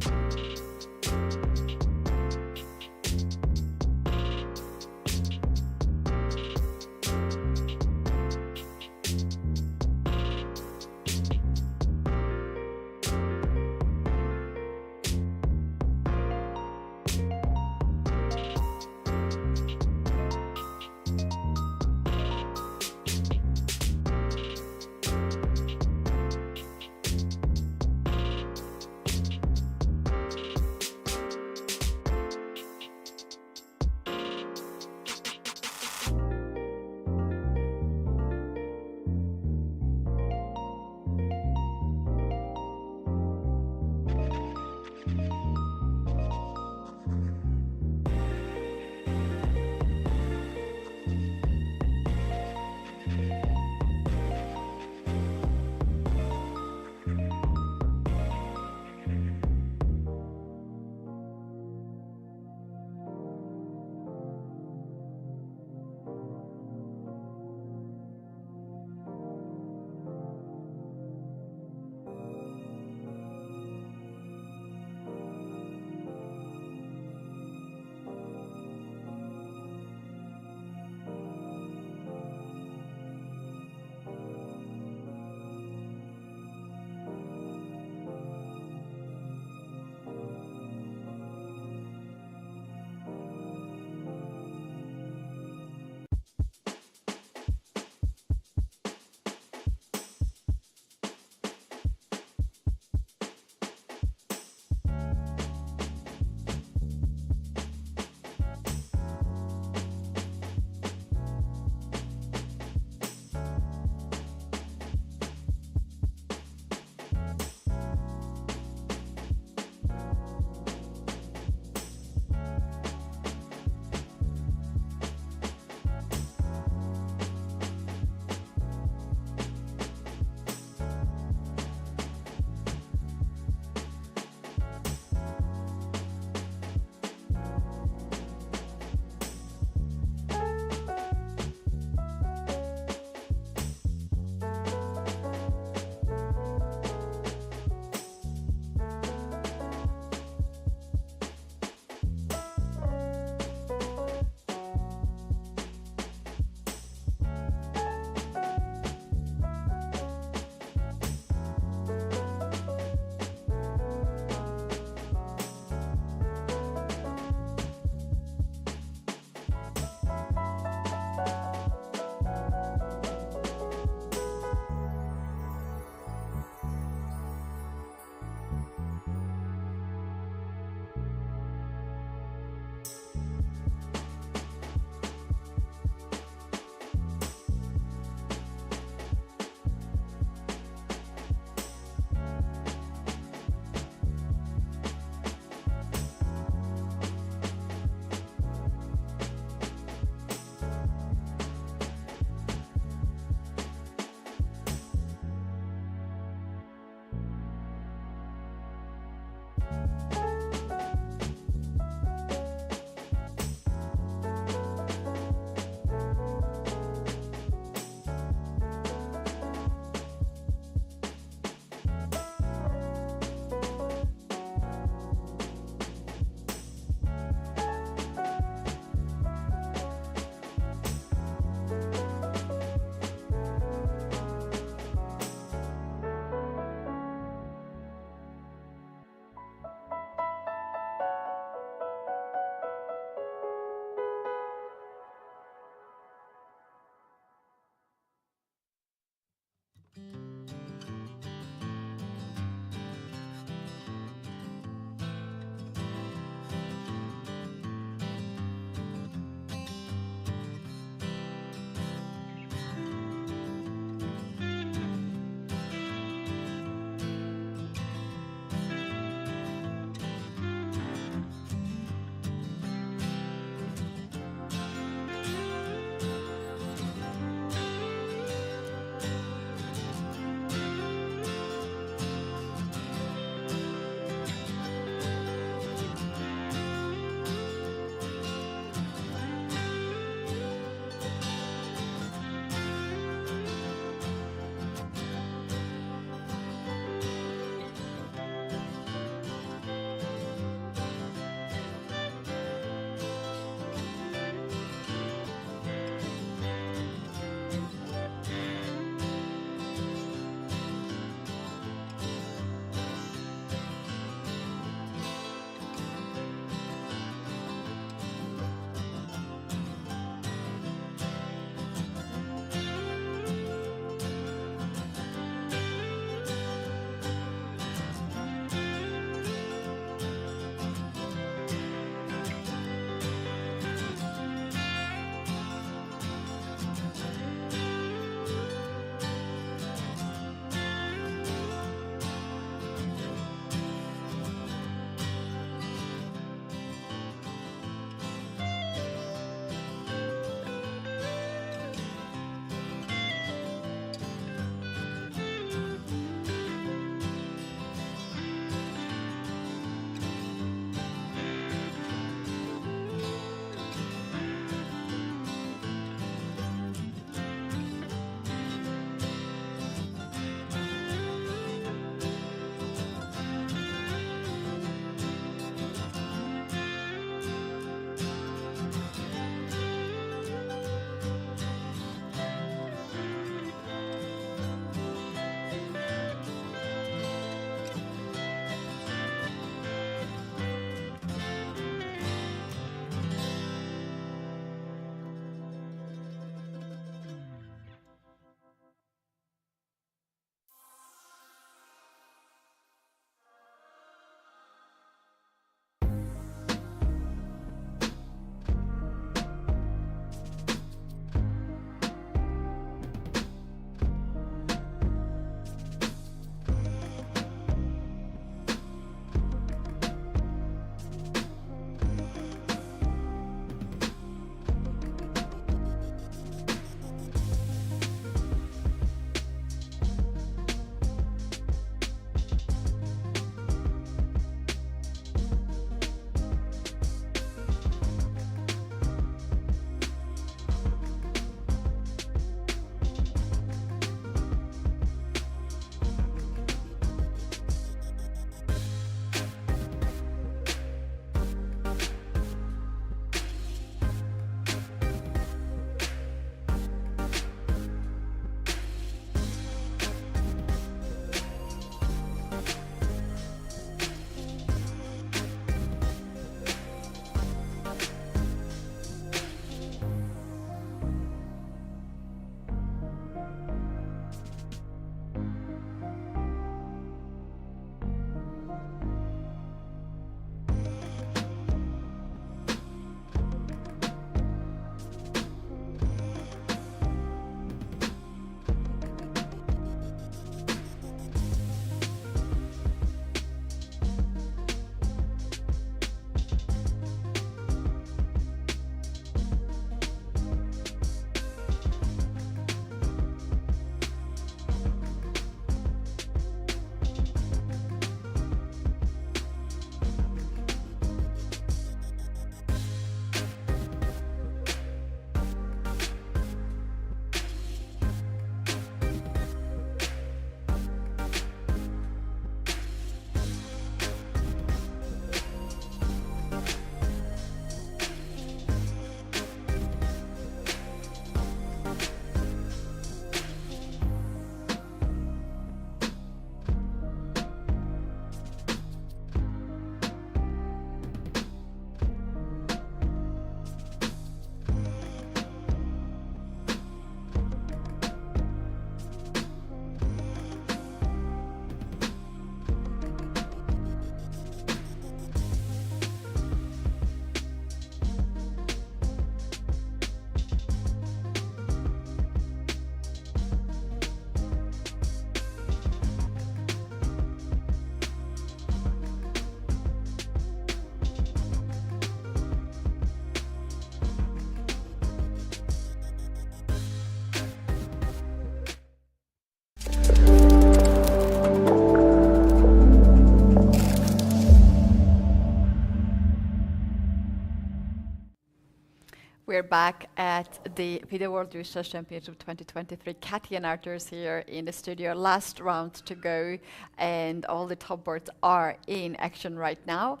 We're back at the FIDE World Chess Championship 2023. Keti and Arturs here in the studio. Last round to go, and all the top boards are in action right now.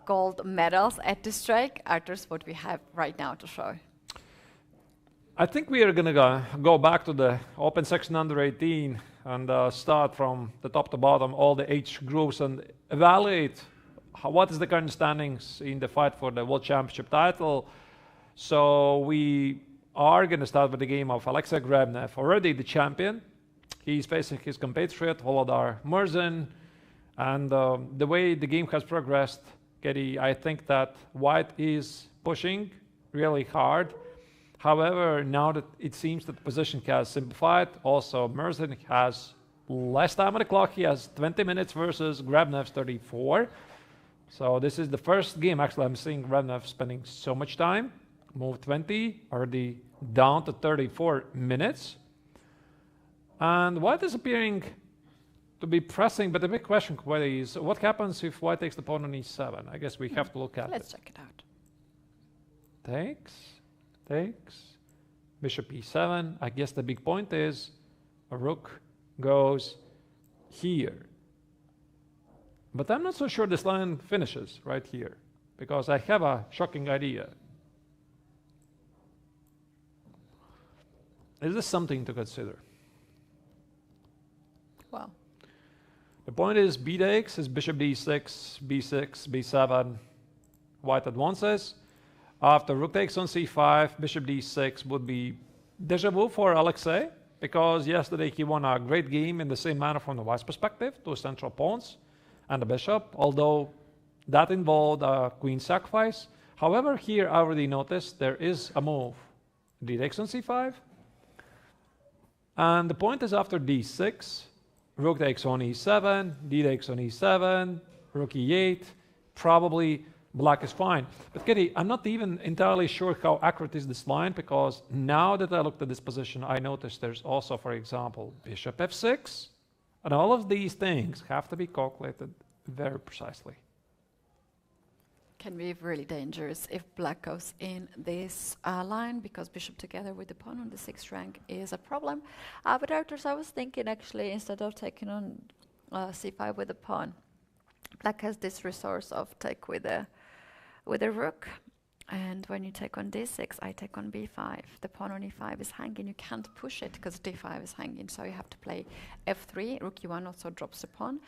Gold medals at the strike. Arturs, what we have right now to show? I think we are going to go back to the open section under 18 and start from the top to bottom, all the age groups, and evaluate what is the current standings in the fight for the World Championship title. So we are going to start with the game of Alexei Grabnev, already the champion. He's facing his compatriot, Volodar Merin. And the way the game has progressed, Keti, I think that White is pushing really hard. However, now that it seems that the position has simplified, also Merin has less time on the clock. He has 20 minutes versus Grabnev's 34. So this is the first game, actually, I'm seeing Grabnev spending so much time. Move 20, already down to 34 minutes. And White is appearing to be pressing, but the big question is, what happens if White takes the pawn on e7? I guess we have to look at Let's check it out. Takes, bishop e7. I guess the big point is a rook goes here. But I'm not so sure this line finishes right here, because I have a shocking idea. Is this something to consider? Well, the point is b takes is bishop d6, b6, b7. White advances. After rook takes on c5, bishop d6 would be déjà vu for Alexei, because yesterday he won a great game in the same manner from the White's perspective, two central pawns and a bishop, although that involved a queen sacrifice. However, here I already noticed there is a move. D takes on c5. And the point is after d6, rook takes on e7, d takes on e7, rook e8, probably black is fine. But Keti, I'm not even entirely sure how accurate is this line, because now that I looked at this position, I noticed there's also, for example, bishop f6, and all of these things have to be calculated very precisely. can be really dangerous if black goes in this line, because bishop together with the pawn on the 6th rank is a problem. But Arturs, I was thinking actually, instead of taking on c5 with the pawn, black has this resource of take with a rook. And when you take on d6, I take on b5. The pawn on e5 is hanging. You can't push it because d5 is hanging. So you have to play f3. Rook e1 also drops the pawn.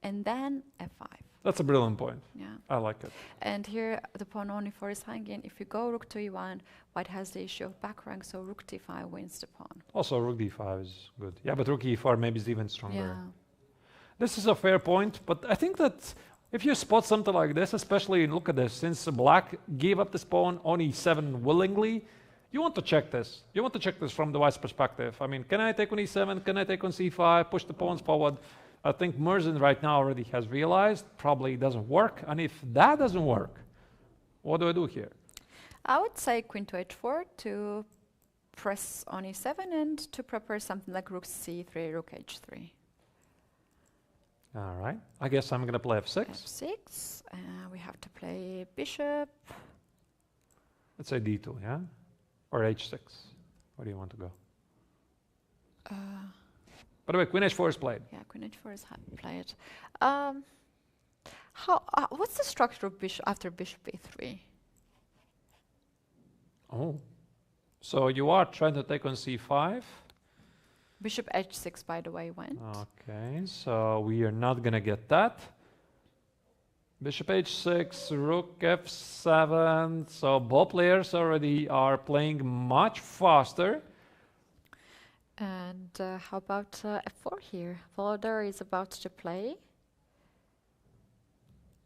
And then f5. That's a brilliant point. Yeah. I like it. And here the pawn on e4 is hanging. If you go rook to e1, white has the issue of back rank. So rook d5 wins the pawn. Also, rook d5 is good. Yeah, but rook e4 maybe is even stronger. Yeah. This is a fair point, but I think that if you spot something like this, especially look at this, since black gave up this pawn on e7 willingly, you want to check this. You want to check this from the white's perspective. I mean, can I take on e7? Can I take on c5? Push the pawns forward. I think Merin right now already has realized probably doesn't work. And if that doesn't work, what do I do here? I would say queen to h4 to press on e7 and to prepare something like rook c3, rook h3. All right. I guess I'm going to play f6. f6. We have to play bishop. Let's say d2, yeah? Or h6. Where do you want to go? By the way, queen h4 is played. Yeah, queen h4 is played. What's the structure of bishop after bishop e3? Oh. So you are trying to take on c5. Bishop h6, by the way, went. Okay, so we are not going to get that. Bishop h6, rook f7. So both players already are playing much faster. And how about f4 here? Volodar is about to play.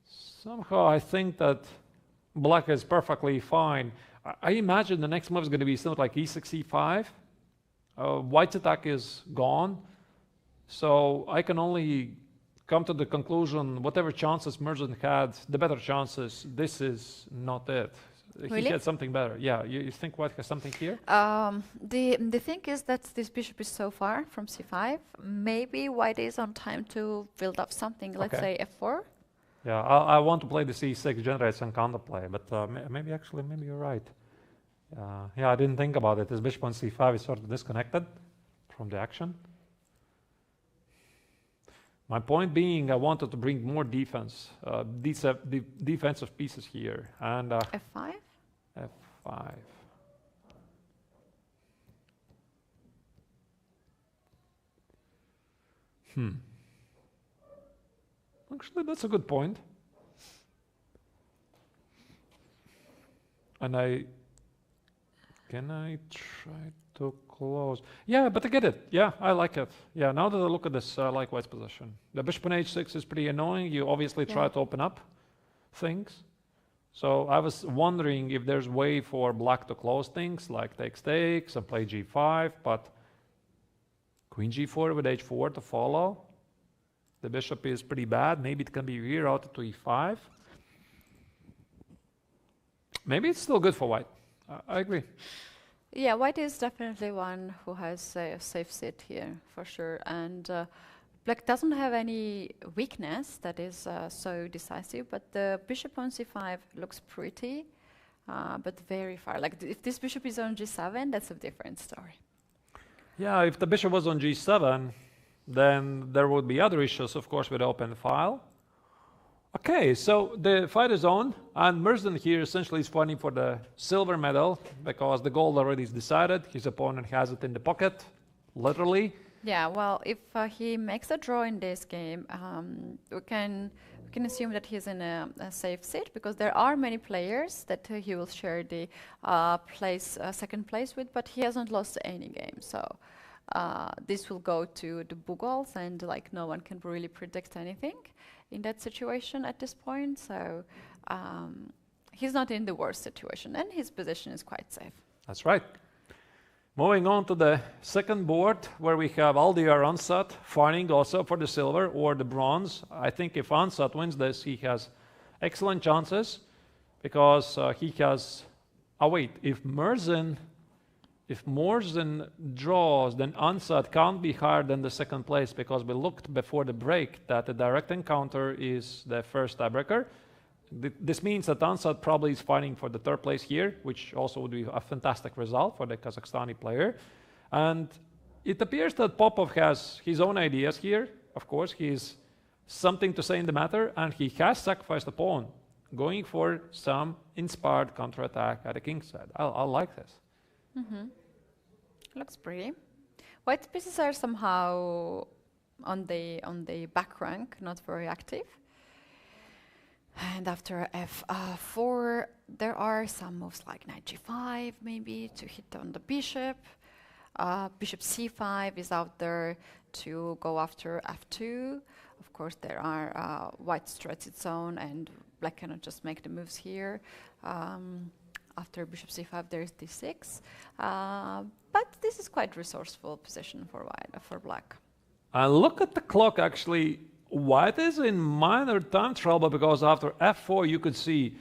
Somehow I think that black is perfectly fine. I imagine the next move is going to be something like e6, e5. White's attack is gone, so I can only come to the conclusion whatever chances Merin had, the better chances, this is not it. Really? He had something better. Yeah, you think White has something here? The thing is that this bishop is so far from c5. Maybe White is on time to build up something, let's say f4. Yeah, I want to play the c6, generate some counterplay, but maybe you're right. Yeah, I didn't think about it. This bishop on c5 is sort of disconnected from the action. My point being, I wanted to bring more defense, defensive pieces here, and F5? F5. Actually, that's a good point. And can I try to close? Yeah, but I get it. Yeah, I like it. Yeah, now that I look at this, I like white's position. The bishop on h6 is pretty annoying. You obviously try to open up things. So I was wondering if there's way for black to close things, like takes and play g5, but queen g4 with h4 to follow. The bishop is pretty bad. Maybe it can be rerouted to e5. Maybe it's still good for white. I agree. Yeah, white is definitely one who has a safe sit here, for sure. And black doesn't have any weakness that is so decisive, but the bishop on c5 looks pretty, but very far. Like if this bishop is on g7, that's a different story. Yeah, if the bishop was on g7, then there would be other issues, of course, with open file. Okay, so the fight is on, and Merin here essentially is fighting for the silver medal because the gold already is decided. His opponent has it in the pocket, literally. Yeah, well, if he makes a draw in this game, we can assume that he's in a safe sit because there are many players that he will share the second place with, but he hasn't lost any game. So this will go to the Bugals, and like no one can really predict anything in that situation at this point. So he's not in the worst situation, and his position is quite safe. That's right. Moving on to the second board, where we have Aldir Ansat fighting also for the silver or the bronze. I think if Ansat wins this, he has excellent chances because he has... Oh wait, if Merin draws, then Ansat can't be higher than the second place because we looked before the break that the direct encounter is the first tiebreaker. This means that Ansat probably is fighting for the third place here, which also would be a fantastic result for the Kazakhstani player. And it appears that Popov has his own ideas here. Of course, he's something to say in the matter, and he has sacrificed a pawn, going for some inspired counterattack at the king's side. I like this. Mm-hmm. Looks pretty. White pieces are somehow on the back rank, not very active. And after f4, there are some moves like knight g5, maybe to hit on the bishop. Bishop c5 is out there to go after f2. Of course, there are white threats its own, and black cannot just make the moves here. After bishop c5, there is d6. But this is quite resourceful position for black. Look at the clock, actually. White is in minor time trouble because after f4 you could see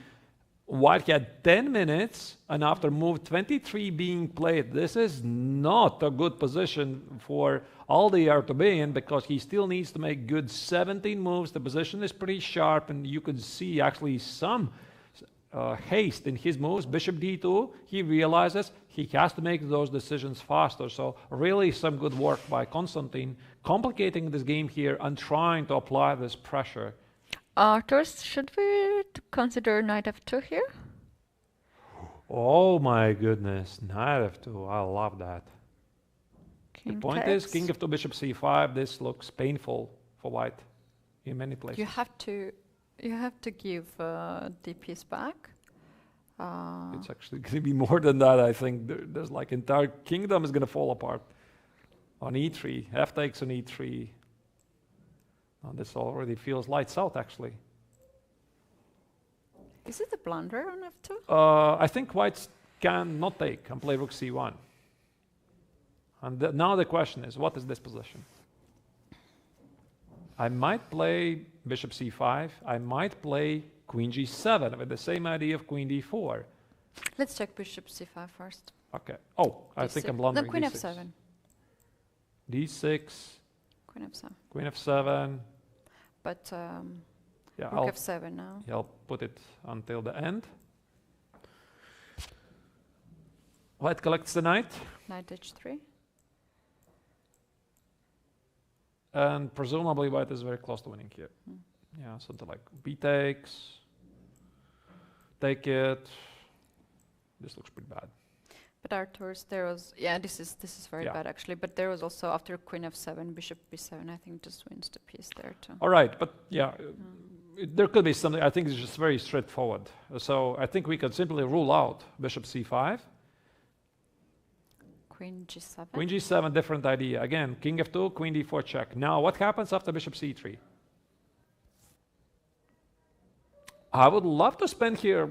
white had 10 minutes and after move 23 being played. This is not a good position for Aldir to be in because he still needs to make good 17 moves. The position is pretty sharp and you could see actually some haste in his moves. Bishop d2, he realizes he has to make those decisions faster. So really some good work by Konstantin, complicating this game here and trying to apply this pressure. Arturs, should we consider knight f2 here? Oh my goodness, knight f2, I love that. King the point takes. is, king f2, bishop c5, this looks painful for white in many places. You have to give the piece back. It's actually going to be more than that, I think. There's like entire kingdom is going to fall apart. On e3, f takes on e3. This already feels lights out, actually. Is it a blunder on f2? I think whites can not take and play rook c1. And now the question is, what is this position? I might play bishop c5. I might play queen g7 with the same idea of queen d4. Let's check bishop c5 first. Okay. Oh, I think I'm blundering. No, queen d6. f7. d6. Queen f7. Queen f7. But yeah, rook f7 now. I'll put it until the end. White collects the knight. Knight h3. And presumably white is very close to winning here. Yeah, something like b takes. Take it. This looks pretty bad. But Arturs, there was, yeah, this is very bad actually. But there was also after queen f7, bishop b7. I think just wins the piece there too. All right, but yeah, there could be something. I think it's just very straightforward. So I think we can simply rule out bishop c5. Queen g7. Queen g7, different idea. Again, king f2, queen d4 check. Now, what happens after bishop c3? I would love to spend here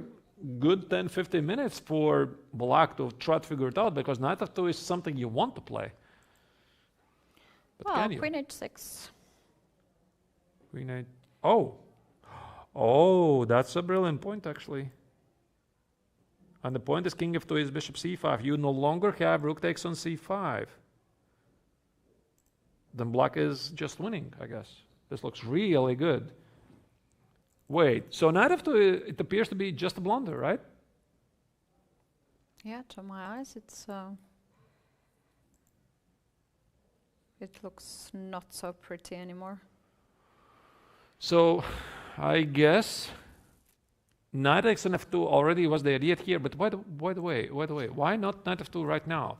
good 10-15 minutes for black to try to figure it out, because knight f2 is something you want to play. But Well, can you? queen h6. Queen 8. Oh. Oh, that's a brilliant point, actually. And the point is king f2 is bishop c5. You no longer have rook takes on c5. Then black is just winning, I guess. This looks really good. Wait, so knight f2, it appears to be just a blunder, right? Yeah, to my eyes, it's it looks not so pretty anymore. So, I guess knight takes on f2 already was the idea here, but by the way, why not knight f2 right now?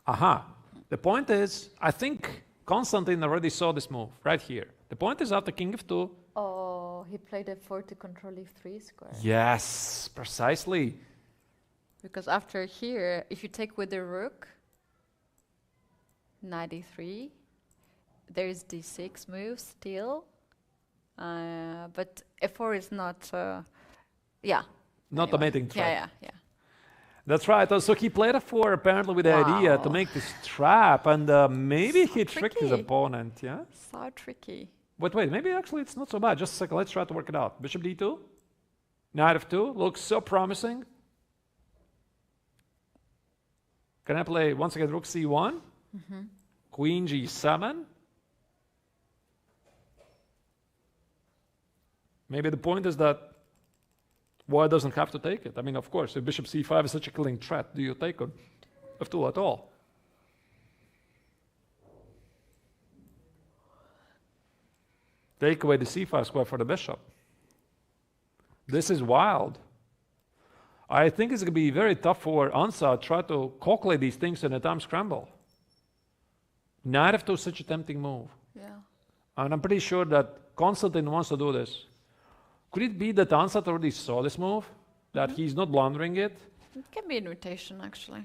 Aha. The point is, I think Konstantin already saw this move right here. The point is after king f2. Oh, he played f4 to control e3 square. Yes, precisely. Because after here, if you take with the rook, knight e3, there's d6 move still, but f4 is not, yeah. Not a mating trap. Yeah. That's right. So he played f4 apparently with the idea to make this trap, and maybe he tricked his opponent, yeah? So tricky. But wait, maybe actually it's not so bad. Just a second, let's try to work it out. Bishop d2, knight f2, looks so promising. Can I play, once again, rook c1, queen g7? Maybe the point is that white doesn't have to take it. I mean, of course, if bishop c5 is such a killing threat, do you take on f2 at all? Take away the c5 square for the bishop. This is wild. I think it's going to be very tough for Ansa to try to calculate these things in a time scramble. Knight f2 is such a tempting move. Yeah. And I'm pretty sure that Konstantin wants to do this. Could it be that Ansat already saw this move? That he's not blundering it? It can be an invitation, actually.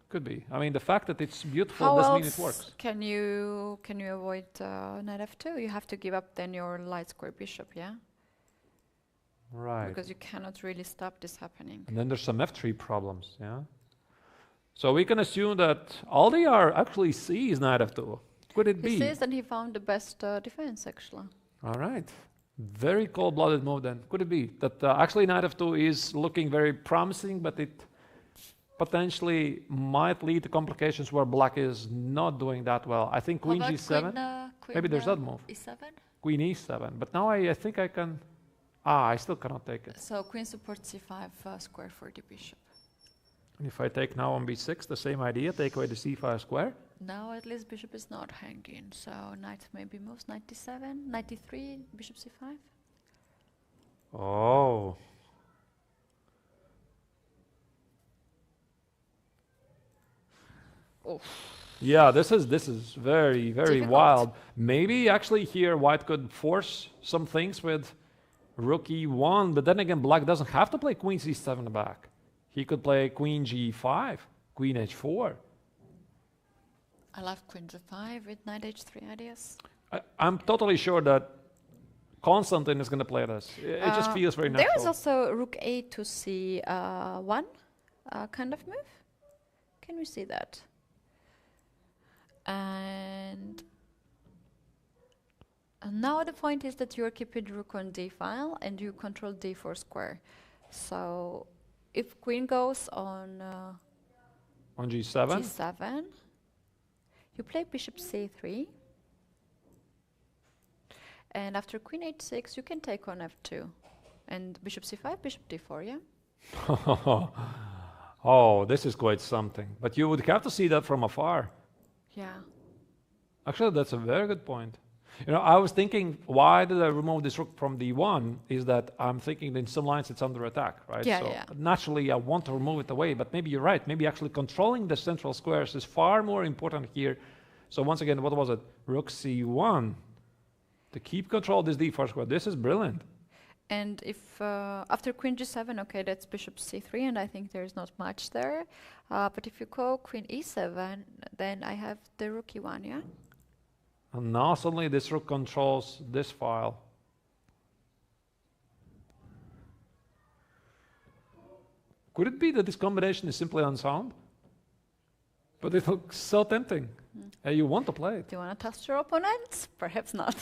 Could be. I mean, the fact that it's beautiful How doesn't else mean it works. can you avoid knight f2? You have to give up then your light square bishop, yeah? Right. Because you cannot really stop this happening. And then there's some f3 problems, yeah? So we can assume that Aldiar actually sees knight f2. Could it be? He says that he found the best defense, actually. All right. Very cold-blooded move then. Could it be that actually knight f2 is looking very promising, but it potentially might lead to complications where black is not doing that well? I think queen g7. Maybe there's that move. e7? Queen e7. But now I think I can... I still cannot take it. So queen supports c5 square for the bishop. And if I take now on b6, the same idea, take away the c5 square. Now at least bishop is not hanging, so knight maybe moves, knight d7, knight d3, bishop c5. Oh. Oh. Yeah, this is very, very Difficult. wild. Maybe actually here white could force some things with rook e1, but then again black doesn't have to play queen c7 back. He could play queen g5, queen h4. I love queen g5 with knight h3 ideas. I'm totally sure that Konstantin is going to play this. It just feels very natural. There is also rook a to c1 kind of move. Can we see that? And now the point is that you're keeping rook on d file and you control d4 square. So if queen goes on g7, g7, you play bishop c3. And after queen h6, you can take on f2. And bishop c5, bishop d4, yeah? Oh, this is quite something. But you would have to see that from afar. Yeah. Actually, that's a very good point. You know, I was thinking, why did I remove this rook from d1? Is that I'm thinking that in some lines it's under attack, right? Yeah, so yeah. naturally, I want to remove it away. But maybe you're right. Maybe actually controlling the central squares is far more important here. So once again, what was it? Rook c1 to keep control of this d4 square. This is brilliant. And if after queen g7, okay, that's bishop c3, and I think there's not much there. But if you go queen e7, then I have the rook e1, yeah? And now suddenly this rook controls this file. Could it be that this combination is simply unsound? But it looks so tempting. You want to play it. Do you want to test your opponent? Perhaps not.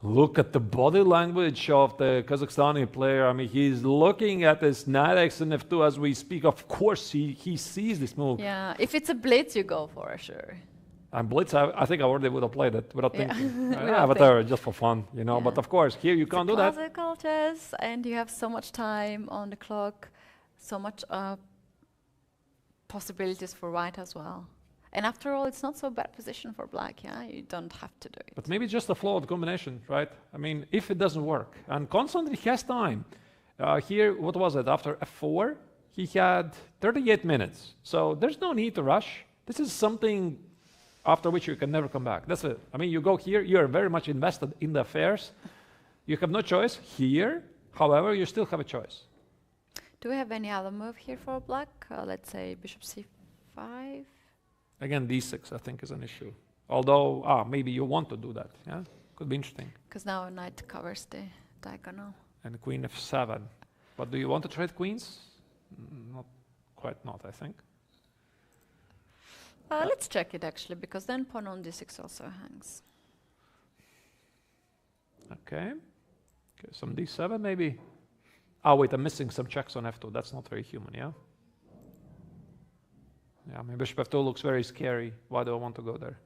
Look at the body language of the Kazakhstani player. I mean, he's looking at this knight x and f2 as we speak. Of course, he sees this move. Yeah, if it's a blitz, you go for sure. And blitz, I think I already would have played it without thinking. Without whatever, just for fun, you know. Yeah. But of course, here you can't do that. Classical chess, and you have so much time on the clock, so much possibilities for white as well. And after all, it's not so bad position for black, yeah? You don't have to do it. But maybe just a flawed combination, right? I mean, if it doesn't work, and constantly he has time. Here, what was it? After f4, he had 38 minutes. So there's no need to rush. This is something after which you can never come back. That's it. I mean, you go here, you're very much invested in the affairs. You have no choice here. However, you still have a choice. Do we have any other move here for black? Let's say bishop c5. Again, d6, I think, is an issue. Although, maybe you want to do that, yeah? Could be interesting. Because now knight covers the diagonal. And queen f7. But do you want to trade queens? Not quite not, I think. Let's check it, actually, because then pawn on d6 also hangs. Okay. Some d7, maybe. Oh, wait, I'm missing some checks on f2. That's not very human, yeah? Yeah, my bishop f2 looks very scary. Why do I want to go there?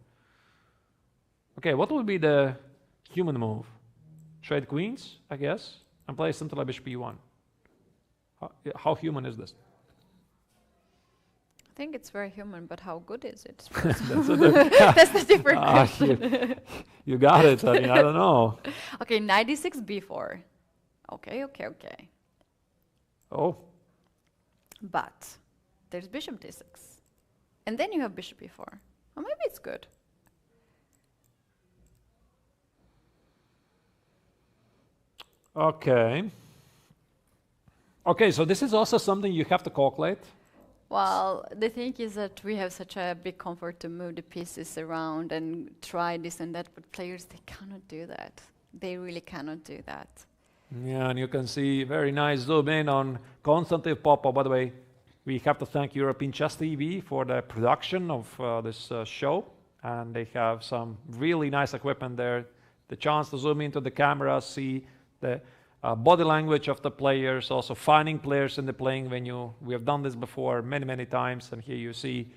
Okay, what would be the human move? Trade queens, I guess, and play something like bishop e1. How human is this? I think it's very human, but how good is it? That's the different question. You got it. I mean, I don't know. Okay, knight d6, b4. Okay. Oh. But there's bishop d6. And then you have bishop e4. Or maybe it's good. Okay. Okay, so this is also something you have to calculate. Well, the thing is that we have such a big comfort to move the pieces around and try this and that, but players, they cannot do that. They really cannot do that. Yeah, and you can see very nice zoom in on Konstantin Popov. By the way, we have to thank European Chess TV for the production of this show. And they have some really nice equipment there. The chance to zoom into the camera, see the body language of the players, also finding players in the playing venue. We have done this before many times, and here you see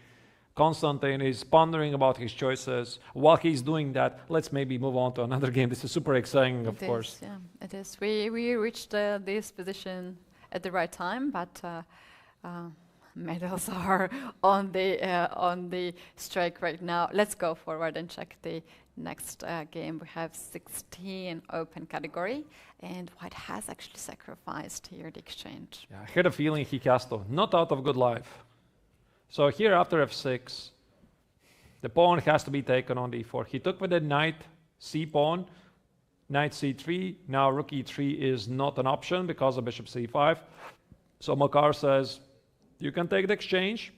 Konstantin is pondering about his choices. While he's doing that, let's maybe move on to another game. This is super exciting, of course. Yeah, it is. We reached this position at the right time, but medals are on the strike right now. Let's go forward and check the next game. We have 16 open category, and white has actually sacrificed here the exchange. Yeah, I had a feeling he has to, not out of good life. So here after f6, the pawn has to be taken on d4. He took with the knight c pawn, knight c3. Now rook e3 is not an option because of bishop c5. So Marar says, you can take the exchange,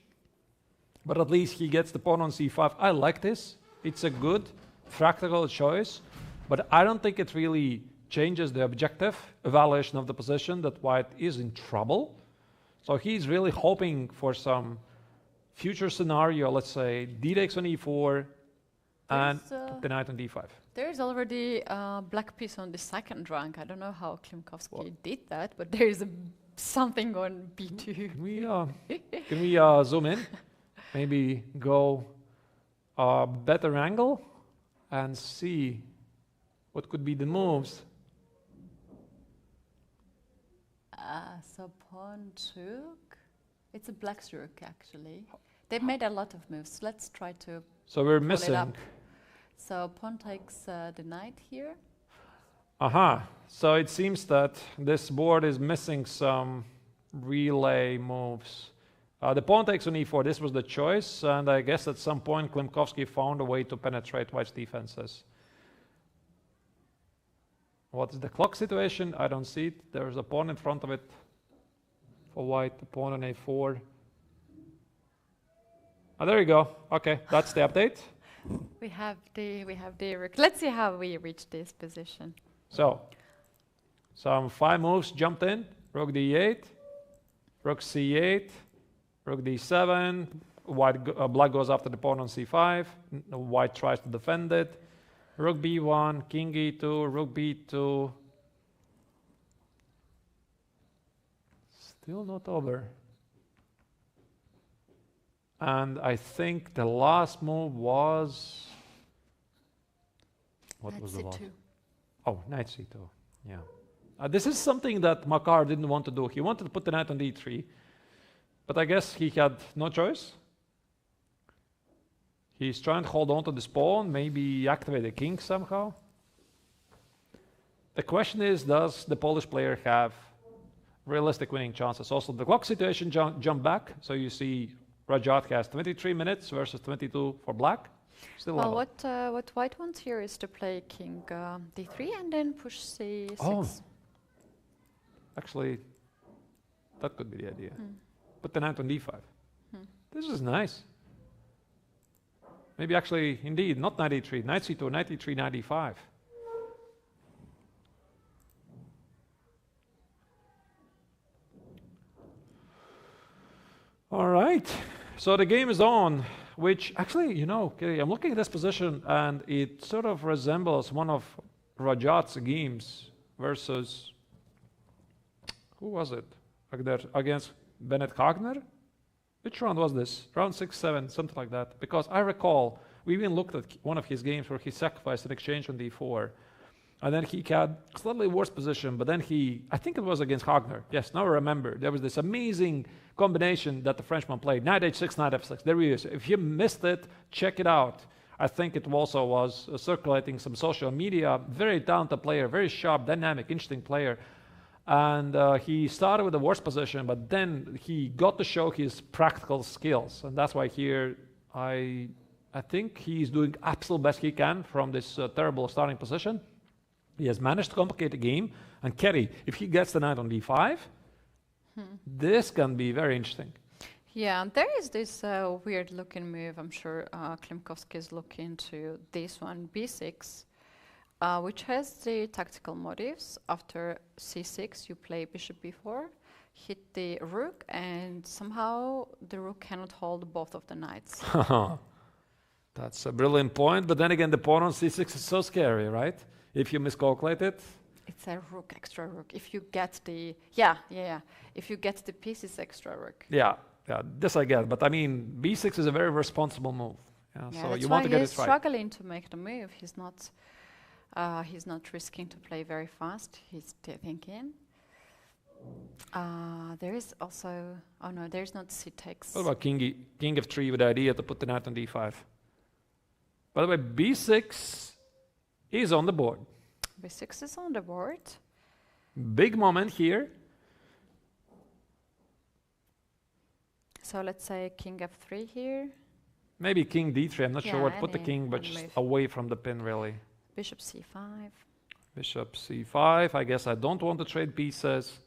but at least he gets the pawn on c5. I like this. It's a good practical choice, but I don't think it really changes the objective evaluation of the position that white is in trouble. So he's really hoping for some future scenario, let's say d takes on e4 and the knight on d5. There's already a black piece on the second rank. I don't know how Klimovsky did that, but there is something on b2. Can we zoom in? Maybe go a better angle and see what could be the moves. So pawn took. It's a black's rook, actually. They've made a lot of moves. Let's try to So we're pull it missing. up. So pawn takes the knight here. Aha. So it seems that this board is missing some relay moves. The pawn takes on e4. This was the choice, and I guess at some point Klimovsky found a way to penetrate white's defenses. What is the clock situation? I don't see it. There's a pawn in front of it for white. The pawn on a4. Oh, there you go. Okay, that's the update. We have the rook. Let's see how we reach this position. So, some 5 moves jumped in. Rook d8, rook c8, rook d7. Black goes after the pawn on c5. White tries to defend it. Rook b1, king e2, rook b2. Still not over. And I think the last move was... What was the last? Oh, knight c2, yeah. This is something that Marar didn't want to do. He wanted to put the knight on d3, but I guess he had no choice. He's trying to hold on to this pawn, maybe activate the king somehow. The question is, does the Polish player have realistic winning chances? Also, the clock situation jumped back, so you see Rajat has 23 minutes versus 22 for black. Still well, what white wants here is to play king d3 and then push c6. Oh, actually, that could be the idea. Put the knight on d5. This is nice. Maybe actually, indeed, not knight e3, knight c2, knight e3, knight e5. All right, so the game is on, which actually, you know, Keti, I'm looking at this position and it sort of resembles one of Rajat's games versus, who was it? Against Bennett Hagner? Which round was this? Round 6, 7, something like that. Because I recall, we even looked at one of his games where he sacrificed an exchange on d4. And then he had slightly worse position, but then I think it was against Hagner. Yes, now I remember. There was this amazing combination that the Frenchman played. Knight h6, knight f6. There he is. If you missed it, check it out. I think it also was circulating some social media. Very talented player, very sharp, dynamic, interesting player. And he started with the worst position, but then he got to show his practical skills. And that's why here I think he's doing absolute best he can from this terrible starting position. He has managed to complicate the game. And Keti, if he gets the knight on d5, this can be very interesting. Yeah, there is this weird looking move. I'm sure Klimovsky is looking to this one, b6. Which has the tactical motives. After c6, you play bishop b4, hit the rook, and somehow the rook cannot hold both of the knights. That's a brilliant point, but then again, the pawn on c6 is so scary, right? If you miscalculate it. It's a rook, extra rook. If you get the, if you get the pieces, extra rook. Yeah, this I get, but I mean, b6 is a very responsible move. Yeah, so you want to get it right. He's struggling to make the move. He's not risking to play very fast. He's thinking. There is also, oh no, there's not c takes. What about king f3 with the idea to put the knight on d5? By the way, b6 is on the board. b6 is on the board. Big moment here. So let's say king f3 here. Maybe king d3. I'm not sure what. Put the king, but just away from the pin, really. Bishop c5. Bishop c5. I guess I don't want to trade pieces.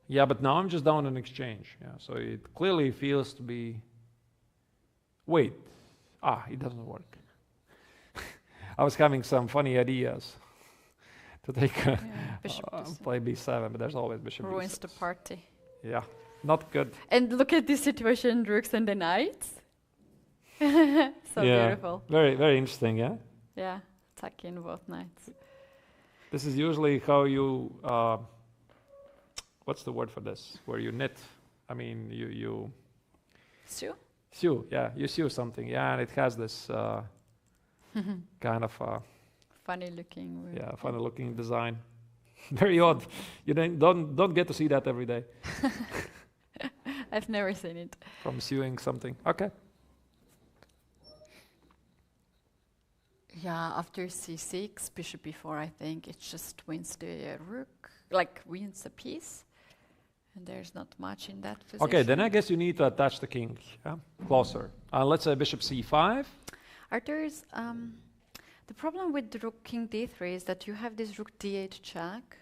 Yeah, but now I'm just down an exchange. Yeah, so it clearly feels to be... Wait. It doesn't work. I was having some funny ideas to take play b7, but there's always bishop b6. Ruins the party. Yeah, not good. And look at this situation, rooks and the knights. So beautiful. Very, very interesting, yeah? Yeah, attacking both knights. This is usually how you... what's the word for this? Where you knit. I mean, you... Sew? Sew, yeah. You sew something, yeah, and it has this kind of... funny looking. Yeah, funny looking design. Very odd. You don't get to see that every day. I've never seen it. From suing something. Okay. Yeah, after c6, bishop b4, I think it just wins the rook, like wins the piece. And there's not much in that position. Okay, then I guess you need to attach the king closer. Let's say bishop c5. Arturs, the problem with the rook king d3 is that you have this rook d8 check.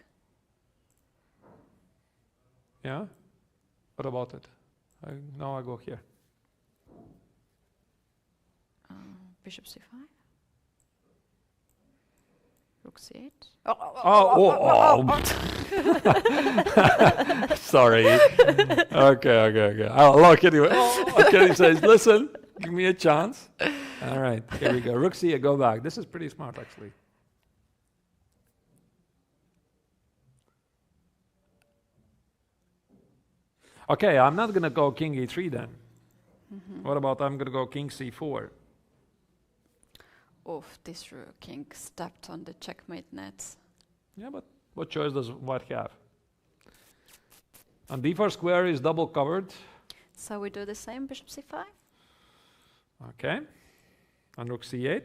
Yeah? What about it? Now I go here. Bishop c5. Rook c8. Sorry. Okay. I'll look anyway. Keti says, listen, give me a chance. All right, here we go. Rook c8, go back. This is pretty smart, actually. Okay, I'm not going to go king e3 then. What about I'm going to go king c4? Oof, this rook king stepped on the checkmate nets. Yeah, but what choice does white have? And d4 square is double covered. So we do the same, bishop c5. Okay. And rook c8.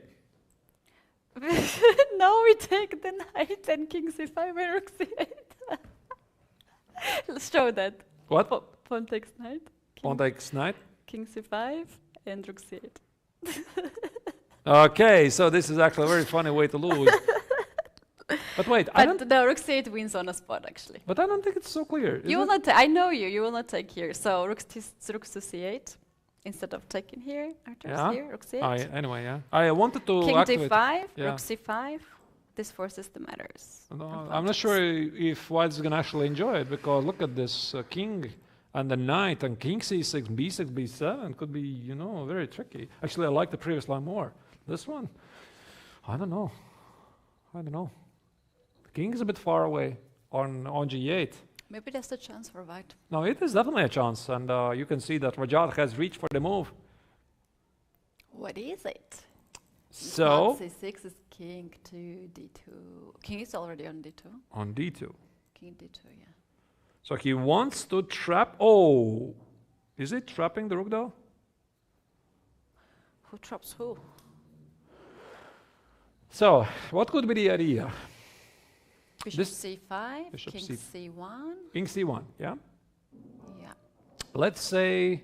No, we take the knight and king c5 and rook c8. Let's show that. What? Pawn takes knight. Pawn takes knight. King c5 and rook c8. Okay, so this is actually a very funny way to lose. But wait, but the rook c8 wins on a spot, actually. But I don't think it's so clear. You will not. I know you. You will not take here. So rook to c8 instead of taking here. Arturs here. Rook c8. Anyway, yeah. I wanted to king activate. d5. Yeah. Rook c5. This forces the matters. No, I'm not sure if white is gonna actually enjoy it, because look at this king and the knight and king c6, b6, b7 could be, you know, very tricky. Actually, I like the previous line more. This one, I don't know. The king is a bit far away on g8. Maybe that's a chance for white. No, it is definitely a chance, and you can see that Rajat has reached for the move. What is it? So c6 is king to d2. King is already on d2. On d2. King d2, yeah. So he wants to trap. Oh, is it trapping the rook though? Who traps who? So what could be the idea? Bishop c5, bishop king c1. King c1, yeah? Yeah. Let's say,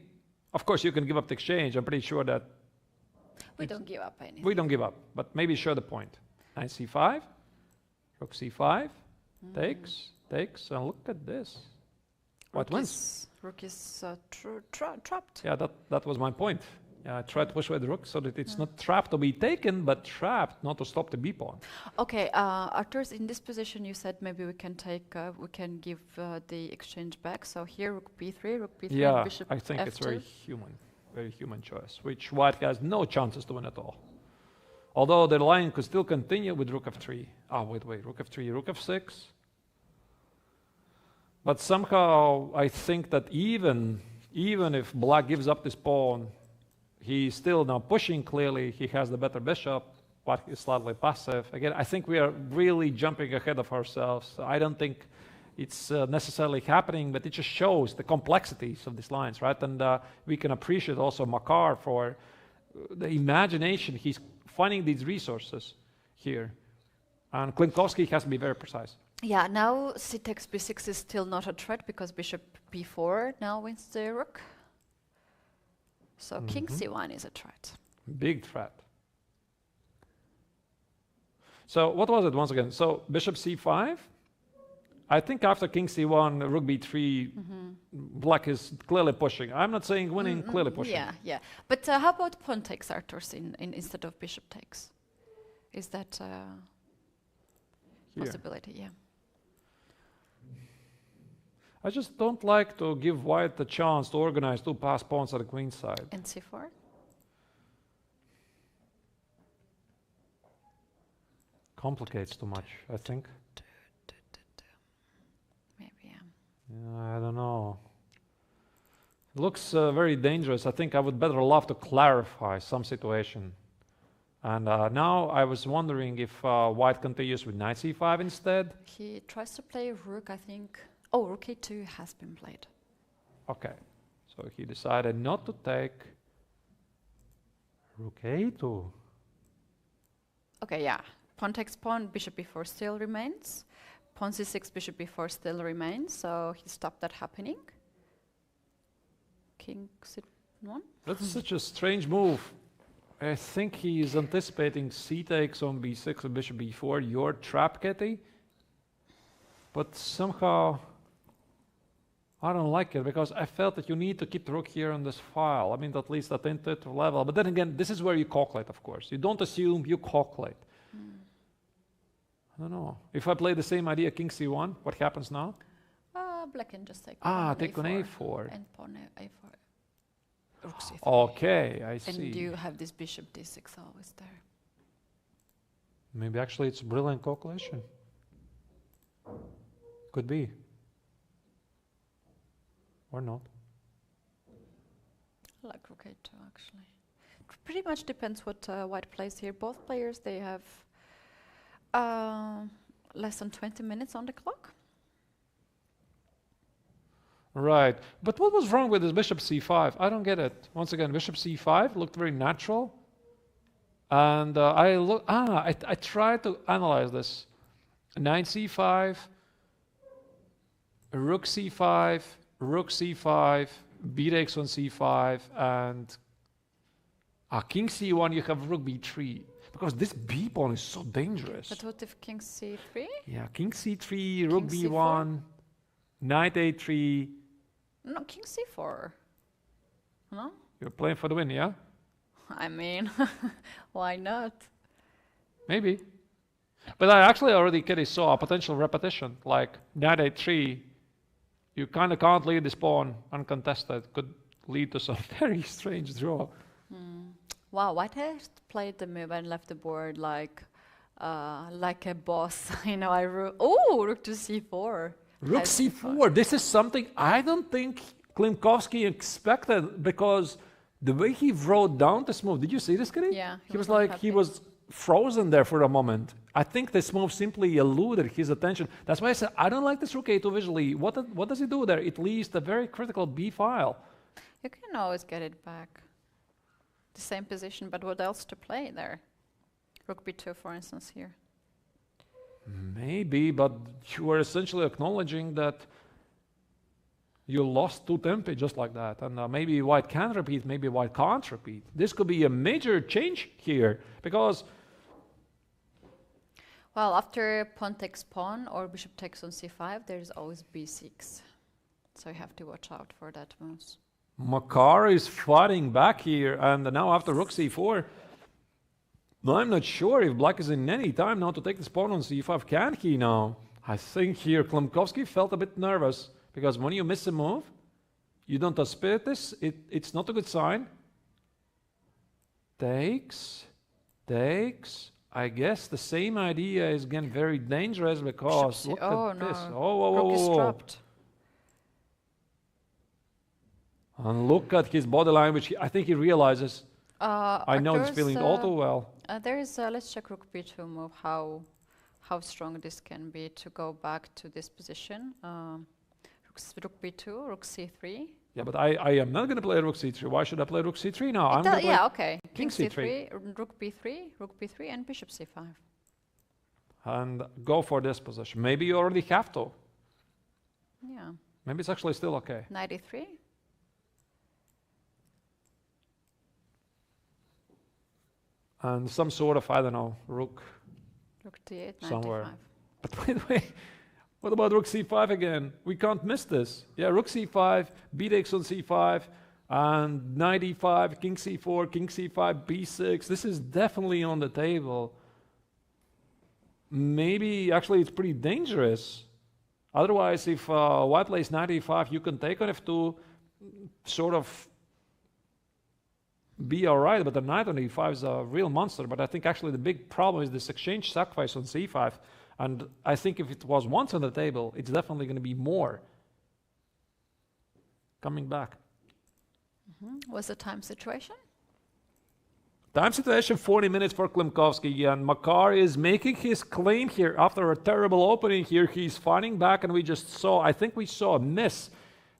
of course you can give up the exchange. I'm pretty sure that we don't give up anything. We don't give up, but maybe show the point. Knight c5, rook c5, takes, and look at this. What wins? Rook is trapped. Yeah, that was my point. Yeah, I tried to push away the rook so that it's not trapped to be taken, but trapped not to stop the b pawn. Okay, Arturs, in this position you said maybe we can take, we can give the exchange back. So here rook b3, yeah, bishop I think f2. it's very human choice, which white has no chances to win at all. Although the line could still continue with rook f3. Ah, wait, rook f3, rook f6. But somehow I think that even if black gives up this pawn, he's still now pushing clearly. He has the better bishop. White is slightly passive. Again, I think we are really jumping ahead of ourselves. I don't think it's necessarily happening, but it just shows the complexities of these lines, right? And we can appreciate also Marar for the imagination. He's finding these resources here. And Klimovsky has to be very precise. Yeah, now c takes b6 is still not a threat because bishop b4 now wins the rook. So king c1 is a threat. Big threat. So what was it once again? So bishop c5. I think after king c1, rook b3, black is clearly pushing. I'm not saying winning, clearly pushing. Yeah. But how about pawn takes, Arturs, instead of bishop takes? Is that a possibility? Yeah. I just don't like to give white the chance to organize two passed pawns at the queen side. And c4? Complicates too much, I think. Maybe, yeah. Yeah, I don't know. It looks very dangerous. I think I would better love to clarify some situation. And now I was wondering if white continues with knight c5 instead. He tries to play rook, I think. Oh, rook a2 has been played. Okay. So So he decided not to take rook a2. Okay, yeah. Pawn takes pawn, bishop b4 still remains. Pawn c6, bishop b4 still remains, so he stopped that happening. King c1. That's such a strange move. I think he is anticipating c takes on b6 and bishop b4, your trap, Keti. But somehow I don't like it, because I felt that you need to keep the rook here on this file. I mean, at least at the intuitive level. But then again, this is where you calculate, of course. You don't assume, you calculate. I don't know. If I play the same idea, king c1, what happens now? Black can just take take on a4. And pawn a4. Rook c3. Okay, I see. And you have this bishop d6 always there. Maybe actually it's brilliant calculation. Could be. Or not. I like rook a2 actually. It pretty much depends what white plays here. Both players, they have less than 20 minutes on the clock. Right. But what was wrong with this bishop c5? I don't get it. Once again, bishop c5 looked very natural. And I tried to analyze this. Knight c5, rook c5, rook c5, b takes on c5, and king c1, you have rook b3. Because this b pawn is so dangerous. But what if king c3? Yeah, king c3, rook King b1, c4? knight a3. No, king c4. No? You're playing for the win, yeah? I mean, why not? Maybe. But I actually already, Keti, saw a potential repetition. Like knight a3, you kind of can't leave this pawn uncontested. Could lead to some very strange draw. Wow, white has played the move and left the board like a boss. You know, rook to c4. Rook c4. This is something I don't think Klimovsky expected, because the way he wrote down this move, did you see this, Keti? Yeah. He was like, he was frozen there for a moment. I think this move simply eluded his attention. That's why I said, I don't like this rook a2 visually. What does he do there? It leaves a very critical b file. You can always get it back. The same position, but what else to play there? Rook b2, for instance, here. Maybe, but you are essentially acknowledging that you lost two tempi just like that. And maybe white can repeat, maybe white can't repeat. This could be a major change here, because... Well, after pawn takes pawn or bishop takes on c5, there's always b6. So you have to watch out for that moves. Marar is fighting back here, and now after rook c4, I'm not sure if black is in any time now to take this pawn on c5. Can he now? I think here Klimovsky felt a bit nervous, because when you miss a move, you don't anticipate this, it's not a good sign. Takes. I guess the same idea is again very dangerous, because look at this. Rook is trapped. And look at his body language. I think he realizes, I know he's feeling all too well. There is, let's check rook b2 move, how strong this can be to go back to this position. Rook b2, rook c3. Yeah, but I am not going to play rook c3. Why should I play rook c3 now? Yeah, okay. King c3, rook b3, and bishop c5. And go for this position. Maybe you already have to. Yeah. Maybe it's actually still okay. Knight e3. And some sort of, I don't know, rook d8, somewhere. But by the way, what about rook c5 again? We can't miss this. Yeah, rook c5, b takes on c5, and knight e5, king c4, king c5, b6. This is definitely on the table. Maybe actually it's pretty dangerous. Otherwise, if white plays knight e5, you can take on f2, sort of be all right, but the knight on e5 is a real monster. But I think actually the big problem is this exchange sacrifice on c5. And I think if it was once on the table, it's definitely going to be more. Coming back. What's the time situation? Time situation, 40 minutes for Klimovsky, and Marar is making his claim here after a terrible opening here. He's fighting back, and we just saw, I think we saw a miss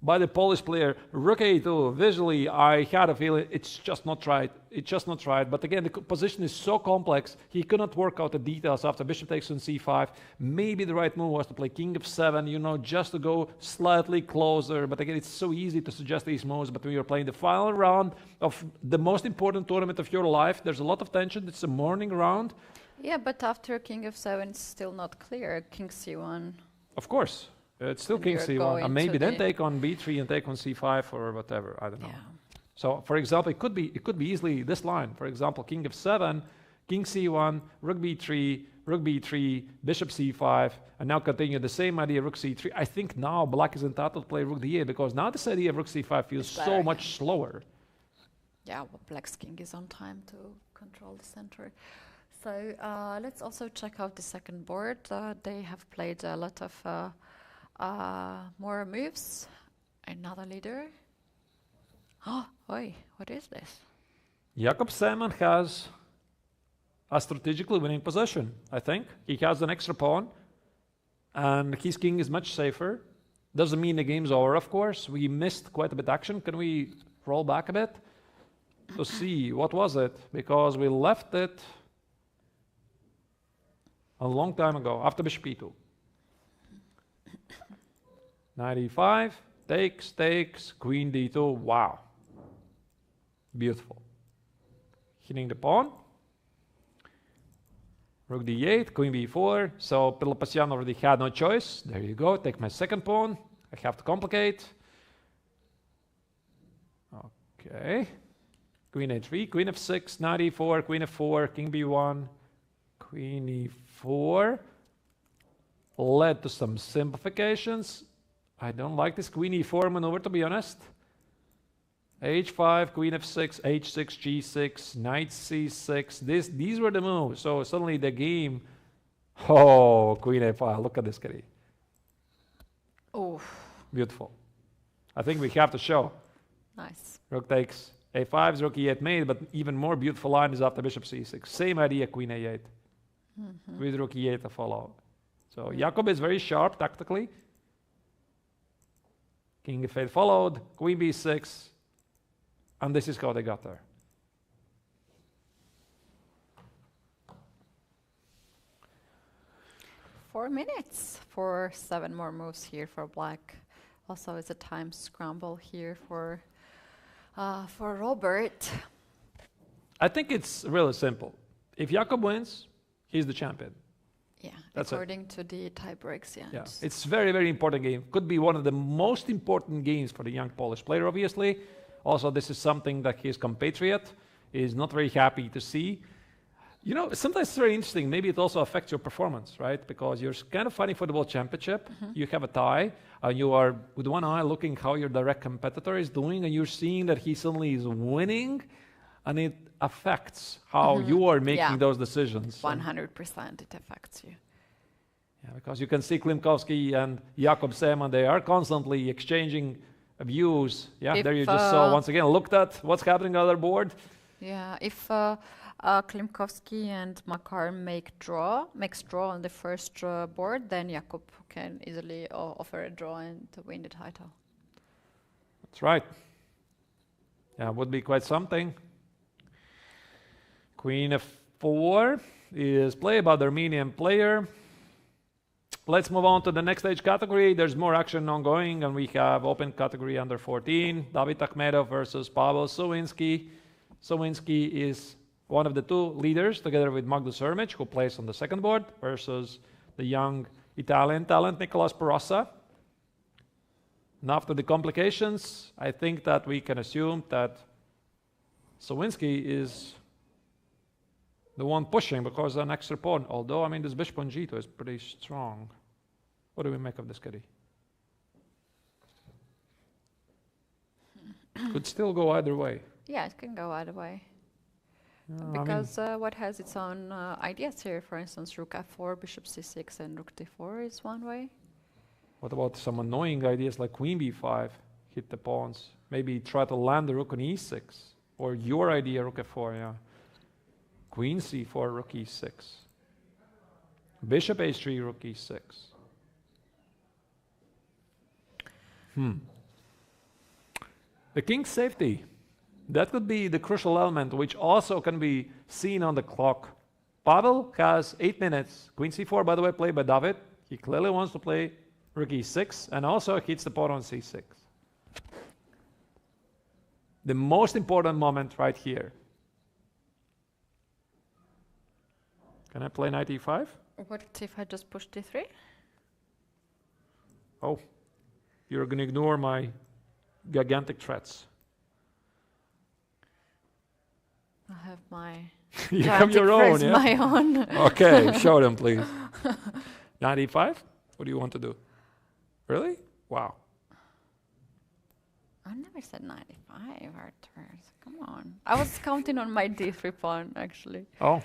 by the Polish player. Rook a2, visually, I had a feeling it's just not right. It's just not right. But again, the position is so complex, he could not work out the details after bishop takes on c5. Maybe the right move was to play king f7, you know, just to go slightly closer. But again, it's so easy to suggest these moves, but when you're playing the final round of the most important tournament of your life, there's a lot of tension. It's a morning round. Yeah, but after king f7, it's still not clear. King c1. Of course. It's still king c1, and maybe then take on b3 and take on c5 or whatever. I don't know. Yeah. So, for example, it could be easily this line. For example, king f7, king c1, rook b3, bishop c5, and now continue the same idea, rook c3. I think now black is entitled to play rook d8 because now this idea of rook c5 feels so much slower. Yeah, well, black's king is on time to control the center. So let's also check out the second board. They have played a lot of more moves. Another leader. Oh, oi, what is this? Jakob Simon has a strategically winning position, I think. He has an extra pawn, and his king is much safer. Doesn't mean the game's over, of course. We missed quite a bit of action. Can we roll back a bit to see what was it? Because we left it a long time ago, after bishop e2. 95, takes, queen d2, wow. Beautiful. Hitting the pawn. Rook d8, queen b4, so Pelopessian already had no choice. There you go, take my second pawn. I have to complicate. Okay. Queen a3, queen f6, knight e4, queen f4, king b1, queen e4. Led to some simplifications. I don't like this queen e4 maneuver, to be honest. h5, queen f6, h6, g6, knight c6. These were the moves. So suddenly the game... Oh, queen a5. Look at this, Keti. Oh. Beautiful. I think we have to show. Nice. Rook takes a5 is rook e8 made, but even more beautiful line is after bishop c6. Same idea, queen a8. With rook e8 to follow. So Jakob is very sharp tactically. King f8 followed, queen b6, and this is how they got there. Four minutes for 7 more moves here for black. Also, it's a time scramble here for Robert. I think it's really simple. If Jakob wins, he's the champion. Yeah, that's according to the tie breaks, yeah. Yeah, it's very, very important game. Could be one of the most important games for the young Polish player, obviously. Also, this is something that his compatriot is not very happy to see. You know, sometimes it's very interesting. Maybe it also affects your performance, right? Because you're kind of fighting for the world championship. You have a tie, and you are with one eye looking how your direct competitor is doing, and you're seeing that he suddenly is winning, and it affects how you are making those decisions. 100% it affects you. Yeah, because you can see Klimovsky and Jakob Simon, they are constantly exchanging views. Yeah, if there you just saw once again, looked at what's happening on the other board. Yeah, if Klimovsky and Marar makes draw on the first board, then Jakob can easily offer a draw and win the title. That's right. Yeah, would be quite something. Queen f4 is played by the Armenian player. Let's move on to the next stage category. There's more action ongoing, and we have open category under 14. David Ahmedov versus Pavel Savinsky. Savinsky is one of the two leaders, together with Magnus Herich, who plays on the second board, versus the young Italian talent, Nicolas Perosa. And after the complications, I think that we can assume that Savinsky is the one pushing because an extra pawn. Although, I mean, this bishop on g2 is pretty strong. What do we make of this, Keti? Could still go either way. Yeah, it can go either way. Because what has its own ideas here, for instance, rook f4, bishop c6, and rook d4 is one way. What about some annoying ideas like queen b5, hit the pawns? Maybe try to land the rook on e6. Or your idea, rook f4, yeah. Queen c4, rook e6. Bishop h3, rook e6. The king's safety. That could be the crucial element, which also can be seen on the clock. Pavel has 8 minutes. Queen c4, by the way, played by David. He clearly wants to play rook e6 and also hits the pawn on c6. The most important moment right here. Can I play knight e5? What if I just push d3? Oh, you're going to ignore my gigantic threats. I have my You have your own, yeah? my own. Okay, show them, please. Knight e5? What do you want to do? Really? Wow. I never said 95, Arturs. Come on. I was counting on my d3 pawn, actually. Oh.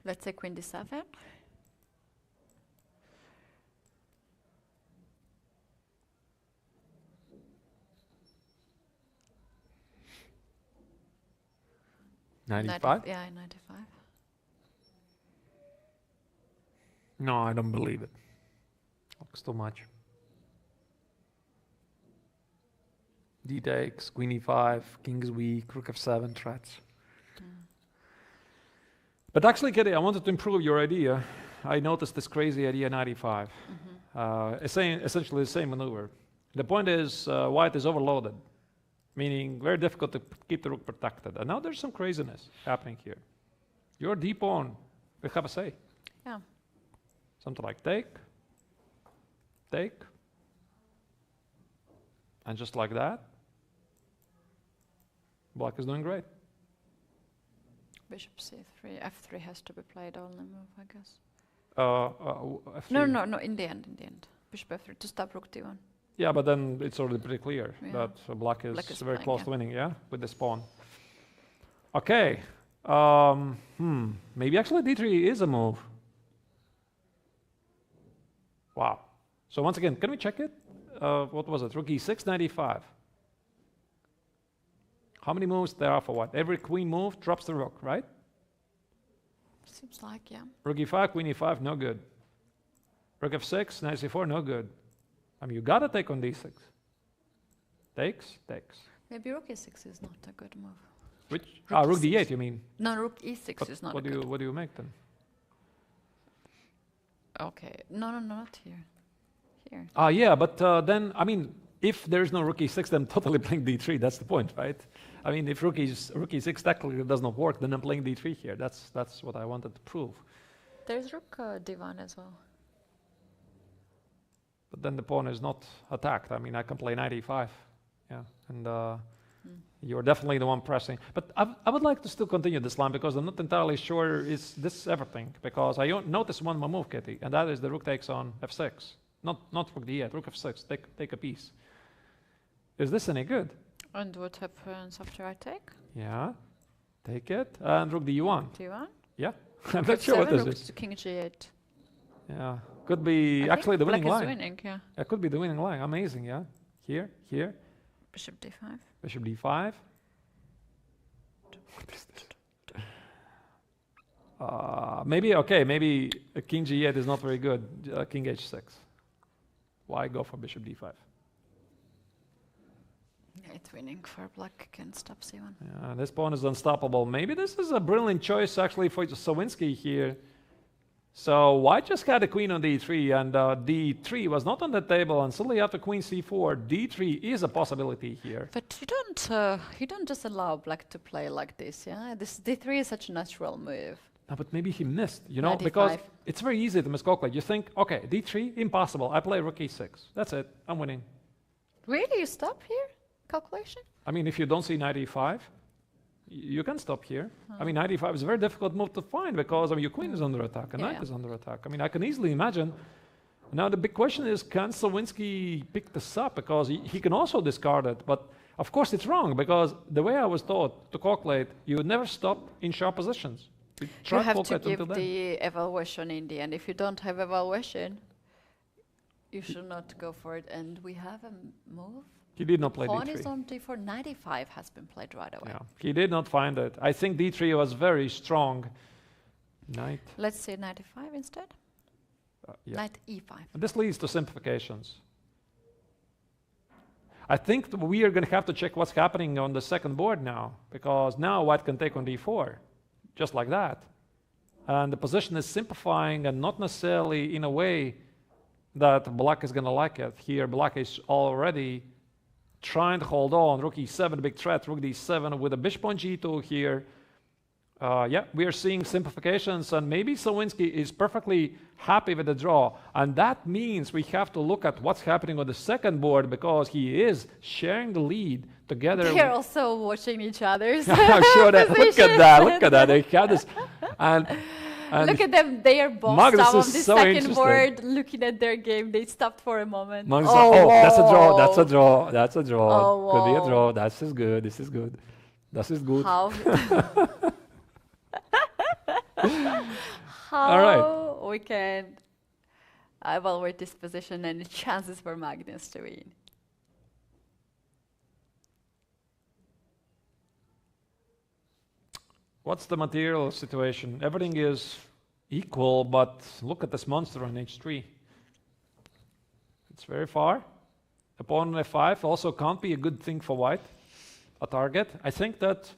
Let's say queen d7. Ninety-five? Yeah, 95. No, I don't believe it. Looks too much. D takes, queen e5, king's weak, rook f7 threats. But actually, Keti, I wanted to improve your idea. I noticed this crazy idea 95. Essentially the same maneuver. The point is white is overloaded, meaning very difficult to keep the rook protected. And now there's some craziness happening here. Your d pawn will have a say. Yeah. Something like take, take, and just like that, black is doing great. Bishop c3, f3 has to be played only move, I guess. F3. No, in the end. Bishop f3 to stop rook d1. Yeah, but then it's already pretty clear that black is very playing, close to winning, yeah, with this pawn. Okay. Maybe actually d3 is a move. Wow. So once again, can we check it? What was it? Rook e6, 95. How many moves there are for what? Every queen move drops the rook, right? Seems like, yeah. Rook e5, queen e5, no good. Rook f6, knight c4, no good. I mean, you gotta take on d6. Takes. Maybe rook e6 is not a good move. Which? Rook d8, you mean? No, rook e6 is not what do you make then? Okay. No, not here. Here. Yeah, but then, I mean, if there's no rook e6, then I'm totally playing d3. That's the point, right? I mean, if rook e6 technically does not work, then I'm playing d3 here. That's what I wanted to prove. There's rook d1 as well. But then the pawn is not attacked. I mean, I can play knight e5. Yeah, and you're definitely the one pressing. But I would like to still continue this line because I'm not entirely sure is this everything. Because I noticed one more move, Keti, and that is the rook takes on f6. Not rook d8, rook f6. Take a piece. Is this any good? And what happens after I take? Yeah, take it. And rook d1. d1? Yeah, I'm not sure what this is. To king g8. Yeah, could be actually the winning line. Winning, yeah. It could be the winning line. Amazing, yeah. Here. Bishop d5. Bishop d5. What is this? Maybe king g8 is not very good. King h6. Why go for bishop d5? Yeah, it's winning for black against stop c1. Yeah, this pawn is unstoppable. Maybe this is a brilliant choice actually for Savinsky here. So white just had a queen on d3 and d3 was not on the table, and suddenly after queen c4, d3 is a possibility here. But you don't just allow black to play like this, yeah? This d3 is such a natural move. No, but maybe he missed, you know, because it's very easy to miscalculate. You think, okay, d3, impossible. I play rook e6. That's it. I'm winning. Really? You stop here? Calculation? I mean, if you don't see knight e5, you can stop here. I mean, knight e5 is a very difficult move to find because, I mean, your queen is under attack, and knight is under attack. I mean, I can easily imagine. Now, the big question is, can Savinsky pick this up? Because he can also discard it, but of course it's wrong, because the way I was taught to calculate, you would never stop in sharp positions. You have to give the evaluation in the end. If you don't have evaluation, you should not go for it. And we have a move. He did not play Pawn d3. is on d4. 95 has been played right away. Yeah, he did not find it. I think d3 was very strong. Knight. Let's say knight e5 instead. Yeah. Knight e5. And this leads to simplifications. I think we are going to have to check what's happening on the second board now, because now white can take on d4, just like that. And the position is simplifying, and not necessarily in a way that black is going to like it. Here, black is already trying to hold on. Rook e7, big threat. Rook d7 with a bishop on g2 here. Yeah, we are seeing simplifications, and maybe Savinsky is perfectly happy with the draw. And that means we have to look at what's happening on the second board, because he is sharing the lead together. They're also watching each other's I'm sure that. Look at that. Look at that. They have this. And look at them. They are both Magnus down on is the so second board looking at their game. They stopped for a moment. Magnus oh, that's a draw. That's a draw. That's a draw. Oh, could be a draw. This is good. This is good. This is good. How? How All right. we can evaluate this position and the chances for Magnus to win. What's the material situation? Everything is equal, but look at this monster on h3. It's very far. Pawn on f5 also can't be a good thing for white, a target. I think that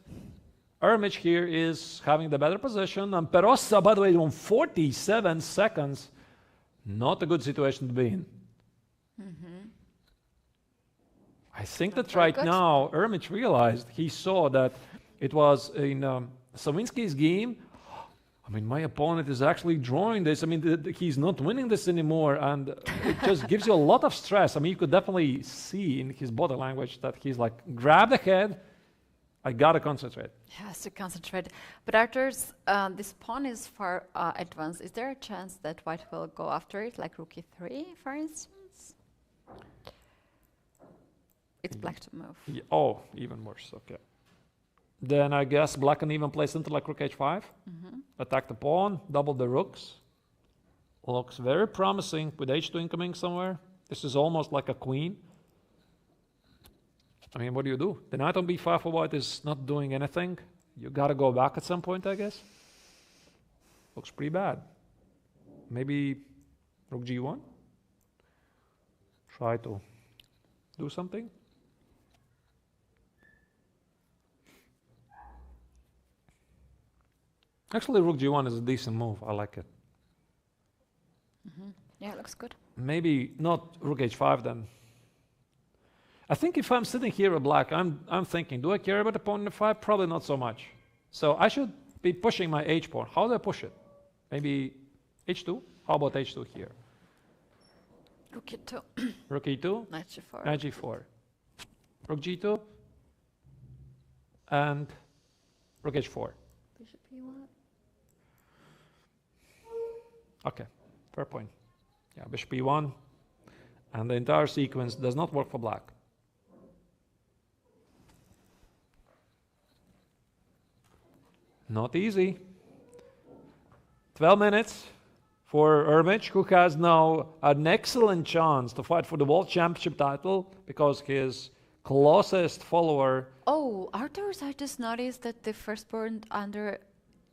Herich here is having the better position, and Perosa, by the way, on 47 seconds, not a good situation to be in. I think that right now, Herich realized, he saw that it was in Savinsky's game. I mean, my opponent is actually drawing this. I mean, he's not winning this anymore, and it just gives you a lot of stress. I mean, you could definitely see in his body language that he's like, grab the head, I gotta concentrate. He has to concentrate. But Arturs, this pawn is far advanced. Is there a chance that white will go after it, like rook e3, for instance? It's black to move. Yeah, oh, even worse, okay. Then I guess black can even play something like rook h5. Attack the pawn, double the rooks. Looks very promising with h2 incoming somewhere. This is almost like a queen. I mean, what do you do? The knight on b5 for white is not doing anything. You gotta go back at some point, I guess. Looks pretty bad. Maybe rook g1? Try to do something. Actually, rook g1 is a decent move. I like it. Yeah, it looks good. Maybe not rook h5 then. I think if I'm sitting here with black, I'm thinking, do I care about the pawn in f5? Probably not so much. So I should be pushing my h pawn. How do I push it? Maybe h2? How about h2 here? Rook e2. Rook e2? Knight g4. Knight g4. Rook g2? And rook h4. Bishop e1. Okay, fair point. Yeah, bishop e1. And the entire sequence does not work for black. Not easy. 12 minutes for Herich, who has now an excellent chance to fight for the world championship title, because his closest follower... Oh, Arturs, I just noticed that the firstborn under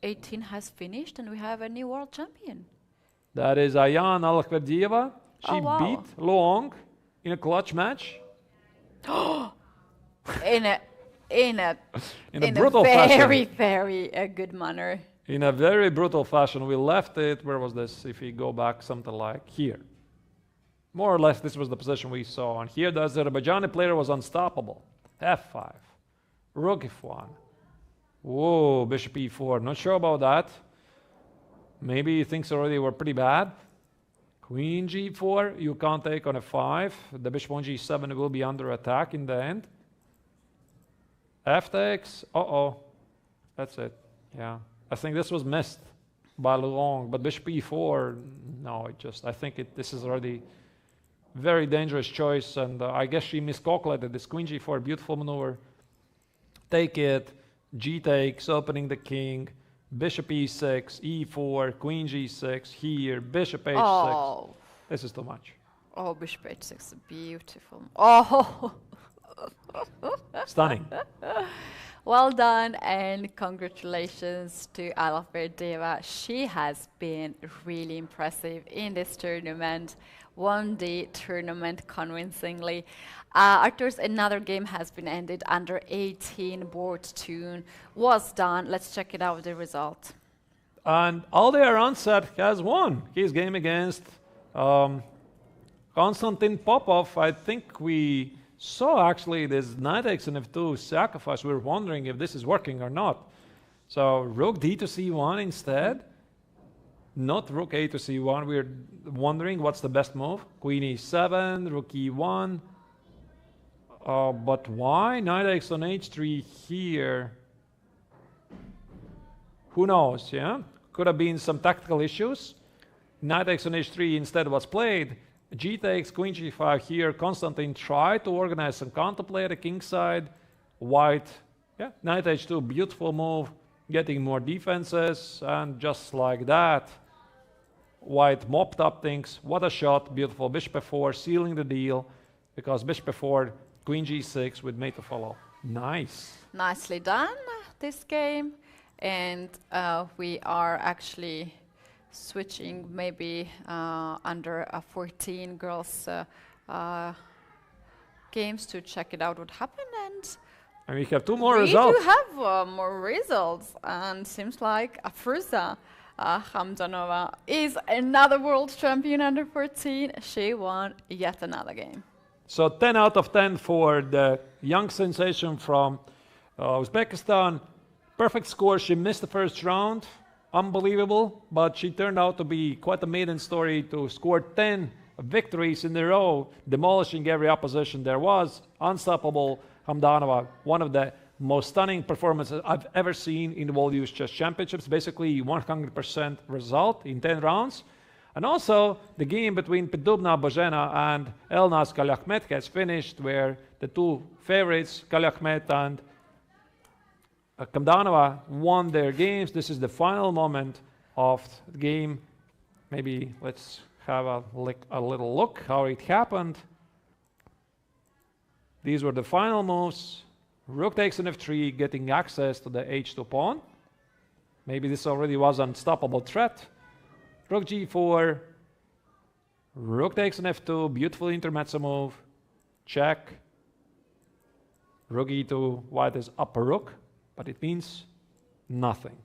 18 has finished and we have a new world champion. That is Ayan Alakverdieva. She wow. beat Long in a clutch match. in a brutal fashion. Very good manner. In a very brutal fashion. We left it, where was this? If we go back, something like here. More or less, this was the position we saw. And here, the Azerbaijani player was unstoppable. f5. Rook f1. Whoa, bishop e4. Not sure about that. Maybe things already were pretty bad. Queen g4, you can't take on f5. The bishop on g7 will be under attack in the end. F takes, that's it. Yeah, I think this was missed by Long, but bishop e4, no, I think this is already very dangerous choice, and I guess she miscalculated this. Queen g4, beautiful maneuver. Take it, g takes, opening the king. Bishop e6, e4, queen g6, here, bishop h6. Oh. This is too much. Oh, bishop h6, beautiful. Oh! Stunning. Well done and congratulations to Alaferdeva. She has been really impressive in this tournament, won the tournament convincingly. Arturs, another game has been ended. Under 18 board tune was done. Let's check it out, the result. And Alde Arantsat has won his game against Konstantin Popov. I think we saw actually this knight x and f2 sacrifice. We were wondering if this is working or not. So rook d to c1 instead. Not rook a to c1. We're wondering what's the best move. Queen e7, rook e1. But why? Knight x on h3 here. Who knows, yeah? Could have been some tactical issues. Knight x on h3 instead was played. G takes, queen g5 here. Konstantin tried to organize and contemplate a kingside. White, yeah, knight h2, beautiful move, getting more defenses, and just like that, White mopped up things. What a shot, beautiful. Bishop f4, sealing the deal, because bishop f4, queen g6 with mate to follow. Nice. Nicely done, this game. And we are actually switching maybe under 14 girls games to check it out what happened, and we have two more we results. We do have more results, and seems like Afruza Hamdanova is another world champion under 14. She won yet another game. So 10 out of 10 for the young sensation from Uzbekistan. Perfect score. She missed the first round. Unbelievable, but she turned out to be quite a maiden story to score 10 victories in a row, demolishing every opposition there was. Unstoppable Hamdanova, one of the most stunning performances I've ever seen in the World Youth Chess Championships. Basically 100% result in 10 rounds. And also the game between Pidubna Bozhena and Elnaz Kalyahmet has finished, where the two favorites, Kalyahmet and Hamdanova, won their games. This is the final moment of the game. Maybe let's have a little look how it happened. These were the final moves. Rook takes an f3, getting access to the h2 pawn. Maybe this already was an unstoppable threat. Rook g4, rook takes an f2, beautiful intermezzo move, check. Rook e2, white is up a rook, but it means nothing.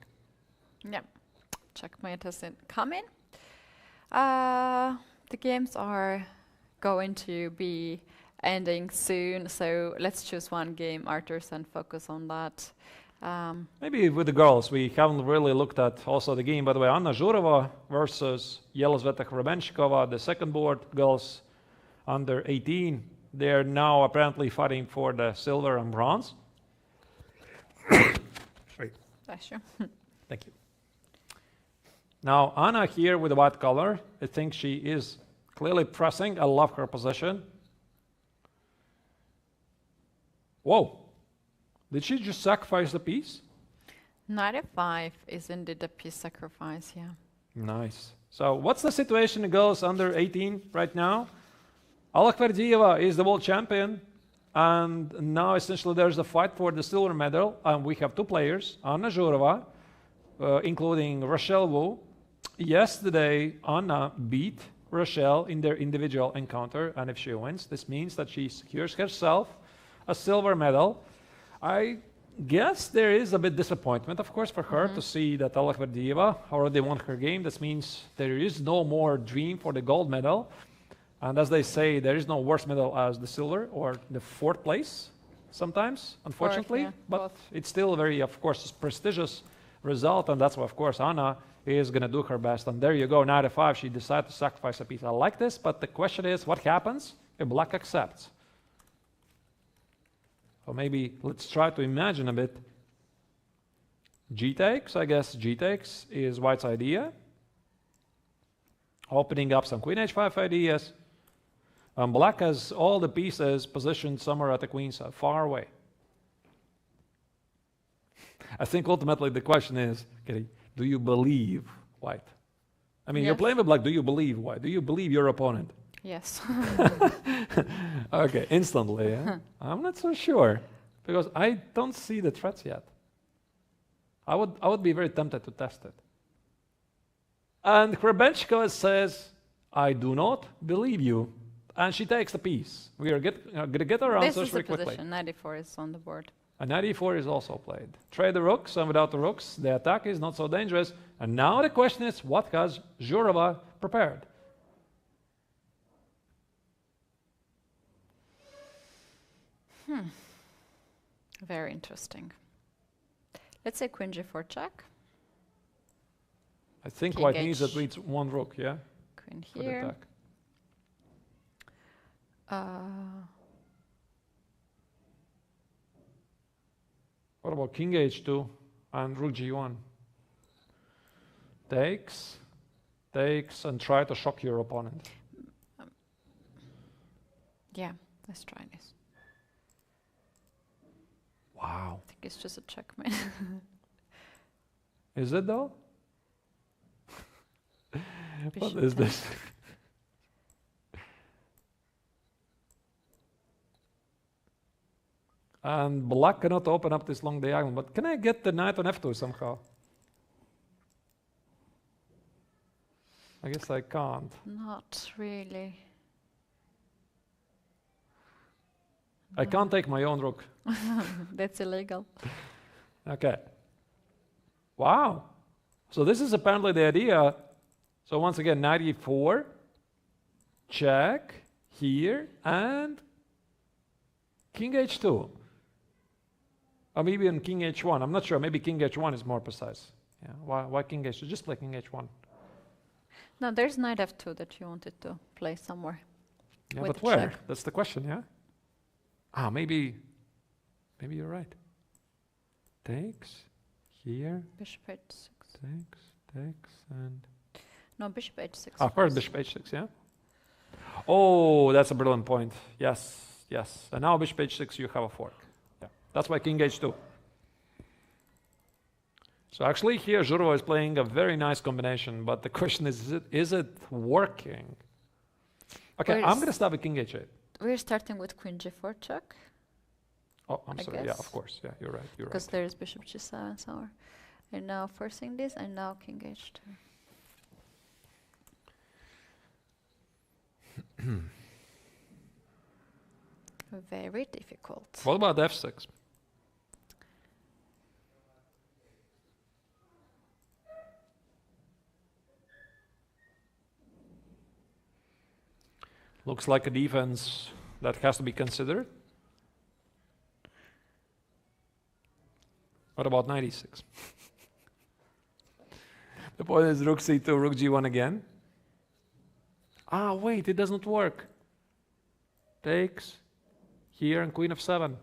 Yeah, checkmate is coming. The games are going to be ending soon, so let's choose one game, Arturs, and focus on that. Maybe with the girls, we haven't really looked at also the game. By the way, Anna Zhurova versus Yelizaveta Hrebenshikova, the second board girls under 18. They're now apparently fighting for the silver and bronze. Sorry. Bless you. Thank you. Now, Anna here with the white color, I think she is clearly pressing. I love her position. Whoa. Did she just sacrifice the piece? Knight f5 is indeed a piece sacrifice, yeah. Nice. So what's the situation in girls under 18 right now? Alaferdiyeva is the world champion, and now essentially there's a fight for the silver medal, and we have two players, Anna Zhurova, including Rochelle Wu. Yesterday, Anna beat Rochelle in their individual encounter, and if she wins, this means that she secures herself a silver medal. I guess there is a bit disappointment, of course, for her to see that Alaferdiyeva already won her game. This means there is no more dream for the gold medal. And as they say, there is no worse medal as the silver or the fourth place sometimes, unfortunately. Fourth, yeah, but both. it's still a very, of course, prestigious result. And that's why, of course, Anna is going to do her best. And there you go, knight f5. She decided to sacrifice a piece. I like this, but the question is, what happens if black accepts? So maybe let's try to imagine a bit. G takes, I guess G takes is white's idea. Opening up some queen h5 ideas. Black has all the pieces positioned somewhere at the queen side, far away. I think ultimately the question is, Keti, do you believe white? I mean, Yes. you're playing with black, do you believe white? Do you believe your opponent? Yes. Okay, instantly. Yeah? I'm not so sure. because I don't see the threats yet. I would be very tempted to test it. And Hrebenchko says, I do not believe you. And she takes the piece. We are going to get our answers very quickly. This is the position. 94 is on the board. And 94 is also played. Trade the rooks, and without the rooks, the attack is not so dangerous. And now the question is, what has Zhurova prepared? Very interesting. Let's say queen g4 check. I think King white needs H. at least one rook, yeah? Queen For the here. attack. What about king h2 and rook g1? Takes, and try to shock your opponent. Yeah, let's try this. Wow. I think it's just a checkmate. Is it though? What Bishop is 10. this? And black cannot open up this long diagonal, but can I get the knight on f2 somehow? I guess I can't. Not really. I can't take my own rook. That's illegal. Okay. Wow. So this is apparently the idea. So once again, 94, check here, and king h2. Or maybe in king h1. I'm not sure. Maybe king h1 is more precise. Yeah. Why king h2? Just play king h1. No, there's knight f2 that you wanted to play somewhere. Yeah, With but the where? check. That's the question, yeah? Ah, maybe you're right. Takes, here, Bishop h6. takes, and... No, bishop h6. Ah, first bishop h6, yeah? Oh, that's a brilliant point. Yes. And now bishop h6, you have a fork. Yeah, that's why king h2. So actually here Zhurova is playing a very nice combination, but the question is it working? Okay, I'm going to start with king h8. We're starting with queen g4 check. Oh, I'm I sorry. Yeah, guess. of course. Yeah, you're right. Because there is bishop g7 somewhere. And now forcing this, and now king h2. Very difficult. What about f6? Looks like a defense that has to be considered. What about 96? The point is rook c2, rook g1 again. Ah, wait, it doesn't work. Takes here and queen f7.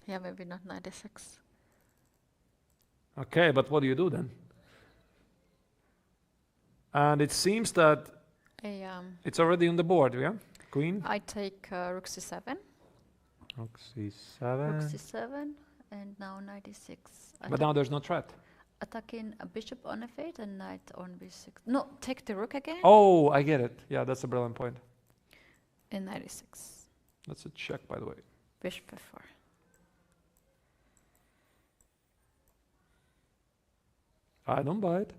Yeah, maybe not 96. Okay, but what do you do then? And it seems that it's already on the board, yeah? Queen? I take rook c7. Rook Rook c7. c7, and now 96. But now there's no threat. Attacking a bishop on f8 and knight on b6. No, take the rook again. Oh, I get it. Yeah, that's a brilliant point. And 96. That's a check, by the way. Bishop f4. I don't buy it.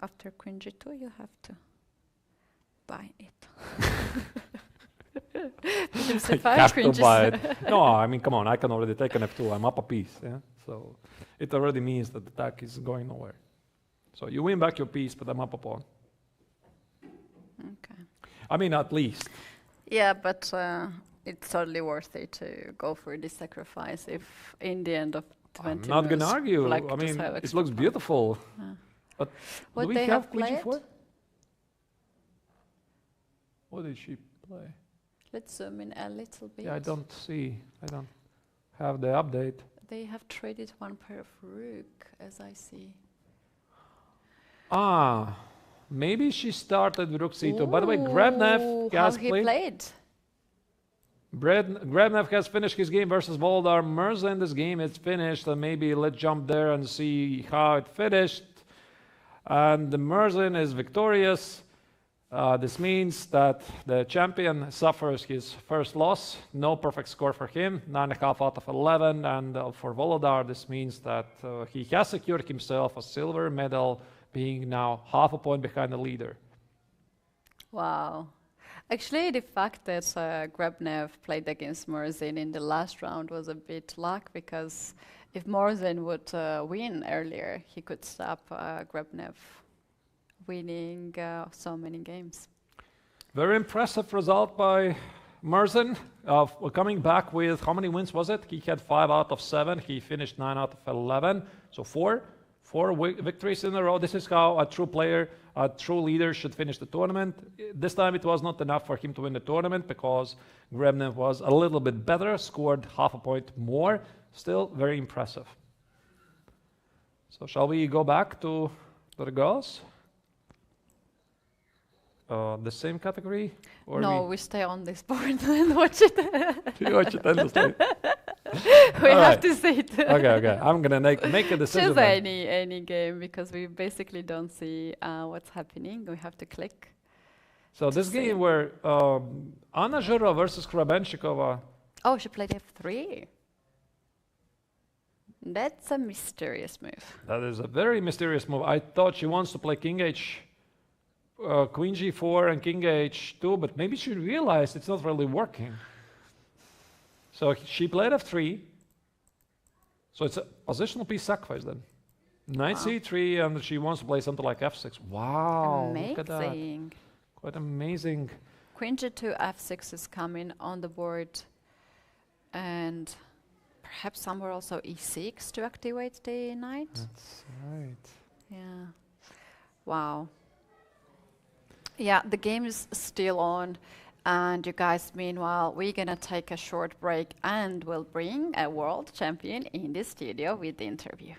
After queen g2, you have to buy it. Bishop I c5, have queen to buy g7. it. No, I mean, come on, I can already take an f2. I'm up a piece, yeah? So it already means that the attack is going nowhere. So you win back your piece, but I'm up a pawn. Okay. I mean, at least. Yeah, but it's totally worth it to go for this sacrifice if in the end of 20 I'm not going to moves, argue. black I just mean, have it extra looks pawn. beautiful. But What do we they have have queen played? g4? What did she play? Let's zoom in a little bit. Yeah, I don't see. I don't have the update. They have traded one pair of rook, as I see. Ah, maybe she started with rook c2. By the way, Grab-Khatir how has he played. played. Grab-Khatir has finished his game versus Voldar Mirza in this game. It's finished, and maybe let's jump there and see how it finished. And the Merin is victorious. This means that the champion suffers his first loss. No perfect score for him, 9.5 out of 11. And for Volodar, this means that he has secured himself a silver medal, being now half a point behind the leader. Wow. Actually, the fact that Grabnev played against Morzin in the last round was a bit luck, because if Morzin would win earlier, he could stop Grabnev winning so many games. Very impressive result by Merin, coming back with, how many wins was it? He had 5 out of 7. He finished 9 out of 11. So four victories in a row. This is how a true player, a true leader should finish the tournament. This time it was not enough for him to win the tournament because Grabnev was a little bit better, scored half a point more. Still very impressive. So shall we go back to the girls? The same category? Or no, we stay on this board and watch it. You watch it endlessly. We have to see it. Okay. I'm gonna make a decision. Choose any game, because we basically don't see what's happening. We have to click. So this game where Anna Zhurova versus Krabenchikova. Oh, she played F3. That's a mysterious move. That is a very mysterious move. I thought she wants to play King H. Queen G4 and King H2, but maybe she realized it's not really working. So she played F3. So it's a positional piece sacrifice then. Knight C3, and she wants to play something like F6. Wow, amazing. look at that. Quite amazing. Queen G2, F6 is coming on the board. And perhaps somewhere also E6 to activate the knight. That's right. Yeah. Wow. Yeah, the game is still on, and you guys, meanwhile, we're gonna take a short break, and we'll bring a world champion in the studio with the interview.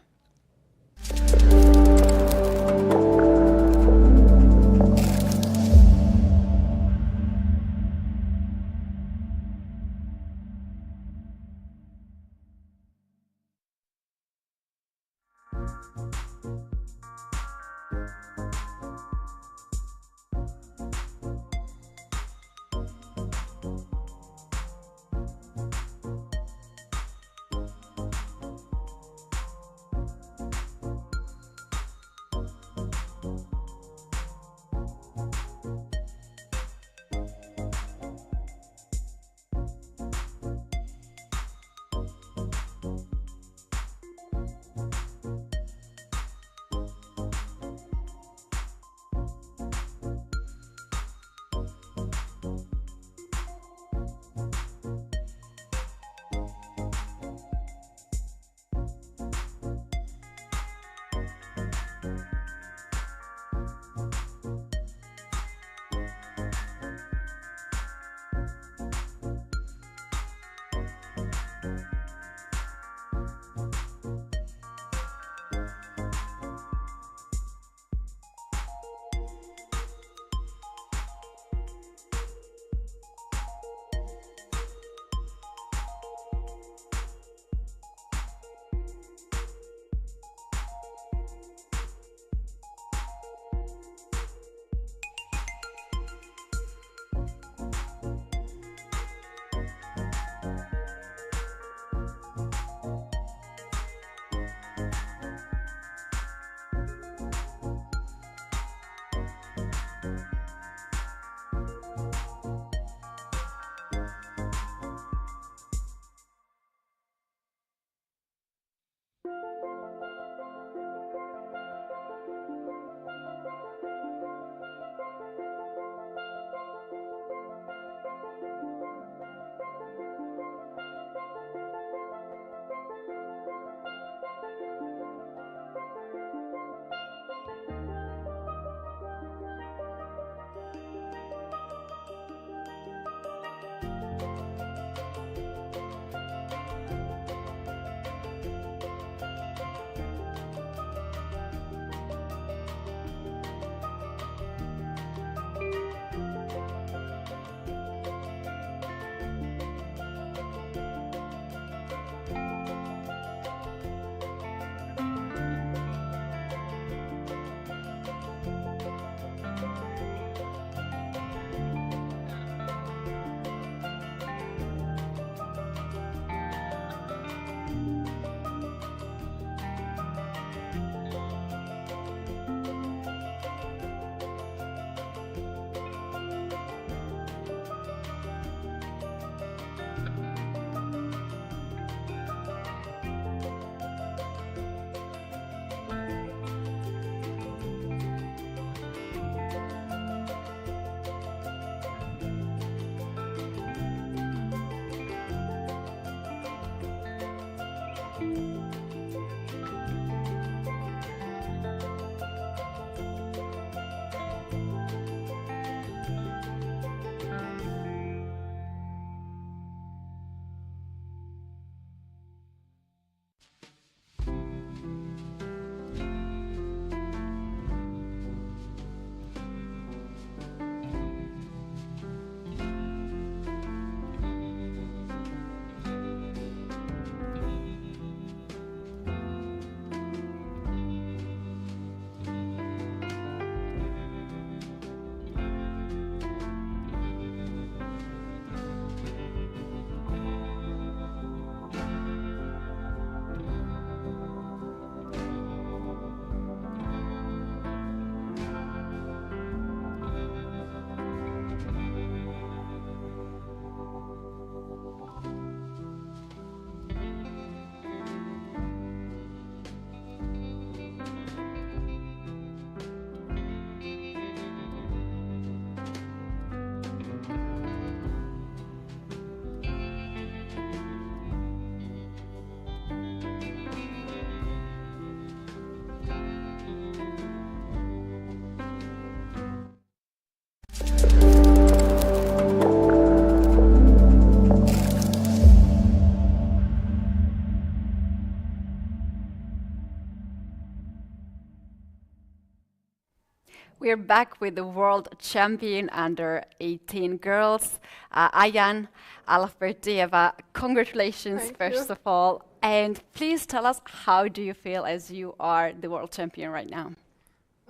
We're back with the world champion under 18 girls, Ayan Albertieva. Congratulations, Thank first you. of all. And please tell us, how do you feel as you are the world champion right now?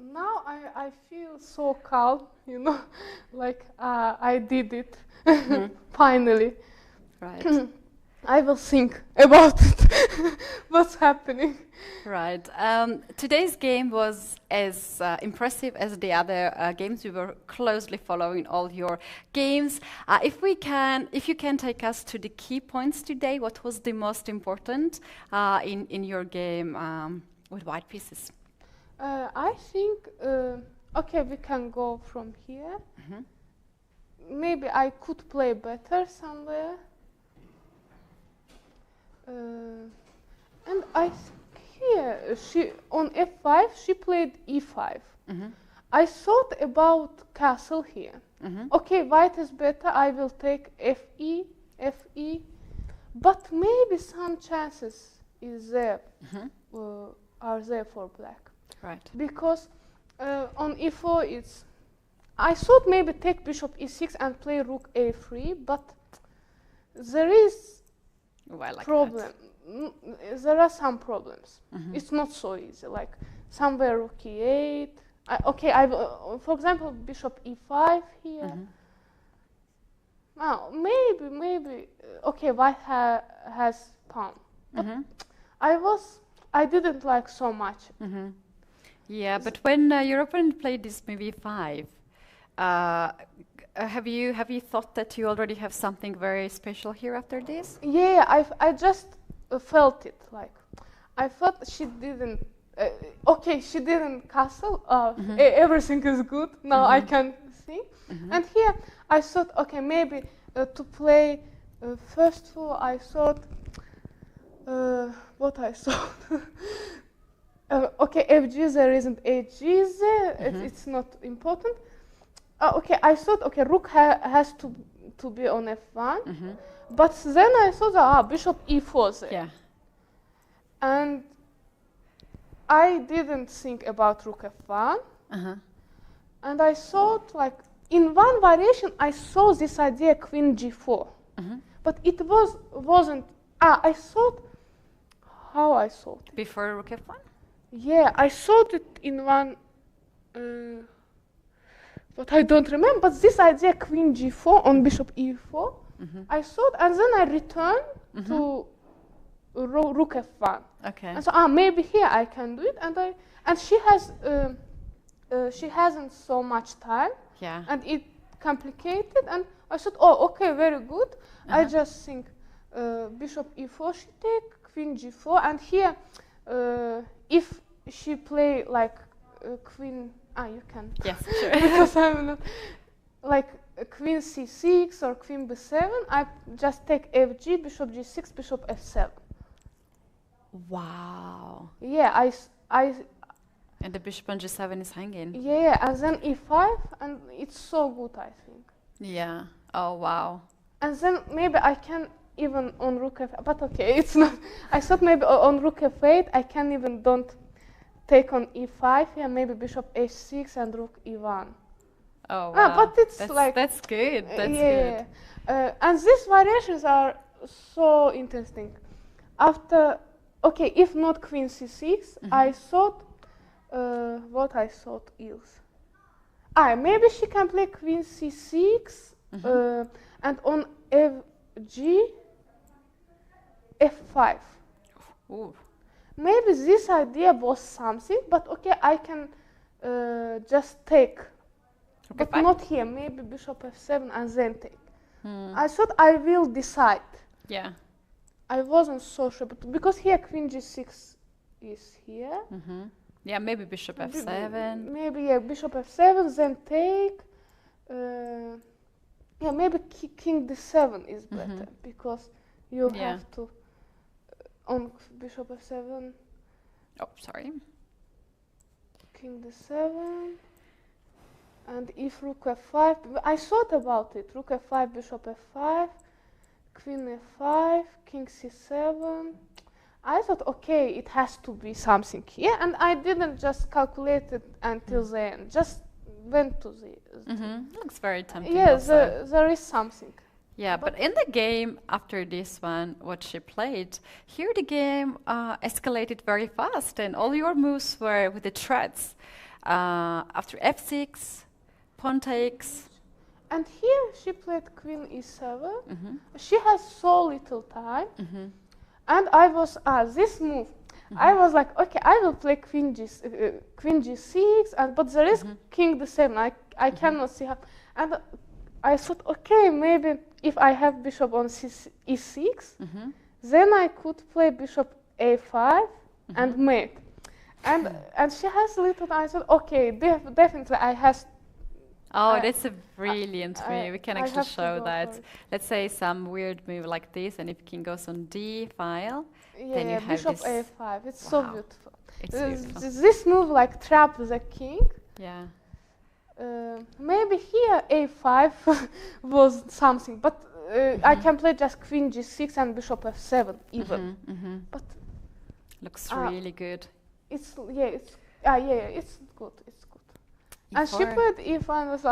Now I feel so calm, you know, like I did it finally. Right. I will think about it, what's happening. Right. Today's game was as impressive as the other games. We were closely following all your games. If you can take us to the key points today, what was the most important in your game with white pieces? I think, okay, we can go from here. Maybe I could play better somewhere. And I think here, on f5, she played e5. I thought about castle here. Okay, white is better, I will take fe, fe. But maybe some chances is there, are there for black. Right. Because on e4 I thought maybe take bishop e6 and play rook a3, but there is problem. There are some problems. It's not so easy. Like somewhere rook e8. For example, bishop e5 here. Now maybe okay, white has pawn. But I didn't like so much. Yeah, but when your opponent played this maybe 5, have you thought that you already have something very special here after this? Yeah, I just felt it. Like I thought she didn't. Okay, she didn't castle. Everything is good now. I can see. And here I thought, okay, maybe to play first of all, I thought what I thought. Okay, FG there isn't HG there. It's not important. Okay, I thought okay, rook has to be on f1, but then I thought that bishop e4 there. Yeah. And I didn't think about rook f1, and I thought like in one variation I saw this idea queen g4, but it wasn't. I thought how I thought it. Before rook f1. Yeah, I thought it in one, but I don't remember. But this idea, queen g4 on bishop e4, I thought, and then I returned to rook f1. Okay. And so maybe here I can do it, and she hasn't so much time. Yeah. And it complicated, and I thought, oh, okay, very good. I just think bishop e4 she take, queen g4, and here. If she play like queen, you can. Yes, sure. Because I'm not like queen c6 or queen b7. I just take fg, bishop g6, bishop f7. Wow. Yeah, And the bishop on g7 is hanging. Yeah, and then e5, and it's so good, I think. Yeah. Oh wow. And then maybe I can even on rook f, but okay, it's not. I thought maybe on rook f8 I can even don't take on e5 here, maybe bishop h6 and rook e1. Oh wow. But it's that's good. That's good. And these variations are so interesting. After, okay, if not queen c6, I thought what I thought is, maybe she can play queen c6 and on fg. f5. Ooh. Maybe this idea was something, but okay, I can just take, but not here. Maybe bishop f7 and then take. I thought I will decide. Yeah. I wasn't so sure, but because here queen g6 is here. Yeah, maybe bishop f7. Maybe bishop f7, then take. Yeah, maybe king d7 is better because you have to. On bishop f7. Oh, sorry. King d7. And if rook f5, I thought about it. Rook f5, bishop f5, queen f5, king c7. I thought, okay, it has to be something here, and I didn't just calculate it until the end. Just went to the. Looks very tempting. Yes, there is something. Yeah, but in the game after this one, what she played, here the game escalated very fast, and all your moves were with the threads. After f6, pawn takes. And here she played queen e7. She has so little time. And I was, this move, I was like, okay, I will play queen g6, but there is king the same. I cannot see how. And I thought, okay, maybe if I have bishop on e6, then I could play bishop a5 and mate. And she has a little time. I said, okay, definitely I have. Oh, that's a brilliant move. We can actually show that. Let's say some weird move like this, and if king goes on d file, then you have bishop this. a5. It's so beautiful. It's beautiful. This move like trap the king. Yeah. Maybe here a5 was something, but I can play just queen g6 and bishop f7 even. But looks really good. It's it's good. It's good. And she played e5 and was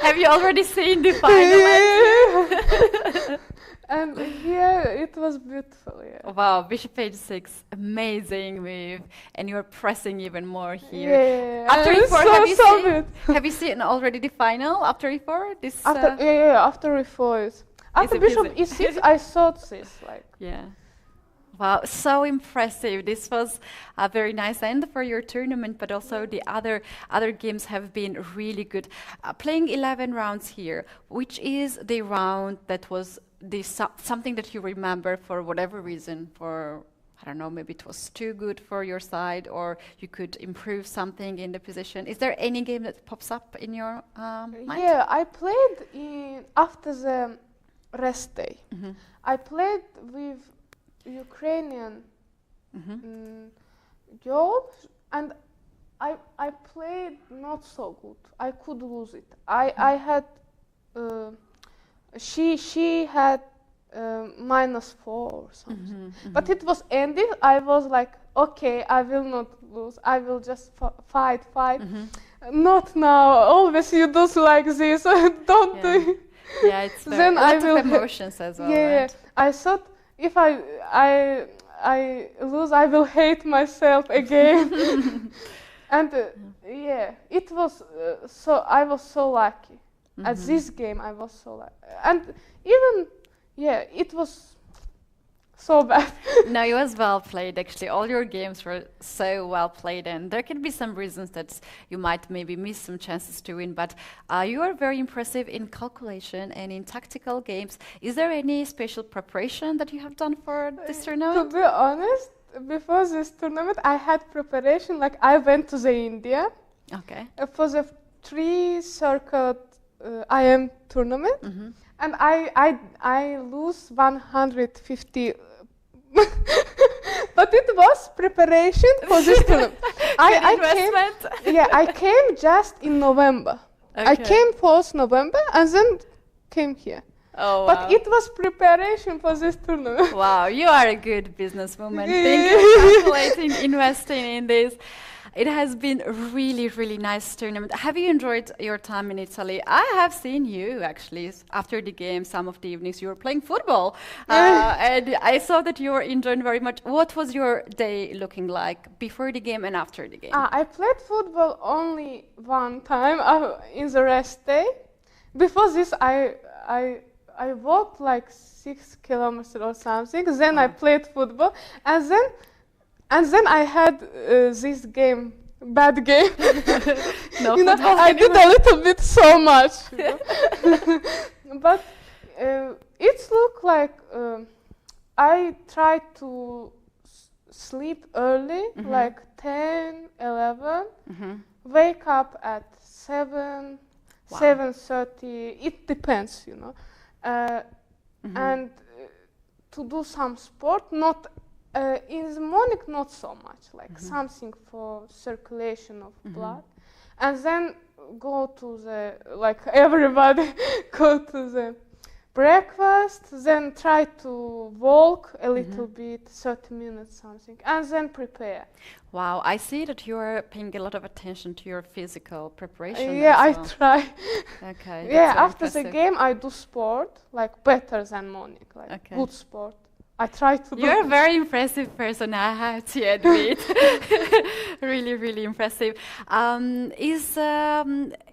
Have you already seen the final? And here it was beautiful. Yeah. Wow, bishop h6, amazing move, and you're pressing even more here. Yeah. After e4, Good. Have you seen already the final after e4? This after e4. After bishop e6, I thought this like. Yeah. Wow, so impressive. This was a very nice end for your tournament, but also the other games have been really good. Playing 11 rounds here, which is the round that was something that you remember for whatever reason, for, I don't know, maybe it was too good for your side, or you could improve something in the position. Is there any game that pops up in your mind? Yeah, I played after the rest day. I played with Ukrainian girl, and I played not so good. I could lose it. I had she had -4 or something, but it was ended. I was like, okay, I will not lose. I will just fight. Not now. Always you do like this. Don't do it. Yeah, it's then a lot of emotions as well. Yeah, right? I thought if I lose, I will hate myself again. And it was I was so lucky. At this game, I was so lucky. And even, it was so bad. No, it was well played, actually. All your games were so well played, and there can be some reasons that you might maybe miss some chances to win, but you are very impressive in calculation and in tactical games. Is there any special preparation that you have done for this tournament? To be honest, before this tournament, I had preparation. Like, I went to the India for the 3-circuit IM tournament, and I lose 150. But it was preparation for this tournament. I came just in November. I came 4th November and then came here. Oh, but it was preparation for this tournament. Wow, you are a good businesswoman. Thank you for calculating, investing in this. It has been a really, really nice tournament. Have you enjoyed your time in Italy? I have seen you, actually, after the game, some of the evenings you were playing football. And I saw that you were enjoying very much. What was your day looking like before the game and after the game? I played football only one time in the rest day. Before this, I walked like 6 kilometers or something. Then I played football. And then I had this game, bad game. I did a little bit so much. But it looked like I tried to sleep early, like 10, 11, wake up at 7, 7:30. It depends, and to do some sport, not in the morning, not so much, like something for circulation of blood, and then go to the, like everybody, go to the breakfast, then try to walk a little bit, 30 minutes something, and then prepare. Wow, I see that you are paying a lot of attention to your physical preparation. Yeah, I well. try. Okay. Yeah, after the game I do sport, like better than morning, like good sport. I try to do. You're a very impressive person, I have to admit. Really, really impressive.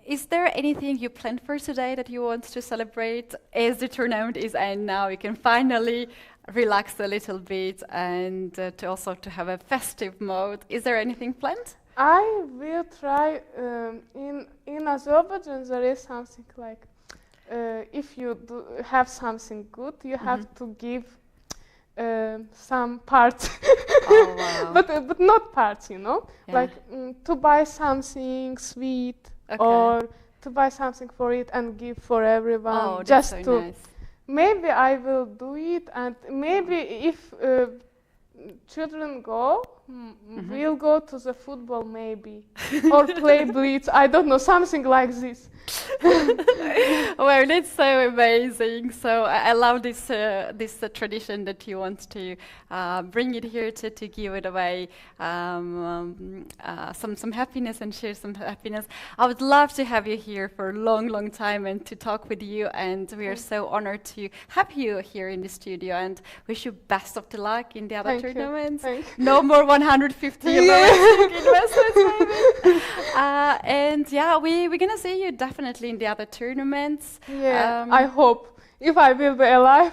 Is there anything you planned for today that you want to celebrate as the tournament is end now? You can finally relax a little bit and to also to have a festive mode. Is there anything planned? I will try. In Azerbaijan, there is something like if you do have something good, you have to give some parts, Oh, wow. but not parts, you know, like to buy something sweet or to buy something for it and give for everyone. Oh, that's just so to nice. maybe I will do it, and maybe if children go, we'll go to the football maybe or play blitz. I don't know, something like this. Well, that's so amazing. So I love this tradition that you want to bring it here to give it away some happiness and share some happiness. I would love to have you here for a long time and to talk with you. And we are so honored to have you here in the studio and wish you best of the luck in the other tournaments. No more 150 investments, maybe. And yeah, we're gonna see you definitely in the other tournaments. Yeah, I hope. If I will be alive.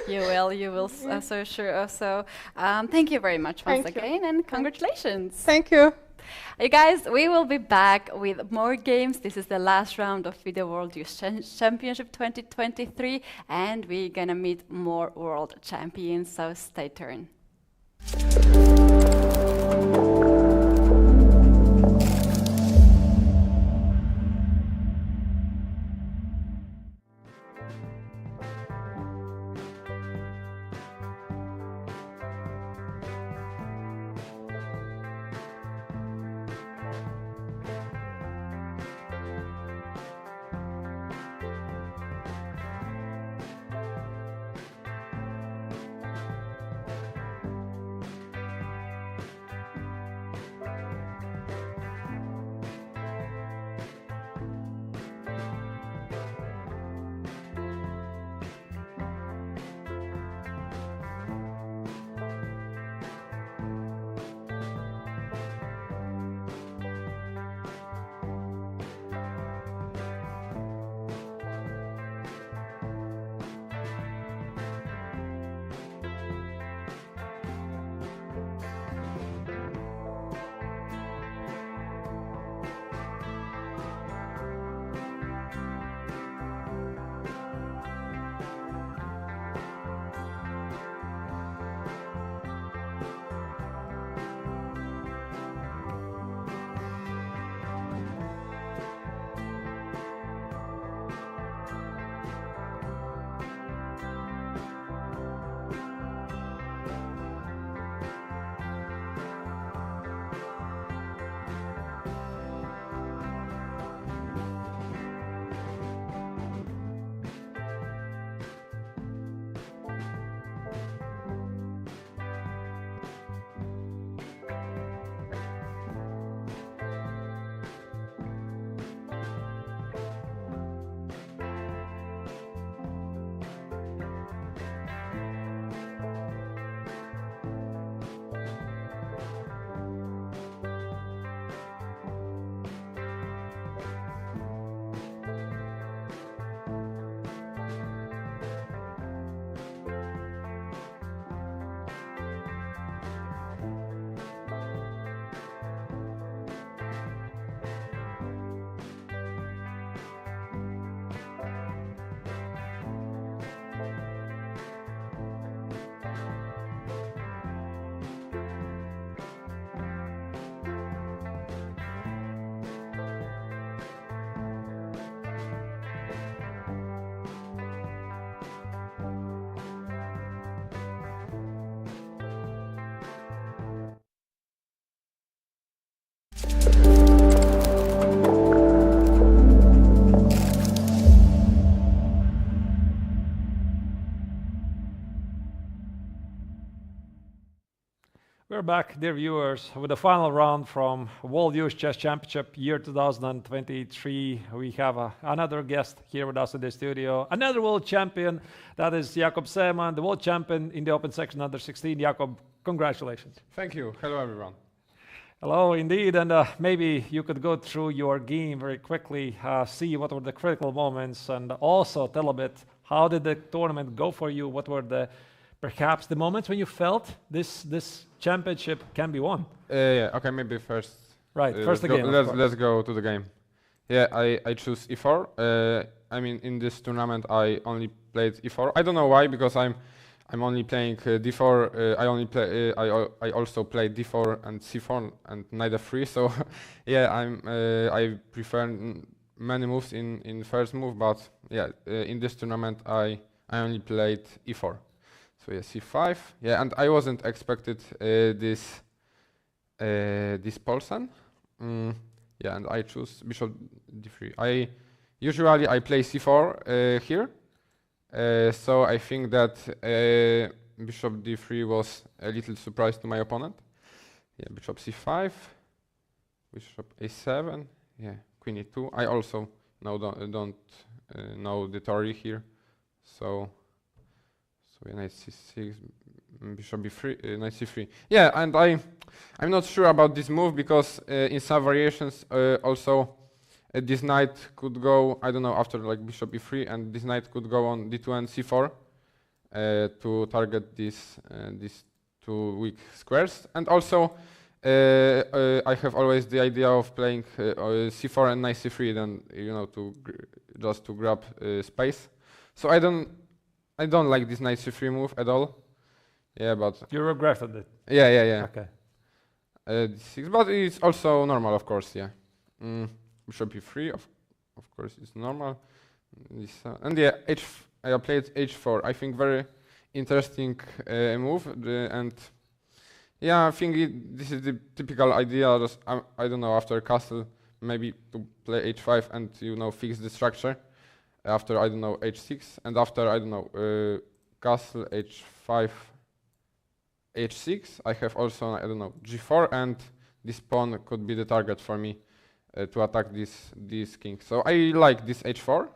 You will, so sure. So thank you very much once again, and congratulations. Thank you. You guys, we will be back with more games. This is the last round of FIDE World Youth Championship 2023, and we're gonna meet more world champions, so stay tuned. We're back, dear viewers, with the final round from World Youth Chess Championship year 2023. We have another guest here with us in the studio, another world champion. That is Jakob Simon, the world champion in the open section under 16. Jakob, congratulations. Thank you. Hello, everyone. Hello, indeed, and maybe you could go through your game very quickly, see what were the critical moments, and also tell a bit how did the tournament go for you? What were the perhaps the moments when you felt this championship can be won? Yeah. Okay. Maybe first. Right. First the game. Let's go to the game. Yeah. I choose e4. I mean, in this tournament, I only played e4. I don't know why, because I'm only playing d4. I only play. I also play d4 and c4 and knight f3. So yeah, I prefer many moves in first move, but yeah, in this tournament, I only played e4. So yeah, c5. Yeah, and I wasn't expected this Polsen. Yeah, and I choose bishop d3. Usually I play c4 here. So I think that bishop d3 was a little surprise to my opponent. Yeah, bishop c5, bishop a7. Yeah, queen e2. I also don't know the theory here. So yeah, knight c6, bishop b3, knight c3. Yeah, and I'm not sure about this move, because in some variations also this knight could go, I don't know, after like bishop e3, and this knight could go on d2 and c4 to target these two weak squares. And also I have always the idea of playing c4 and knight c3, then just to grab space. So I don't like this knight c3 move at all. Yeah, but you regretted it. Yeah. Okay. d6, but it's also normal, of course. Yeah. Bishop e3, of course, is normal. And yeah, I played h4. I think very interesting move. And yeah, I think this is the typical idea. Just, I don't know, after castle, maybe to play h5 and fix the structure. After, I don't know, h6, and after, I don't know, castle h5, h6, I have also, I don't know, g4, and this pawn could be the target for me to attack this king. So I like this h4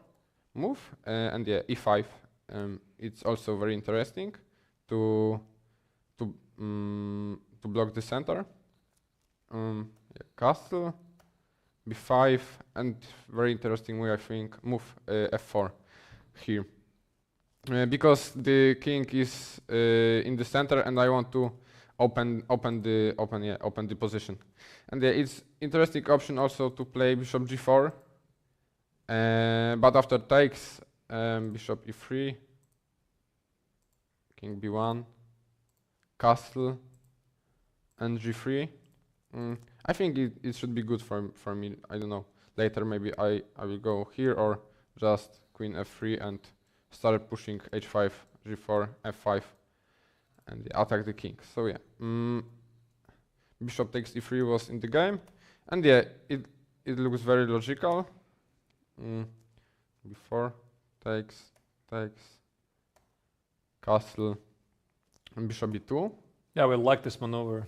move, and yeah, e5. It's also very interesting to block the center. Yeah, castle, b5, and very interesting way, I think, move f4 here, because the king is in the center, and I want to open the position. And it's interesting option also to play bishop g4, but after takes, bishop e3, king b1, castle, and g3. I think it should be good for me. I don't know. Later maybe I will go here, or just queen f3 and start pushing h5, g4, f5, and attack the king. So yeah, bishop takes e3 was in the game, and yeah, it looks very logical. Before takes, castle, and bishop b2. Yeah, we like this maneuver.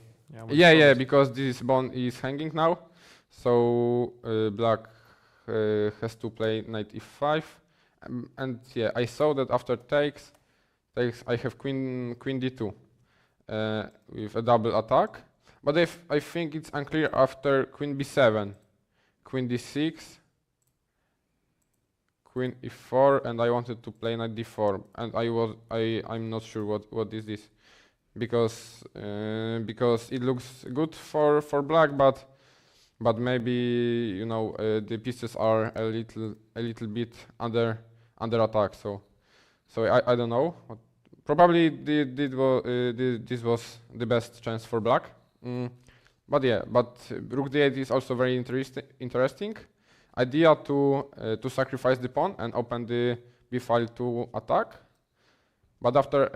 Yeah, because this pawn is hanging now, so black has to play knight e5, and yeah, I saw that after takes, I have queen d2 with a double attack, but I think it's unclear after queen b7, queen d6, queen e4, and I wanted to play knight d4, and I'm not sure what is this. Because it looks good for black, but maybe the pieces are a little bit under attack. So I don't know. Probably this was the best chance for black. But yeah, rook d8 is also very interesting idea to sacrifice the pawn and open the b file to attack. But after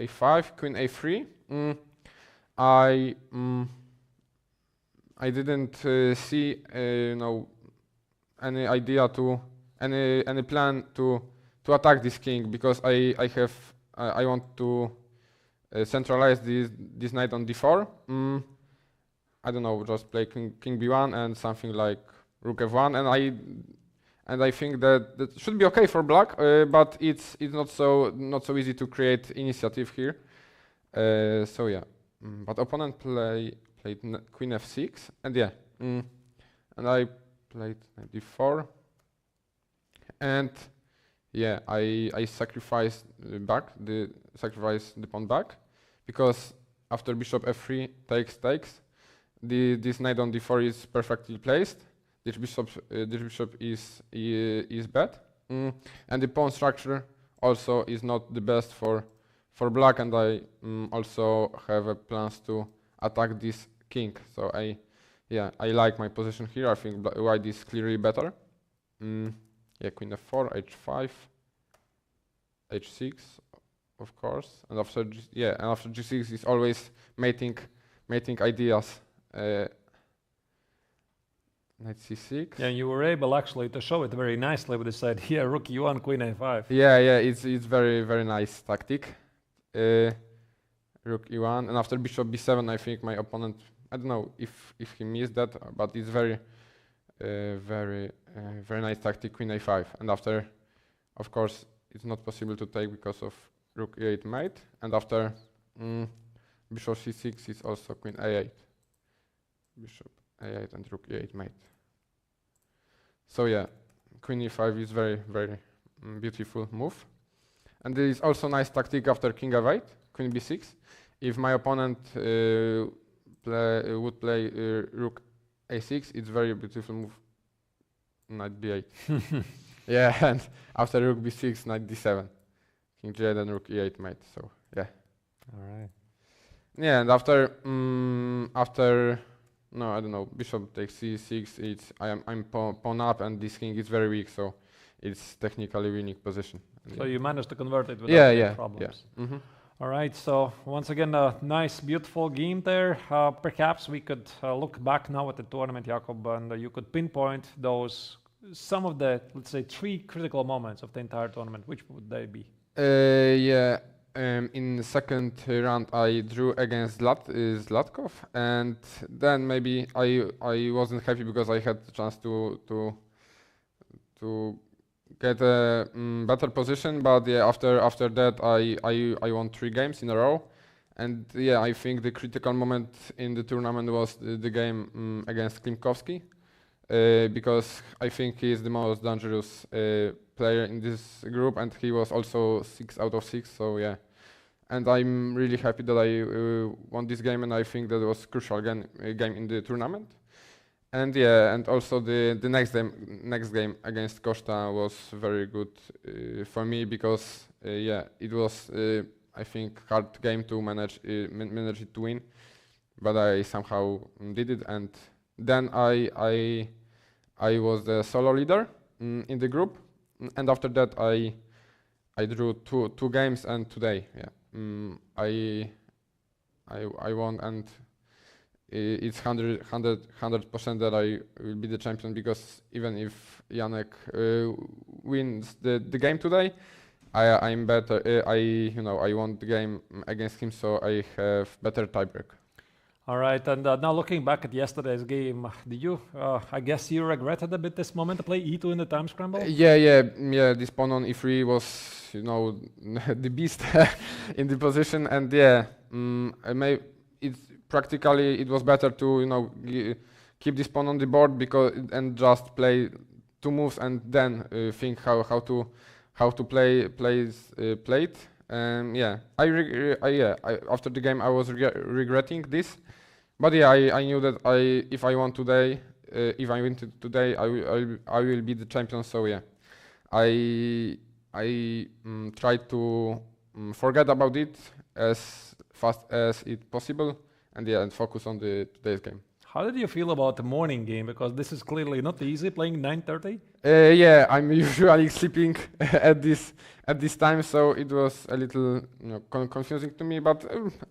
a5, queen a3. I didn't see any idea to any plan to attack this king, because I want to centralize this knight on d4. I don't know, just play king b1 and something like rook f1, and I think that should be okay for black, but it's not so easy to create initiative here. So yeah, but opponent played queen f6, and yeah, and I played knight d4, and yeah, I sacrificed sacrifice the pawn back, because after bishop f3 takes, this knight on d4 is perfectly placed. This bishop is bad, and the pawn structure also is not the best for black, and I also have plans to attack this king. So I like my position here. I think white is clearly better. Yeah, queen f4, h5, h6, of course, and after after g6 is always mating ideas. Knight c6. Yeah, you were able actually to show it very nicely with this idea, rook e1, queen a5. Yeah, it's very, very nice tactic. Rook e1, and after bishop b7, I think my opponent, I don't know if he missed that, but it's very nice tactic, queen a5. And after, of course, it's not possible to take because of rook e8 mate. And after bishop c6 is also queen a8. Bishop a8 and rook e8 mate. So yeah, queen e5 is very, very beautiful move. And there is also nice tactic after king f8, queen b6. If my opponent would play rook a6, it's very beautiful move, knight b8. Yeah, and after rook b6, knight d7, king g8 and rook e8 mate. So yeah. All right. Yeah, and after no, I don't know, bishop takes c6. I'm pawn up, and this king is very weak, so it's technically winning position. So you managed to convert it without any problems. Yeah. All right, so once again, a nice, beautiful game there. Perhaps we could look back now at the tournament, Jakob, and you could pinpoint some of the, let's say, 3 critical moments of the entire tournament. Which would they be? In the second round, I drew against Zlatkov, and then maybe I wasn't happy because I had the chance to get a better position. But yeah, after that, I won 3 games in a row, and yeah, I think the critical moment in the tournament was the game against Klimovsky, because I think he is the most dangerous player in this group, and he was also 6 out of 6. So yeah, and I'm really happy that I won this game, and I think that was crucial game in the tournament. And yeah, and also the next game against Costa was very good for me, because yeah, it was I think hard game to manage it to win, but I somehow did it. And then I was the solo leader in the group, and after that I drew two games, and today I won, and it's 100% that I will be the champion, because even if Janek wins the game today, I'm better. I won the game against him, so I have better tiebreak. All right, and now looking back at yesterday's game, did you? I guess you regretted a bit this moment to play e2 in the time scramble. Yeah. This pawn on e3 was, the beast in the position, and yeah, practically it was better to keep this pawn on the board and just play 2 moves and then think how to play it. Yeah, after the game I was regretting this, but yeah, I knew that if I win today, I will be the champion. So yeah, I tried to forget about it as fast as it possible, and focus on today's game. How did you feel about the morning game? Because this is clearly not easy, playing 9:30. Yeah, I'm usually sleeping at this time, so it was a little confusing to me. But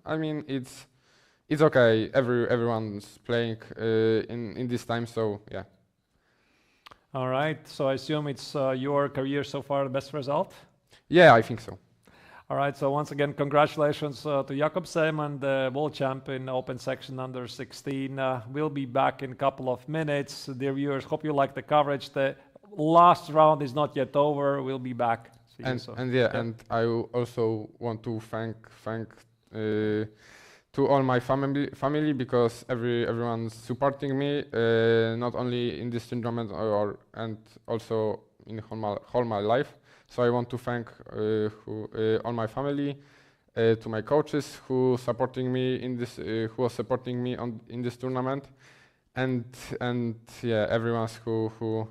I mean, it's okay. Everyone's playing in this time, so yeah. All right. So I assume it's your career so far the best result. Yeah, I think so. All right, so once again, congratulations to Jakob Simon, the world champion, open section under 16. We'll be back in a couple of minutes. Dear viewers, hope you like the coverage. The last round is not yet over. We'll be back. And I also want to thank to all my family because everyone's supporting me, not only in this tournament and also in whole my life. So I want to thank all my family, to my coaches who supporting me in this, who was supporting me in this tournament, and yeah, everyone who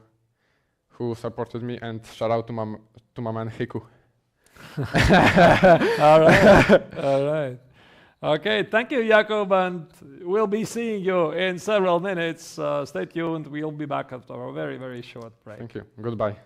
supported me, and shout out to my man Hiku. All right. Okay, thank you, Jakob, and we'll be seeing you in several minutes. Stay tuned. We'll be back after a very, very short break. Thank you. Goodbye.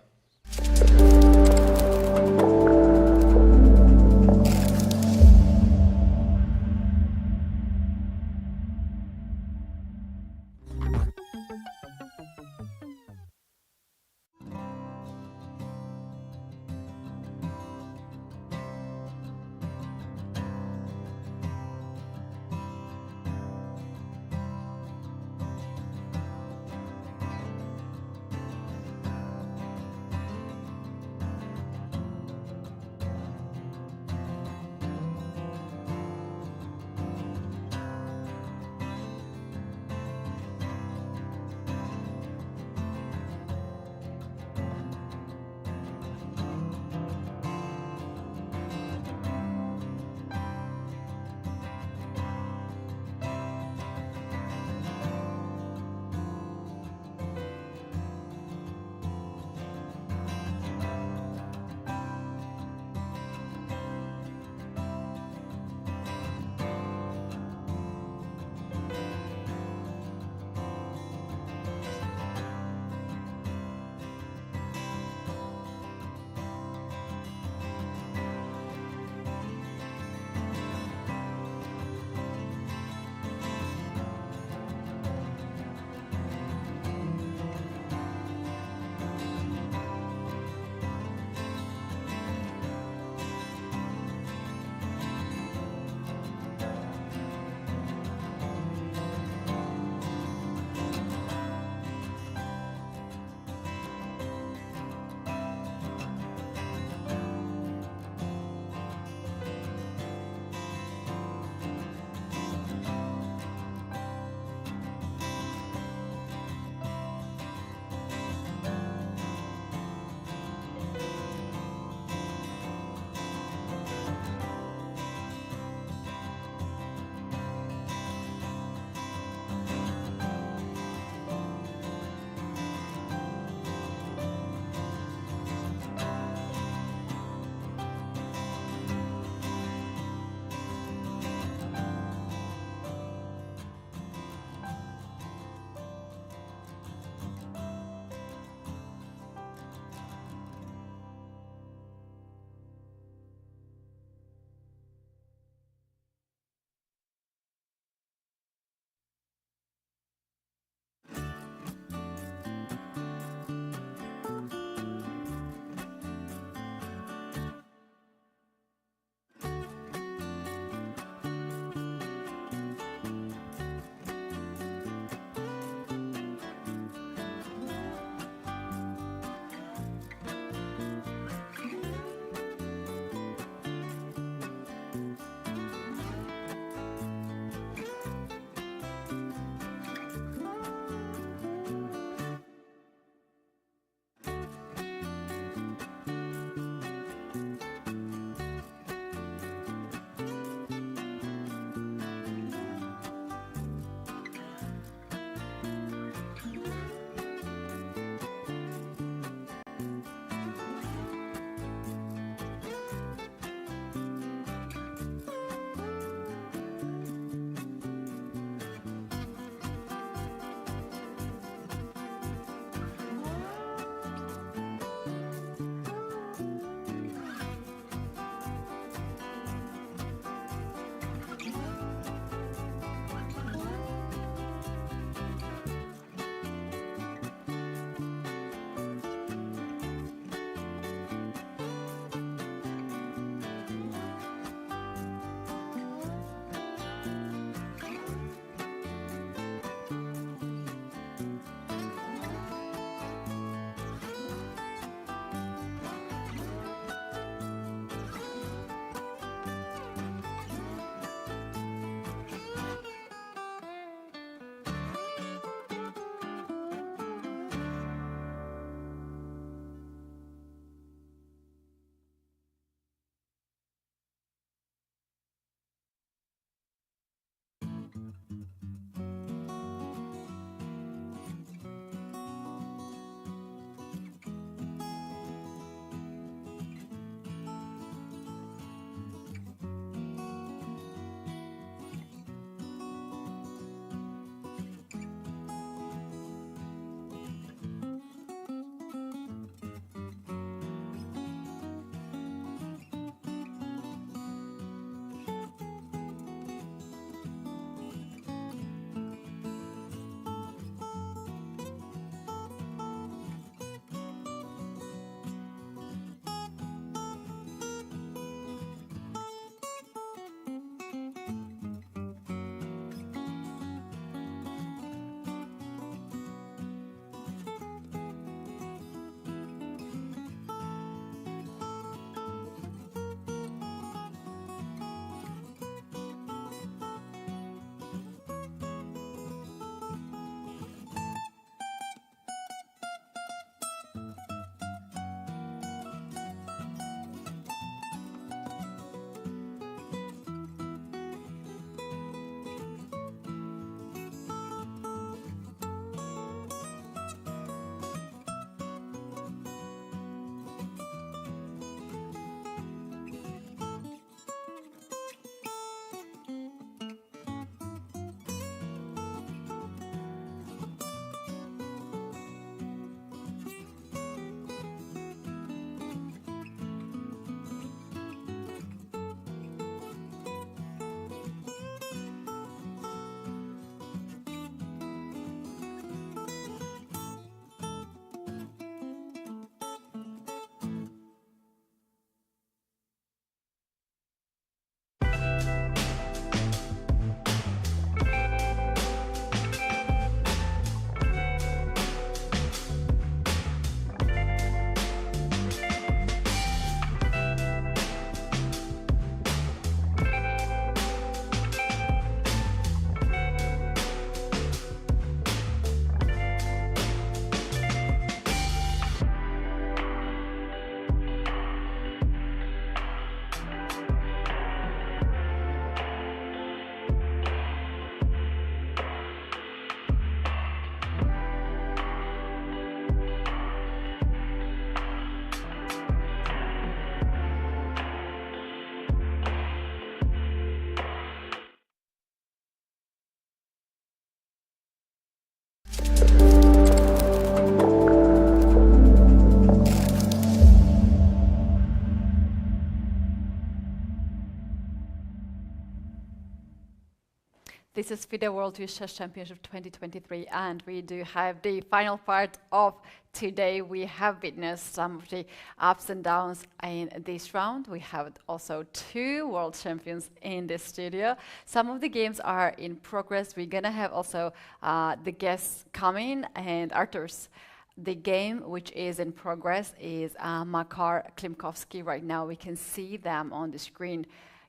This is FIDE World Youth Chess Championship 2023, and we do have the final part of today. We have witnessed some of the ups and downs in this round. We have also 2 world champions in the studio. Some of the games are in progress. We're gonna have also the guests coming, and Arturs. The game which is in progress is Marar Klimovsky. Right now we can see them on the screen.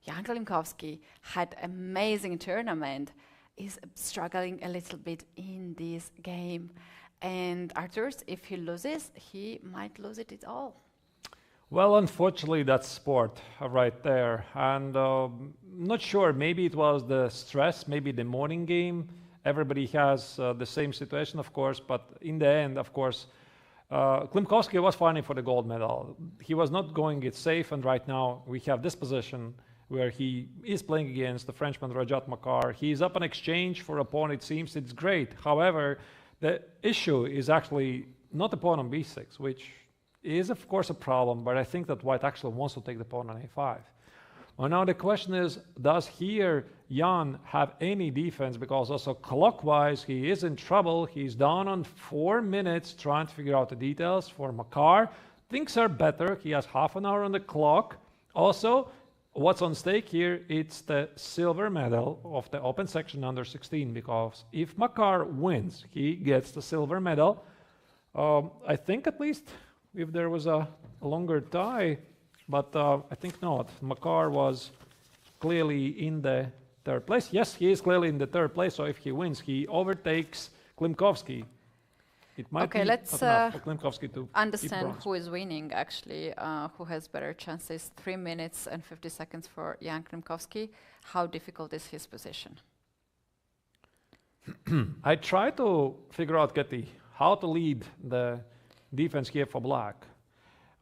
Jan Klimovsky had amazing tournament, is struggling a little bit in this game. And Arturs, if he loses, he might lose it all. Well, unfortunately, that's sport right there. And not sure, maybe it was the stress, maybe the morning game. Everybody has the same situation, of course, but in the end, of course, Klimovsky was fighting for the gold medal. He was not going it safe, and right now we have this position where he is playing against the Frenchman Rajat Marar. He's up an exchange for a pawn, it seems. It's great. However, the issue is actually not the pawn on b6, which is, of course, a problem, but I think that white actually wants to take the pawn on a5. Well, now the question is, does here Jan have any defense? Because also clockwise, he is in trouble. He's down on 4 minutes trying to figure out the details for Marar. Things are better. He has half an hour on the clock. Also, what's on stake here? It's the silver medal of the open section under 16, because if Marar wins, he gets the silver medal. I think at least if there was a longer tie, but I think not. Marar was clearly in the 3rd place. Yes, he is clearly in the 3rd place, so if he wins, he overtakes Klimovsky. It might be let's enough for Klimovsky to understand who is winning, actually, who has better chances. 3 minutes and 50 seconds for Jan Klimovsky. How difficult is his position? I try to figure out, Keti, how to lead the defense here for black.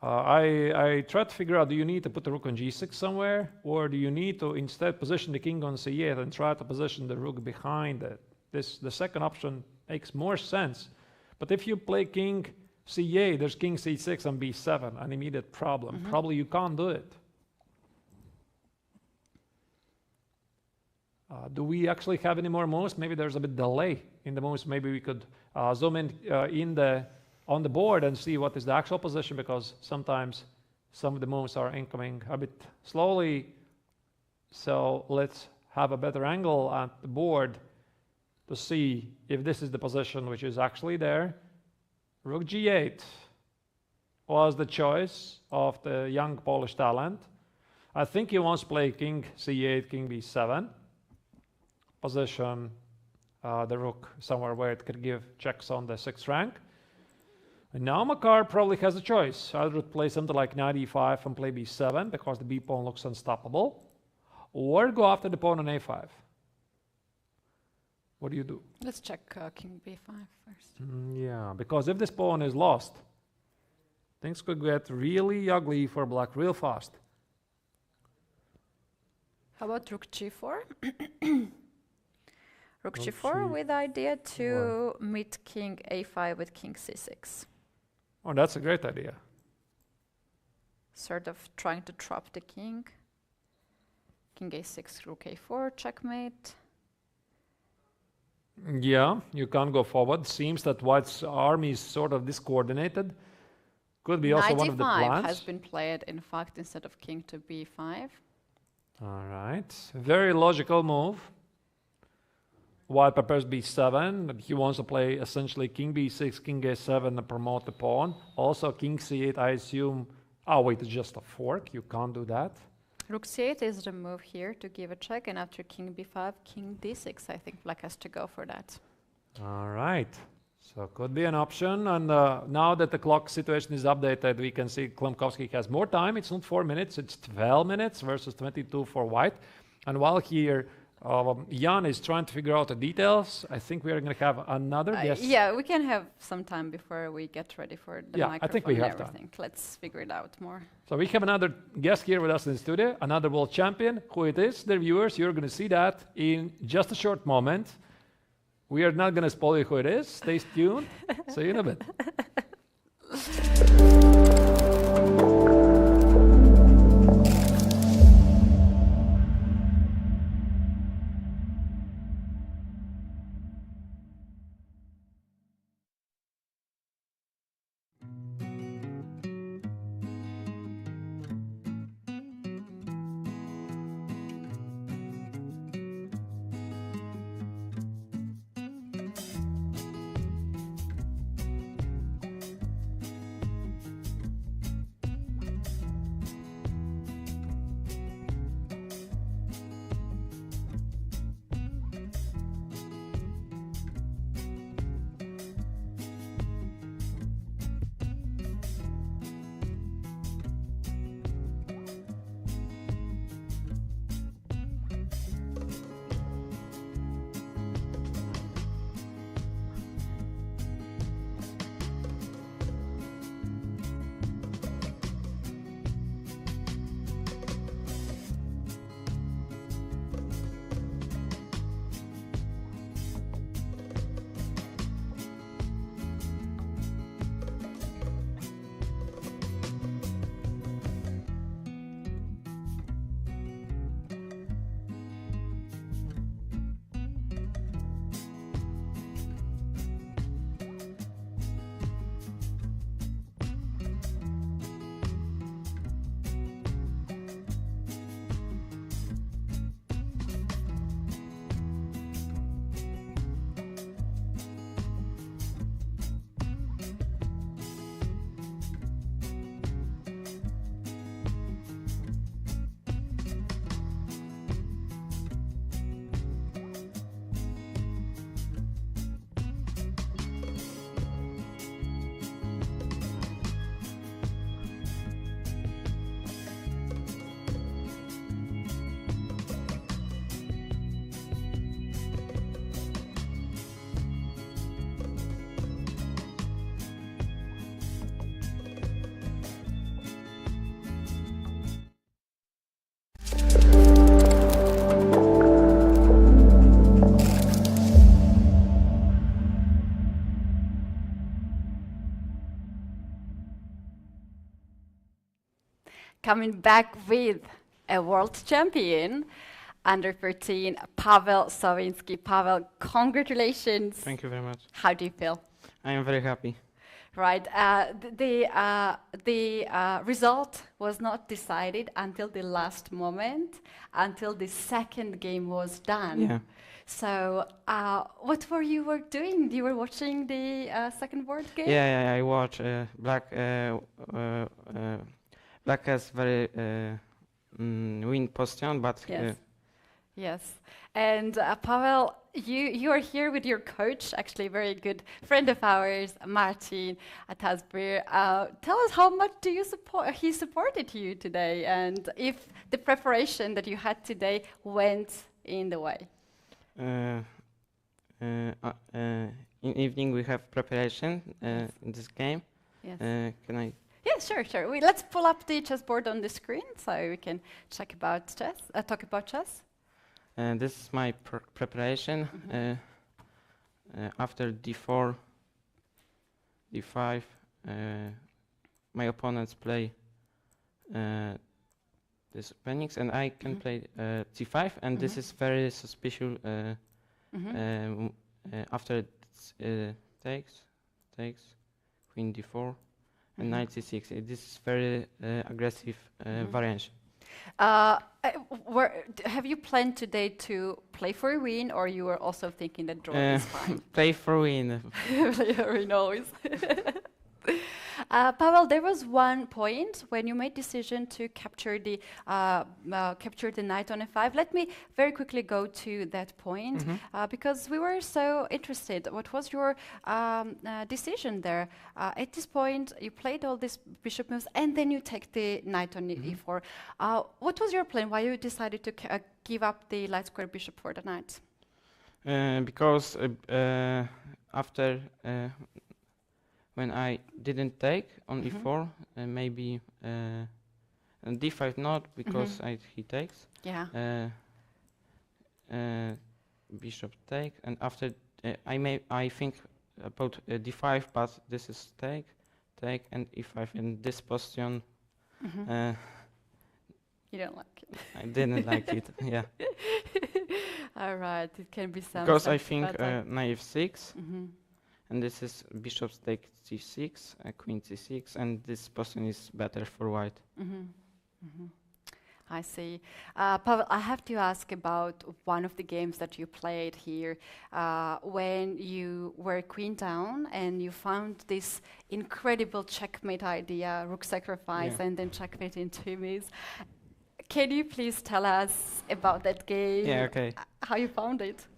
I try to figure out, do you need to put the rook on g6 somewhere, or do you need to instead position the king on c8 and try to position the rook behind it? The second option makes more sense. But if you play king c8, there's king c6 and b7, an immediate problem. Probably you can't do it. Do we actually have any more moves? Maybe there's a bit delay in the moves. Maybe we could zoom in on the board and see what is the actual position, because sometimes some of the moves are incoming a bit slowly. So let's have a better angle at the board to see if this is the position which is actually there. Rook g8 was the choice of the young Polish talent. I think he wants to play king c8, king b7. Position the rook somewhere where it could give checks on the 6th rank. And now Marar probably has a choice. I would play something like knight e5 and play b7 because the b pawn looks unstoppable, or go after the pawn on a5. What do you do? Let's check king b5 first. Yeah, because if this pawn is lost, things could get really ugly for black real fast. How about rook g4? Rook g4 with the idea to meet king a5 with king c6. Oh, that's a great idea. Sort of trying to trap the king. King a6, rook a4, checkmate. Yeah, you can't go forward. Seems that white's army is sort of discoordinated. Could be also one of the plans. Knight e5 has been played, in fact, instead of king to b5. All right, very logical move. White prepares b7. He wants to play essentially king b6, king a7 and promote the pawn. Also king c8, I assume. Oh, wait, it's just a fork. You can't do that. Rook c8 is the move here to give a check, and after king b5, king d6, I think black has to go for that. All right, so could be an option. And now that the clock situation is updated, we can see Klimovsky has more time. It's not 4 minutes, it's 12 minutes versus 22 for white. And while here Jan is trying to figure out the details, I think we are going to have another guest. Yeah, we can have some time before we get ready for the microphone. I think we have and everything. time. Let's figure it out more. So we have another guest here with us in the studio, another world champion. Who it is, the viewers, you're going to see that in just a short moment. We are not going to spoil you who it is. Stay tuned. See you in a bit. coming back with a world champion, under 13, Pavel Savinsky. Pavel, congratulations. Thank you very much. How do you feel? I am very happy. Right. The result was not decided until the last moment, until the second game was done. Yeah. So, what were you doing? You were watching the second board game? Yeah, I watch Black. Black has very win position, but yes. Yes. And Pavel, you are here with your coach, actually a very good friend of ours, Martin Atasbir. Tell us how much do you support? He supported you today, and if the preparation that you had today went in the way. In evening we have preparation in this game. Yes. Can I? Yeah, sure. Let's pull up the chessboard on the screen so we can talk about chess. This is my preparation. After d4, d5, my opponents play this pairings, and I can play c5, and this is very suspicious. After takes, queen d4, and knight c6. This is very aggressive variation. Have you planned today to play for a win, or you were also thinking that draw is fine? Play for win. Play for win always. Pavel, there was one point when you made decision to capture the knight on f5. Let me very quickly go to that point because we were so interested. What was your decision there? At this point, you played all these bishop moves, and then you take the knight on e4. What was your plan? Why you decided to give up the light square bishop for the knight? Because after. When I didn't take on e4, maybe and d5 not because he takes. Yeah. Bishop take, and after I think about d5, but this is take, and e5 in this position. You don't like it. I didn't like it. Yeah. All right, it can be something. Because I think knight f6. And this is bishop take c6, queen c6, and this position is better for white. I see. Pavel, I have to ask about one of the games that you played here when you were queen down and you found this incredible checkmate idea, rook sacrifice, and then checkmate in 2 moves. Can you please tell us about that game? Yeah, okay. How you found it?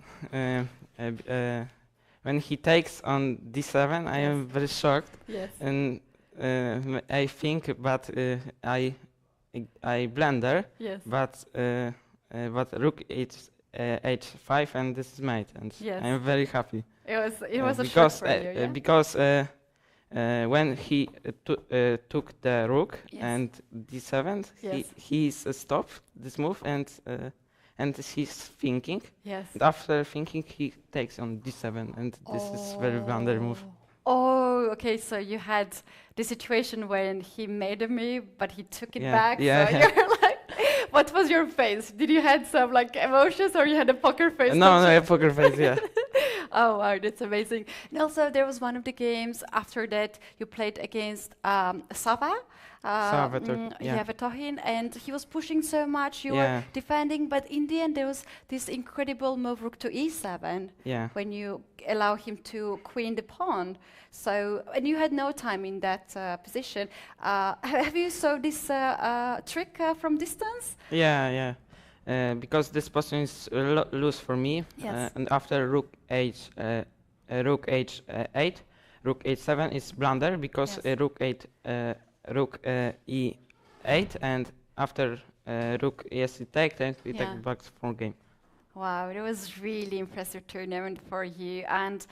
When he takes on d7, I am very shocked. Yes. And I think, but I blunder. Yes. But rook h5, and this is mate, and yes. I am very happy. It was a shock for you, yeah? Because when he took the rook and d7, he's stopped this move and he's thinking. Yes. And after thinking, he takes on d7, and this is very blunder move. Oh, okay. So you had the situation when he made a move, but he took it back. Yeah. So you're like, what was your face? Did you had some like emotions, or you had a poker face? No, a poker face. Yeah. Oh wow, that's amazing. And also, there was one of the games after that you played against Sava. Vetohin, and he was pushing so much, you were defending, but in the end there was this incredible move rook to e7 when you allow him to queen the pawn. So, and you had no time in that position. Have you saw this trick from distance? Yeah. Because this position is loose for me, and after rook h8, rook h7 is blunder because rook e8, and after rook e8 take, then we take back for game. Wow, it was really impressive tournament for you, and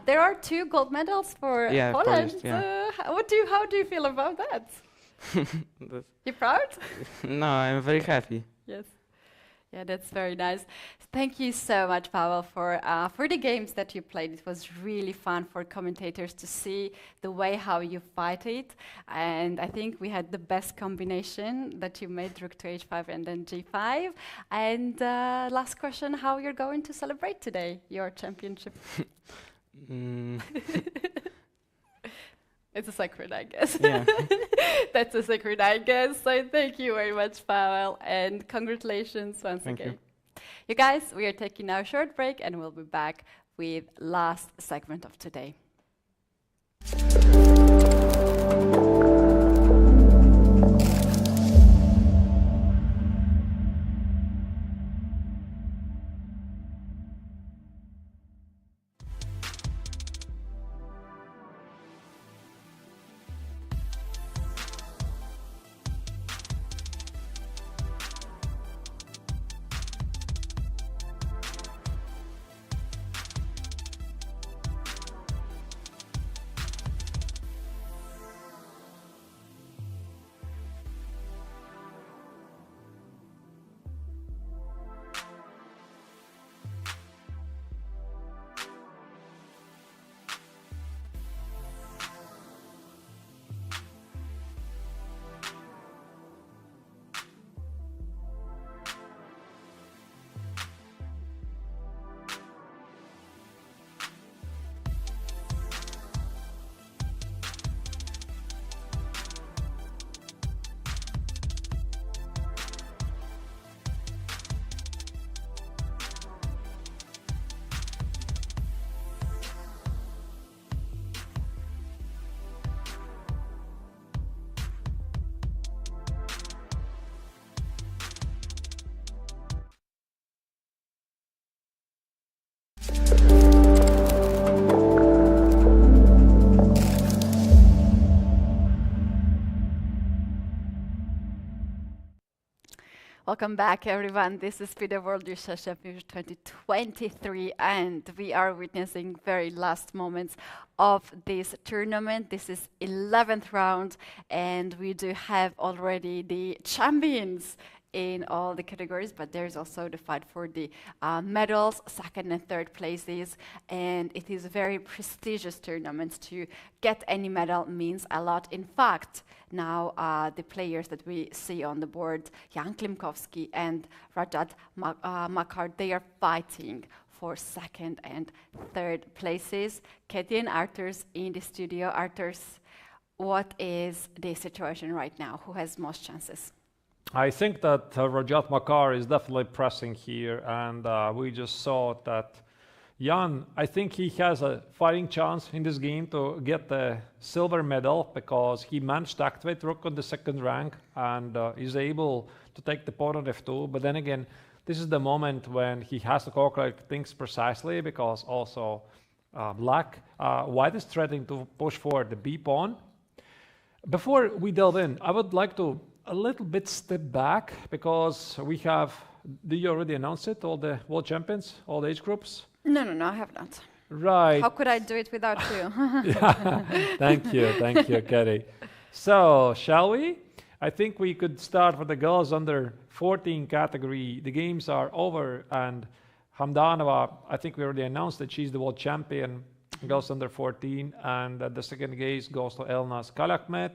there are 2 gold medals for Poland. How do you feel about that? You proud? No, I'm very happy. Yes. Yeah, that's very nice. Thank you so much, Pavel, for the games that you played. It was really fun for commentators to see the way how you fight it. And I think we had the best combination that you made, rook to h5 and then g5. And last question, how you're going to celebrate today, your championship? It's a secret, I guess. Yeah. That's a secret, I guess. So thank you very much, Pavel, and congratulations once Thank again. you. You guys, we are taking now a short break, and we'll be back with last segment of today. Welcome back, everyone. This is FIDE World Youth Chess Championship 2023, and we are witnessing very last moments of this tournament. This is 11th round, and we do have already the champions in all the categories, but there's also the fight for the medals, second and third places, and it is a very prestigious tournament. To get any medal means a lot. In fact, now the players that we see on the board, Jan Klimovsky and Rajat Makar, they are fighting for second and third places. Keti and Arturs in the studio. Arturs, what is the situation right now? Who has most chances? I think that Rajat Makar is definitely pressing here, and we just saw that Jan, I think he has a fighting chance in this game to get the silver medal because he managed to activate rook on the second rank and is able to take the pawn on f2. But then again, this is the moment when he has to calculate things precisely because also white is threatening to push forward the b pawn. Before we delve in, I would like to a little bit step back because we have, did you already announce it, all the world champions, all the age groups? No, I have not. Right. How could I do it without you? Yeah. Thank you, Keti. So, shall we? I think we could start with the girls under 14 category. The games are over, and Hamdanova, I think we already announced that she's the world champion, girls under 14, and the second case goes to Elnaz Kalakmet.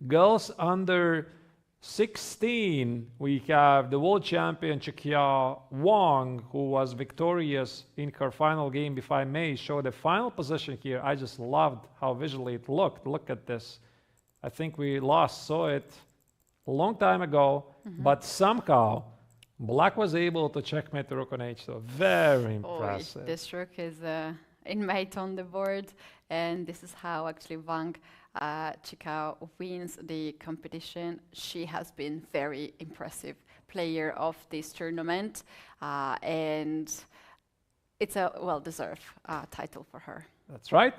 Girls under 16, we have the world champion Chekia Wang, who was victorious in her final game, if I may show the final position here. I just loved how visually it looked. Look at this. I think we last saw it a long time ago, but somehow Black was able to checkmate the rook on h2. Very impressive. This rook is in mate on the board, and this is how actually Wang Chika wins the competition. She has been very impressive player of this tournament, and it's a well-deserved title for her. That's right.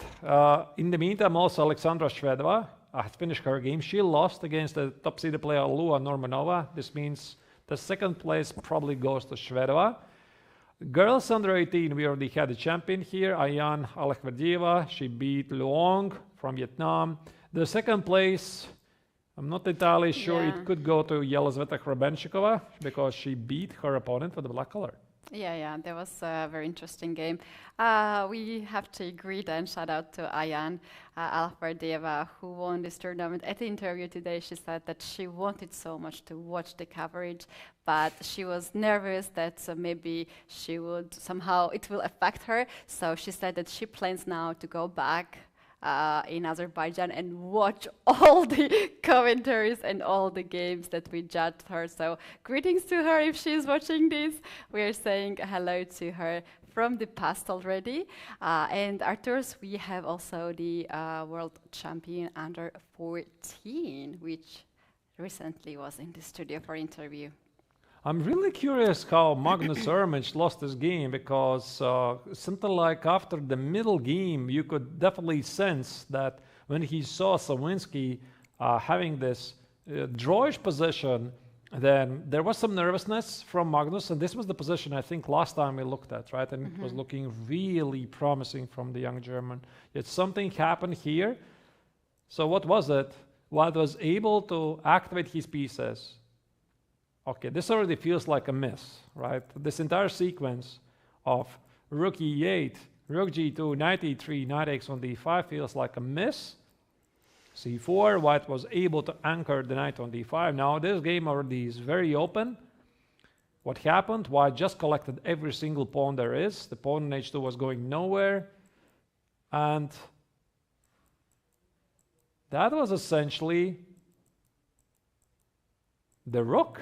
In the meantime, also Alexandra Shvedova has finished her game. She lost against the top-seeded player Lua Normanova. This means the second place probably goes to Shvedova. Girls under 18, we already had a champion here, Ayan Alekverdieva. She beat Luong from Vietnam. The second place I'm not entirely sure Yeah. it could go to Yelizaveta Hrebenchikova because she beat her opponent with the black color. Yeah, that was a very interesting game. We have to agree then, shout out to Ayan Alfardeva, who won this tournament. At the interview today, she said that she wanted so much to watch the coverage, but she was nervous that maybe she would somehow, it will affect her. So she said that she plans now to go back in Azerbaijan and watch all the commentaries and all the games that we judged her. So greetings to her if she's watching this. We are saying hello to her from the past already. And Arturs, we have also the world champion under 14, which recently was in the studio for interview. I'm really curious how Magnus Herich lost this game because something like after the middle game, you could definitely sense that when he saw Savinsky having this drawish position, then there was some nervousness from Magnus, and this was the position I think last time we looked at, right? And it was looking really promising from the young German. Yet something happened here. So what was it? What was able to activate his pieces? Okay, this already feels like a miss, right? This entire sequence of rook e8, rook g2, knight e3, knight x on d5 feels like a miss. c4, white was able to anchor the knight on d5. Now this game already is very open. What happened? White just collected every single pawn there is. The pawn on h2 was going nowhere. And that was essentially the rook.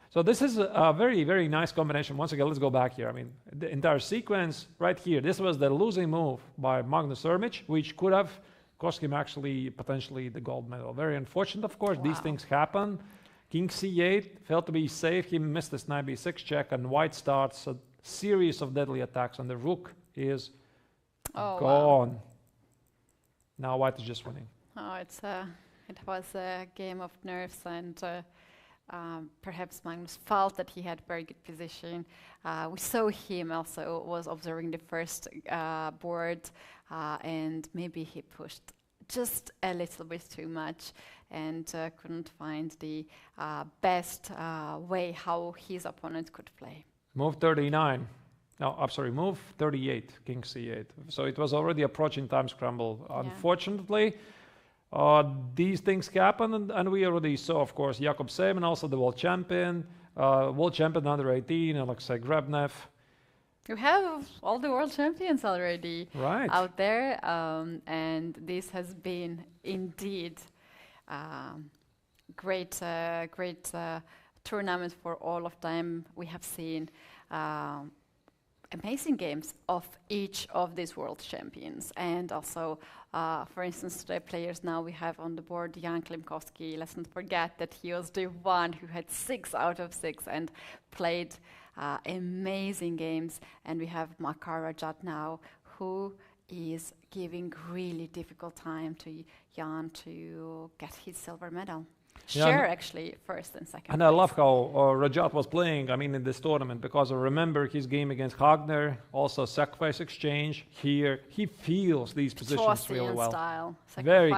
So this is a very, very nice combination. Once again, let's go back here. I mean, the entire sequence right here, this was the losing move by Magnus Herich, which could have cost him actually potentially the gold medal. Very unfortunate, of course. Wow. These things happen. King c8 felt to be safe. He missed this knight b6 check, and white starts a series of deadly attacks, and the rook is gone. Wow. Now white is just winning. Oh, it was a game of nerves, and perhaps Magnus felt that he had very good position. We saw him also was observing the first board, and maybe he pushed just a little bit too much and couldn't find the best way how his opponent could play. Move 39. No, I'm sorry, move 38, king c8. So it was already approaching time scramble. Yeah. Unfortunately, these things happen, and we already saw, of course, Jakob Simon, also the world champion under 18, Alexei Grebnev. You have all the world champions already out there, and this has been indeed great tournament for all of them. We have seen amazing games of each of these world champions, and also for instance, the players now we have on the board, Jan Klimovsky. Let's not forget that he was the one who had 6 out of 6 and played amazing games. And we have Marar now, who is giving really difficult time to Jan to get his silver medal. Share actually first and second. And place. I love how Rajat was playing, I mean, in this tournament, because I remember his game against Hagner, also sacrifice exchange. Here, he feels these positions really well. Style. Very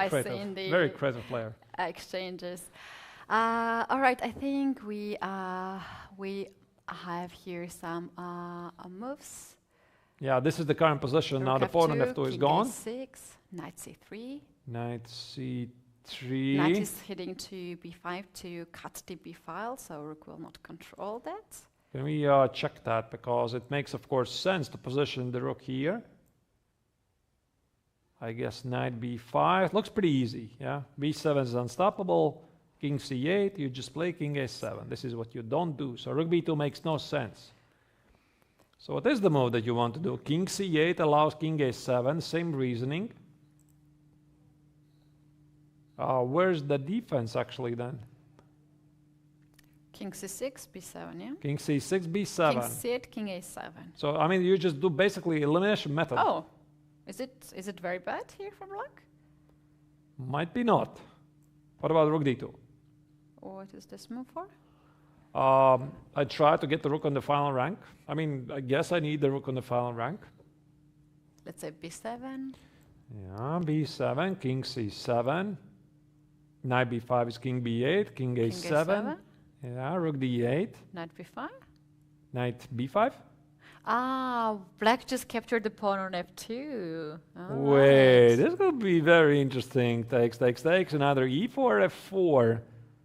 creative player. Exchanges. All right, I think we have here some moves. Yeah, this is the current position. Now the pawn on f2 is gone. A6, knight c3. Knight c3. Knight is heading to b5 to cut the b file, so rook will not control that. Can we check that, because it makes, of course, sense to position the rook here. I guess knight b5 looks pretty easy. Yeah, b7 is unstoppable. King c8, you just play king a7. This is what you don't do. So rook b2 makes no sense. So what is the move that you want to do? King c8 allows king a7. Same reasoning. Where's the defense actually then? King c6, b7, yeah? King c6, b7. King c8, king a7. So, I mean, you just do basically elimination method. Oh, is it very bad here for black? Might be not. What about rook d2? What is this move for? I try to get the rook on the final rank. I mean, I guess I need the rook on the final rank. Let's say b7. Yeah, b7, king c7. Knight b5 is king b8, king a7. Yeah, rook d8. Knight b5. Knight b5. Ah, black just captured the pawn on f2. Wait, this could be very interesting. Takes, and either e4 or f4.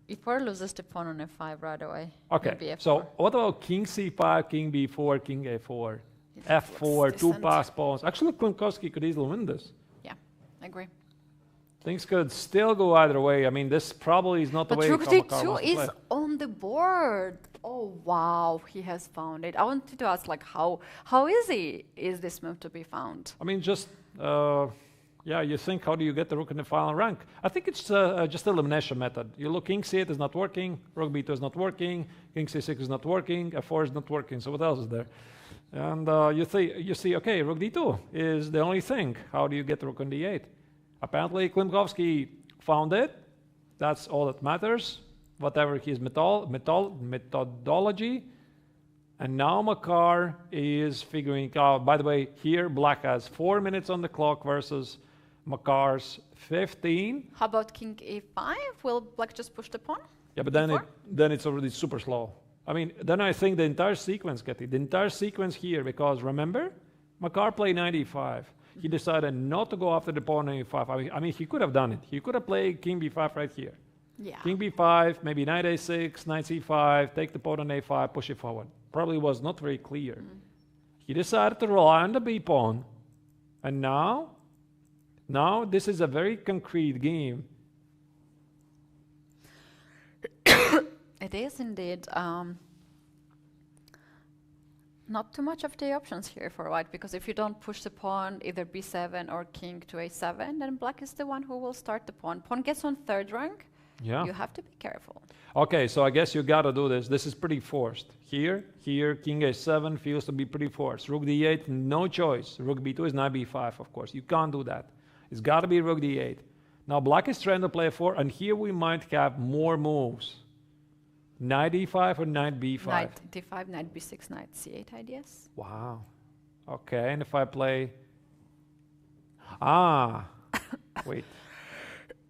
e4 loses the pawn on f5 right away. Okay, so what about king c5, king b4, king a4, f4, two passed pawns? Actually, Klimovsky could easily win this. Yeah, I agree. Things could still go either way. I mean, this probably is not the way. But rook d2 is on the board. Oh wow, he has found it. I wanted to ask, like, how easy is this move to be found? I mean, just yeah, you think, how do you get the rook in the final rank? I think it's just elimination method. You look, king c8 is not working, rook b2 is not working, king c6 is not working, f4 is not working. So what else is there? And you see, okay, rook d2 is the only thing. How do you get the rook on d8? Apparently, Klimovsky found it. That's all that matters, whatever his methodology. And now Marar is figuring out, by the way, here black has 4 minutes on the clock versus Makar's 15. How about king e5? Will black just push the pawn? Yeah, but then it's already super slow. I mean, then I think the entire sequence, Keti, the entire sequence here, because remember, Marar played knight e5. He decided not to go after the pawn on e5. I mean, he could have done it. He could have played king b5 right here. Yeah. King b5, maybe knight a6, knight c5, take the pawn on a5, push it forward. Probably was not very clear. He decided to rely on the b pawn. And now this is a very concrete game. It is indeed. Not too much of the options here for white, because if you don't push the pawn, either b7 or king to a7, then black is the one who will start the pawn. Pawn gets on third rank. Yeah. You have to be careful. Okay, so I guess you got to do this. This is pretty forced. Here, king a7 feels to be pretty forced. Rook d8, no choice. Rook b2 is knight b5, of course. You can't do that. It's got to be rook d8. Now black is trying to play a4, and here we might have more moves. Knight e5 or knight b5? Knight d5, knight b6, knight c8 ideas. Wow. Okay, and if I play... Wait.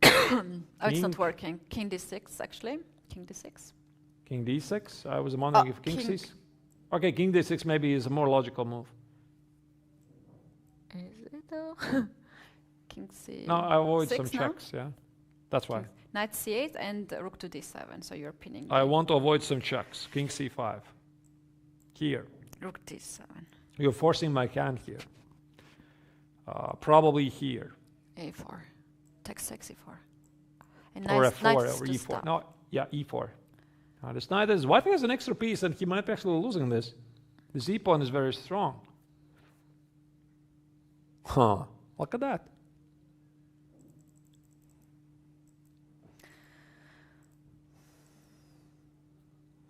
Oh, it's not working. King d6, actually. King d6. King d6? I was wondering if king c6... Okay, king d6 maybe is a more logical move. Is it though? King c6. No, I avoid some checks, yeah. That's why. Knight c8 and rook to d7, so you're pinning. I want to avoid some checks. King c5. Here. Rook d7. You're forcing my hand here. Probably here. a4. Takes 6 e4. And or nice, f4 or e4. stop. No, yeah, e4. This knight is... White has an extra piece and he might be actually losing this. This e-pawn is very strong. Huh. Look at that.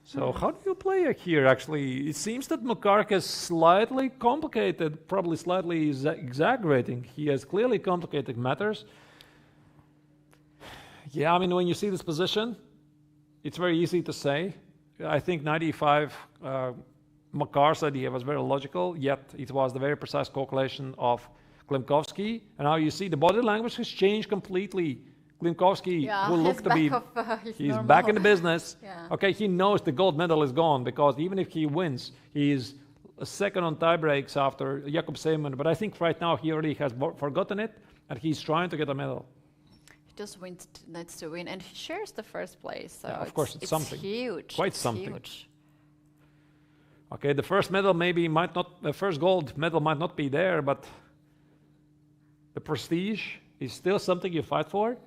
So how do you play it here, actually? It seems that Marar is slightly complicated, probably slightly exaggerating. He has clearly complicated matters. Yeah, I mean, when you see this position, it's very easy to say. I think knight e5, Makar's idea was very logical, yet it was the very precise calculation of Klimovsky. And now you see the body language has changed completely. Klimovsky, who looked to be, he's back in the business. Yeah. Okay, he knows the gold medal is gone, because even if he wins, he's a second on tie breaks after Jakob Simon. But I think right now he already has forgotten it, and he's trying to get a medal. He just needs to win, and he shares the first place. So yeah, of course, it's something. Huge. Quite something. Huge. Okay, the first medal might not, the first gold medal might not be there, but the prestige is still something you fight for.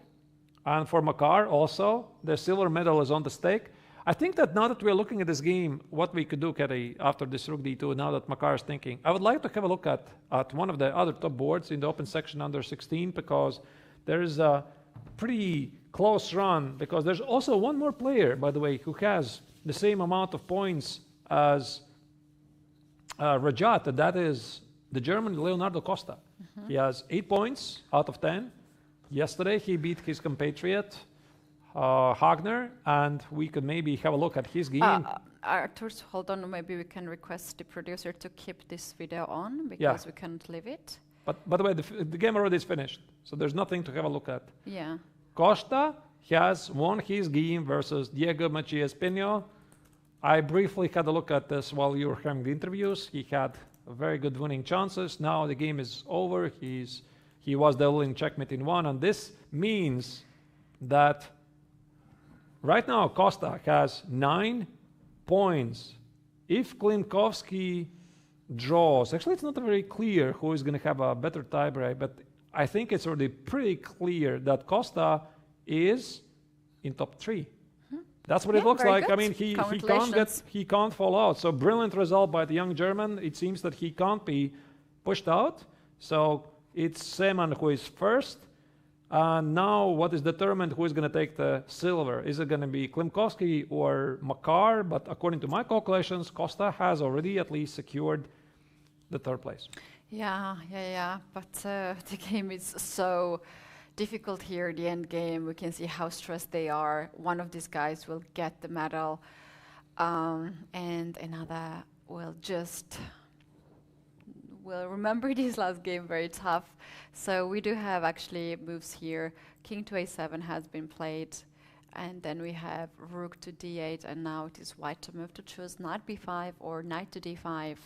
And for Marar also, the silver medal is on the stake. I think that now that we're looking at this game, what we could do, Keti, after this rook d2, now that Marar is thinking, I would like to have a look at one of the other top boards in the open section under 16, because there is a pretty close run, because there's also one more player, by the way, who has the same amount of points as Rajat, and that is the German Leonardo Costa. He has 8 points out of 10. Yesterday, he beat his compatriot, Hagner, and we could maybe have a look at his game. Arturs, hold on, maybe we can request the producer to keep this video on, because we can't leave it. But by the way, the game already is finished, so there's nothing to have a look at. Yeah. Costa, has won his game versus Diego Macias Pino. I briefly had a look at this while you were having the interviews. He had very good winning chances. Now the game is over. He was dealing checkmate in 1, and this means that right now Costa has 9 points. If Klimovsky draws, actually it's not very clear who is going to have a better tiebreak, but I think it's already pretty clear that Costa is in top 3. That's what it looks like. Good. I mean, he can't fall out. So brilliant result by the young German. It seems that he can't be pushed out. So it's Seman who is first. Now what is determined who is going to take the silver? Is it going to be Klimovsky or Marar? But according to my calculations, Costa has already at least secured the 3rd place. Yeah. But the game is so difficult here, the end game. We can see how stressed they are. One of these guys will get the medal, and another will remember this last game very tough. So we do have actually moves here. King to a7 has been played, and then we have rook to d8, and now it is white to move to choose knight b5 or knight to d5.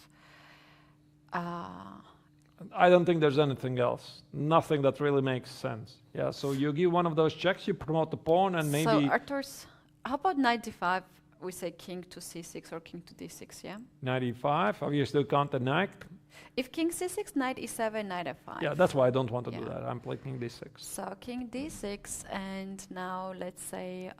I don't think there's anything else. Nothing that really makes sense. Yeah, so you give one of those checks, you promote the pawn, and maybe... So, Arturs, how about knight d5? We say king to c6 or king to d6, yeah? Knight e5, obviously you can't the knight. If king c6, knight e7, knight f5. Yeah, that's why I don't want to do that. I'm playing king d6. So, king d6, and now let's say...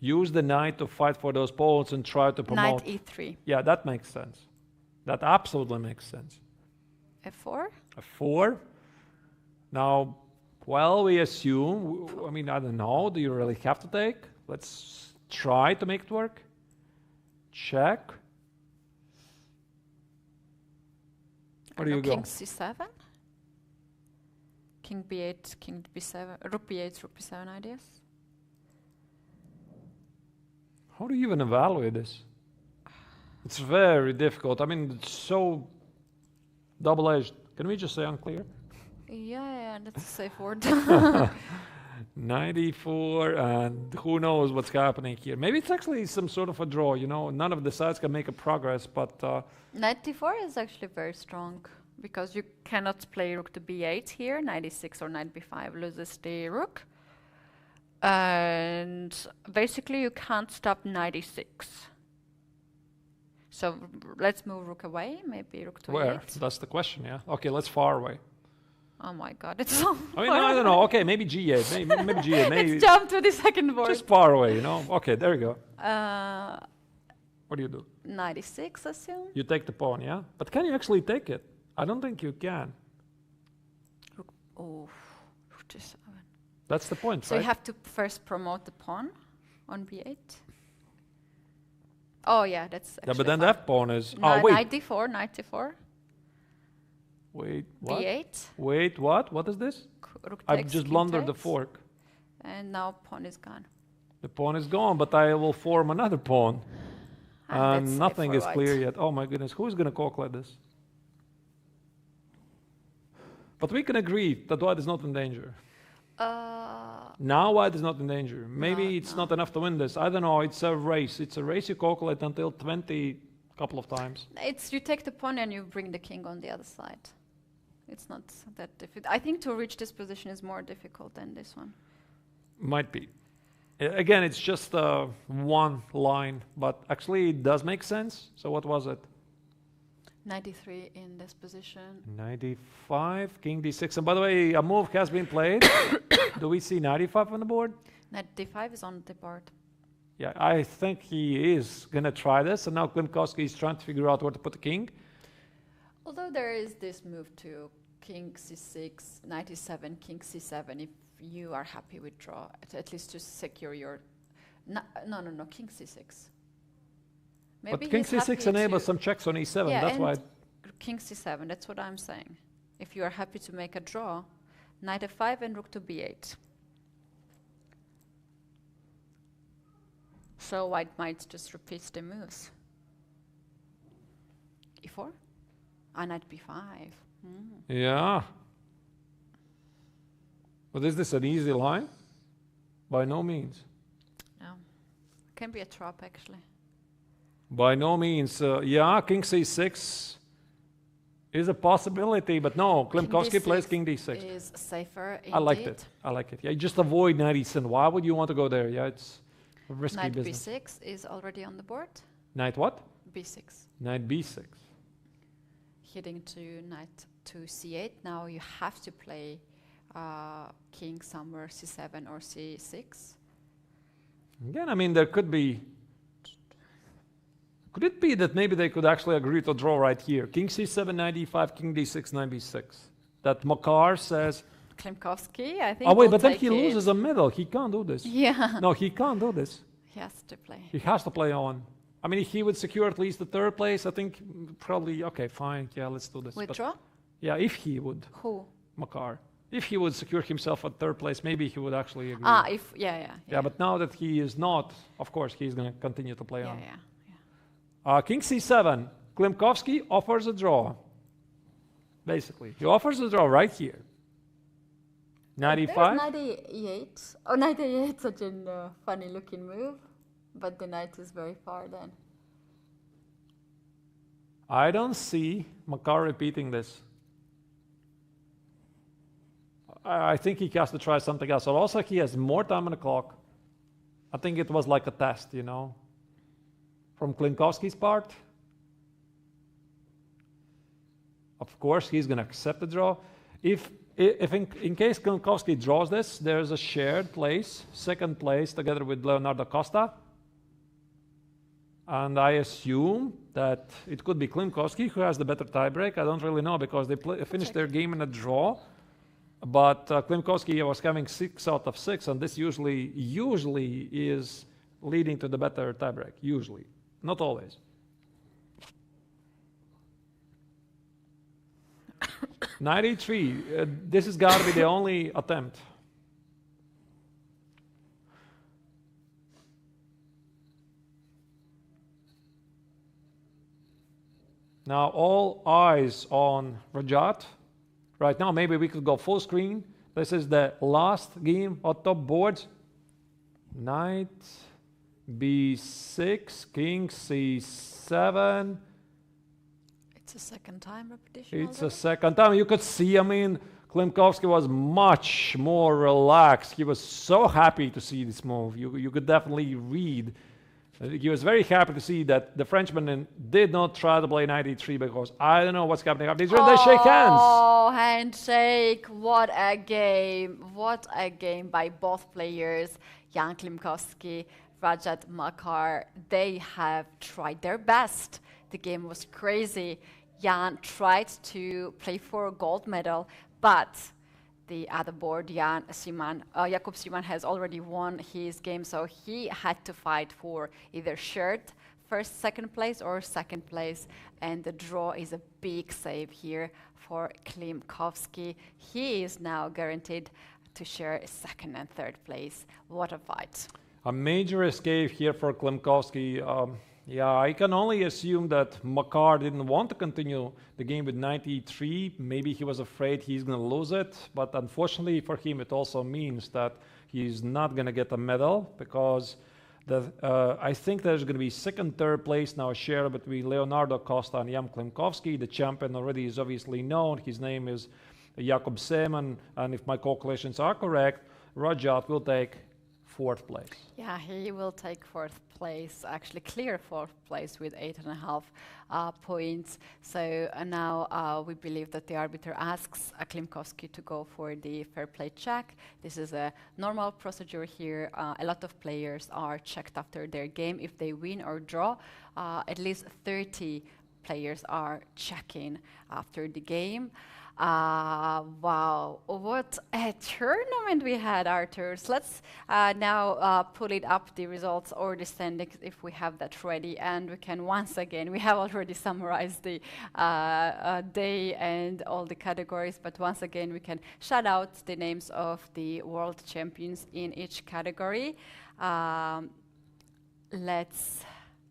use the knight to fight for those pawns and try to promote... Knight e3. Yeah, that makes sense. That absolutely makes sense. f4? f4. Now, well, we assume, I mean, I don't know, do you really have to take? Let's try to make it work. Check. Where do you go? King c7? King b8, king b7, rook b8, rook b7 ideas? How do you even evaluate this? It's very difficult. I mean, it's so double-edged. Can we just say unclear? Yeah, that's a safe word. 94, and who knows what's happening here. Maybe it's actually some sort of a draw, you know. None of the sides can make a progress, but... Knight d4 is actually very strong, because you cannot play rook to b8 here. Knight e6 or knight b5 loses the rook. And basically you can't stop knight e6. So let's move rook away, maybe rook to Where? e8. That's the question, yeah. Okay, let's far away. Oh my god, it's so I mean, no, I don't know. Okay, maybe g8. Maybe g8. Maybe let's jump to the second board. Just far away, you know. Okay, there you go. What do you do? Knight e6, assume. You take the pawn, yeah? But can you actually take it? I don't think you can. Rook to 7. That's the point, so right? You have to first promote the pawn on b8. Oh yeah, that's actually but then fine. that pawn is... Oh, wait. Knight d4, knight d4. Wait, what? b8. Wait, what? What is this? Rook I've takes, just king blundered the takes. fork. And now pawn is gone. The pawn is gone, but I will form another pawn. Let's say Nothing for is white. clear yet. Oh my goodness, who's going to calculate this? But we can agree that white is not in danger. Now white is not in danger. Maybe it's not enough to win this. I don't know. It's a race. It's a race you calculate until 20 couple of times. It's you take the pawn and you bring the king on the other side. It's not that difficult. I think to reach this position is more difficult than this one. Might be. Again, it's just one line, but actually it does make sense. So what was it? 93 in this position. 95, king d6. And by the way, a move has been played. Do we see 95 on the board? Knight d5 is on the board. Yeah, I think he is going to try this. And now Klimovsky is trying to figure out where to put the king. Although there is this move to king c6, knight e7, king c7, if you are happy with draw, at least to secure your... No, king c6. Maybe but king c6 enables some checks on e7, yeah, that's why... King c7, that's what I'm saying. If you are happy to make a draw, knight f5 and rook to b8. So white might just repeat the moves. e4? Knight b5. Yeah. But is this an easy line? By no means. No. Can be a trap, actually. By no means. Yeah, king c6 is a possibility, but no. Klimovsky plays king d6. Is safer, indeed. I liked it. I like it. Yeah, just avoid knight e7. Why would you want to go there? Yeah, it's a risky knight business. Knight b6 is already on the board. Knight what? b6. Knight b6. Heading to knight to c8. Now you have to play king somewhere c7 or c6. Again, I mean, there could be... Could it be that maybe they could actually agree to draw right here? King c7, knight e5, king d6, knight b6. That Marar says... Klimovsky, I think. Oh wait, but then he loses a middle. He can't do this. Yeah. No, he can't do this. He has to play. He has to play on. I mean, if he would secure at least the third place, I think probably, okay, fine, yeah, let's do this. Withdraw? Yeah, if he would. Who? Marar. If he would secure himself at third place, maybe he would actually agree. Yeah, but now that he is not, of course, he's going to continue to play on. Yeah. King c7. Klimovsky offers a draw. Basically, he offers a draw right here. Knight e5. Knight e8. Oh, knight e8, such a funny looking move. But the knight is very far then. I don't see Marar repeating this. I think he has to try something else. So also he has more time on the clock. I think it was like a test, you know, from Klimovsky's part. Of course, he's going to accept the draw. If in case Klimovsky draws this, there's a shared place, second place, together with Leonardo Costa. And I assume that it could be Klimovsky who has the better tiebreak. I don't really know because they finished their game in a draw. But Klimovsky was having 6 out of 6, and this usually is leading to the better tiebreak. Usually, not always. Knight e3. This has got to be the only attempt. Now all eyes on Rajat. Right now, maybe we could go full screen. This is the last game on top boards. Knight b6, king c7. It's a second time repetition. It's a second time. You could see, I mean, Klimovsky was much more relaxed. He was so happy to see this move. You could definitely read. He was very happy to see that the Frenchman did not try to play knight e3 because I don't know what's happening. They shake hands. Oh, handshake. What a game. What a game by both players. Jan Klimovsky, Rajat Marar. They have tried their best. The game was crazy. Jan tried to play for a gold medal, but the other board, Jakob Simon has already won his game, so he had to fight for either shared first, second place or second place, and the draw is a big save here for Klimovsky. He is now guaranteed to share second and third place. What a fight. A major escape here for Klimovsky. Yeah, I can only assume that Marar didn't want to continue the game with knight e3. Maybe he was afraid he's going to lose it. But unfortunately for him, it also means that he's not going to get a medal because I think there's going to be second, third place now shared between Leonardo Costa and Jan Klimovsky. The champion already is obviously known. His name is Jakob Simon. And if my calculations are correct, Rajat will take fourth place. Yeah, he will take fourth place, actually clear fourth place with 8.5 points. So now we believe that the arbiter asks Klimovsky to go for the fair play check. This is a normal procedure here. A lot of players are checked after their game. If they win or draw, at least 30 players are checking after the game. Wow, what a tournament we had, Arturs. Let's now pull it up, the results or the standings, if we have that ready. And we can once again, we have already summarized the day and all the categories, but once again, we can shout out the names of the world champions in each category. Let's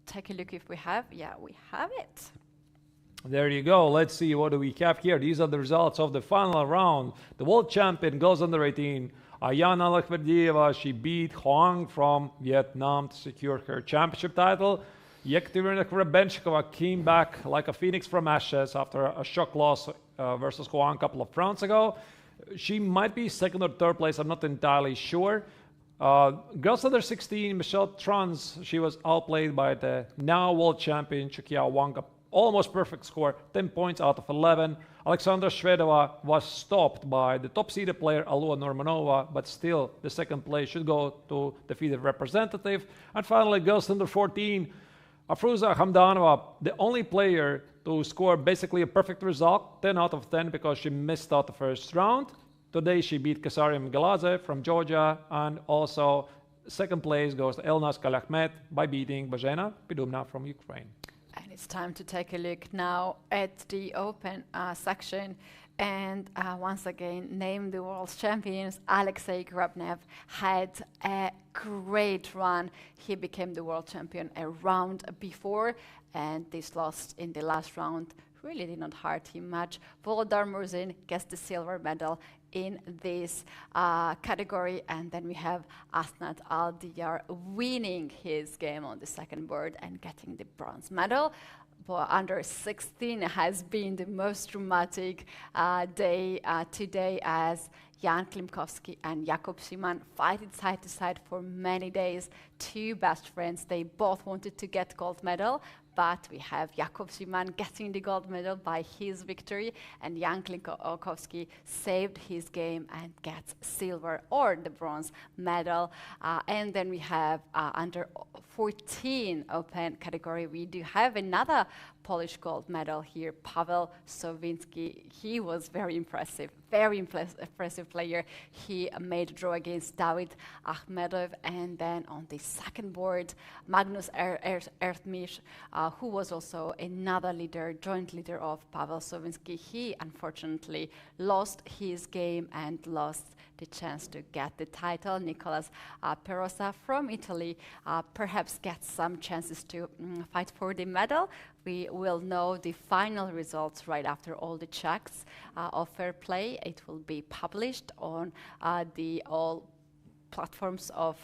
take a look if we have. Yeah, we have it. There you go. Let's see what do we have here. These are the results of the final round. The world champion goes under 18. Ayana Lakhverdieva, she beat Hoang from Vietnam to secure her championship title. Yekaterina Krebenchikova came back like a phoenix from ashes after a shock loss versus Hoang a couple of rounds ago. She might be second or third place, I'm not entirely sure. Girls under 16, Michelle Trans, she was outplayed by the now world champion Chukia Wang. Almost perfect score, 10 points out of 11. Alexandra Shvedova was stopped by the top-seeded player Alua Normanova, but still the second place should go to the FIDE representative. And finally, girls under 14, Afruza Hamdanova, the only player to score basically a perfect result, 10 out of 10, because she missed out the first round. Today she beat Kasarim Galaze from Georgia, and also second place goes to Elnaz Kalahmet by beating Bozhena Pidumna from Ukraine. And it's time to take a look now at the open section. And once again, name the world champions. Alexei Grabnev had a great run. He became the world champion a round before, and this loss in the last round really did not hurt him much. Volodar Murzin gets the silver medal in this category, and then we have Asnat Aldiyar winning his game on the second board and getting the bronze medal. For under 16 has been the most dramatic day today, as Jan Klimovsky and Jakob Simon fighted side to side for many days. Two best friends, they both wanted to get gold medal, but we have Jakob Simon getting the gold medal by his victory, and Jan Klimovsky saved his game and gets silver or the bronze medal. And then we have under 14 open category, we do have another Polish gold medal here, Pavel Savinsky. He was very impressive player. He made a draw against David Ahmedov, and then on the second board, Magnus Ertmish, who was also another leader, joint leader of Pavel Savinsky. He unfortunately lost his game and lost the chance to get the title. Nicolas Perosa from Italy perhaps gets some chances to fight for the medal. We will know the final results right after all the checks of fair play. It will be published on the all platforms of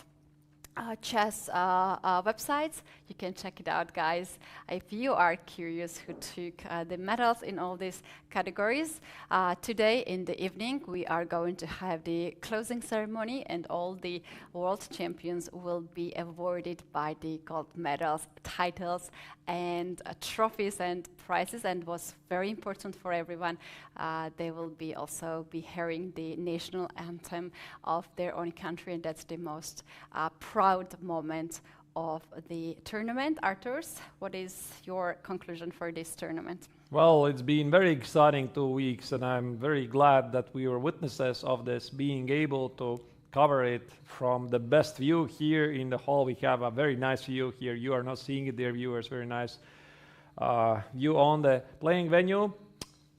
chess websites. You can check it out, guys, if you are curious who took the medals in all these categories. Today in the evening we are going to have the closing ceremony, and all the world champions will be awarded by the gold medals, titles and trophies and prizes. And was very important for everyone, they will be also be hearing the national anthem of their own country, and that's the most proud moment of the tournament. Arturs, what is your conclusion for this tournament? Well, it's been very exciting 2 weeks, and I'm very glad that we were witnesses of this, being able to cover it from the best view here in the hall. We have a very nice view here. You are not seeing it, dear viewers. Very nice view on the playing venue.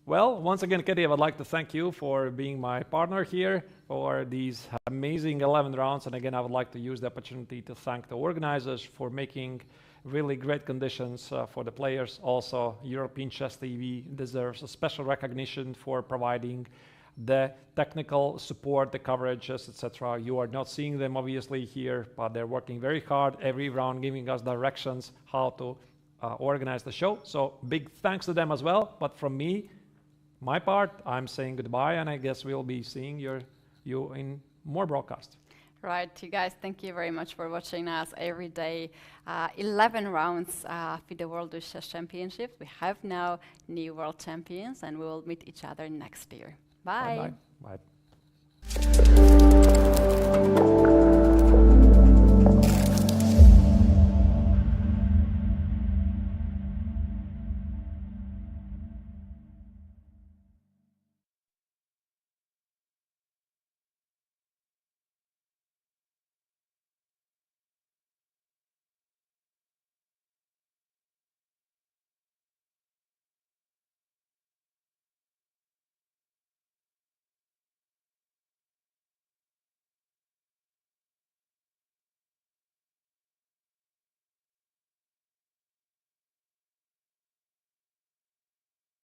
Well, once again, Keti, I would like to thank you for being my partner here for these amazing 11 rounds. And again, I would like to use the opportunity to thank the organizers for making really great conditions for the players. Also, European Chess TV deserves a special recognition for providing the technical support, the coverages, etc. You are not seeing them obviously here, but they're working very hard every round, giving us directions how to organize the show. So big thanks to them as well. But from me, my part, I'm saying goodbye, and I guess we'll be seeing you in more broadcasts. Right, you guys, thank you very much for watching us every day. 11 rounds for the World Chess Championship. We have now new world champions, and we will meet each other next year. Bye. Bye. Bye. Bye.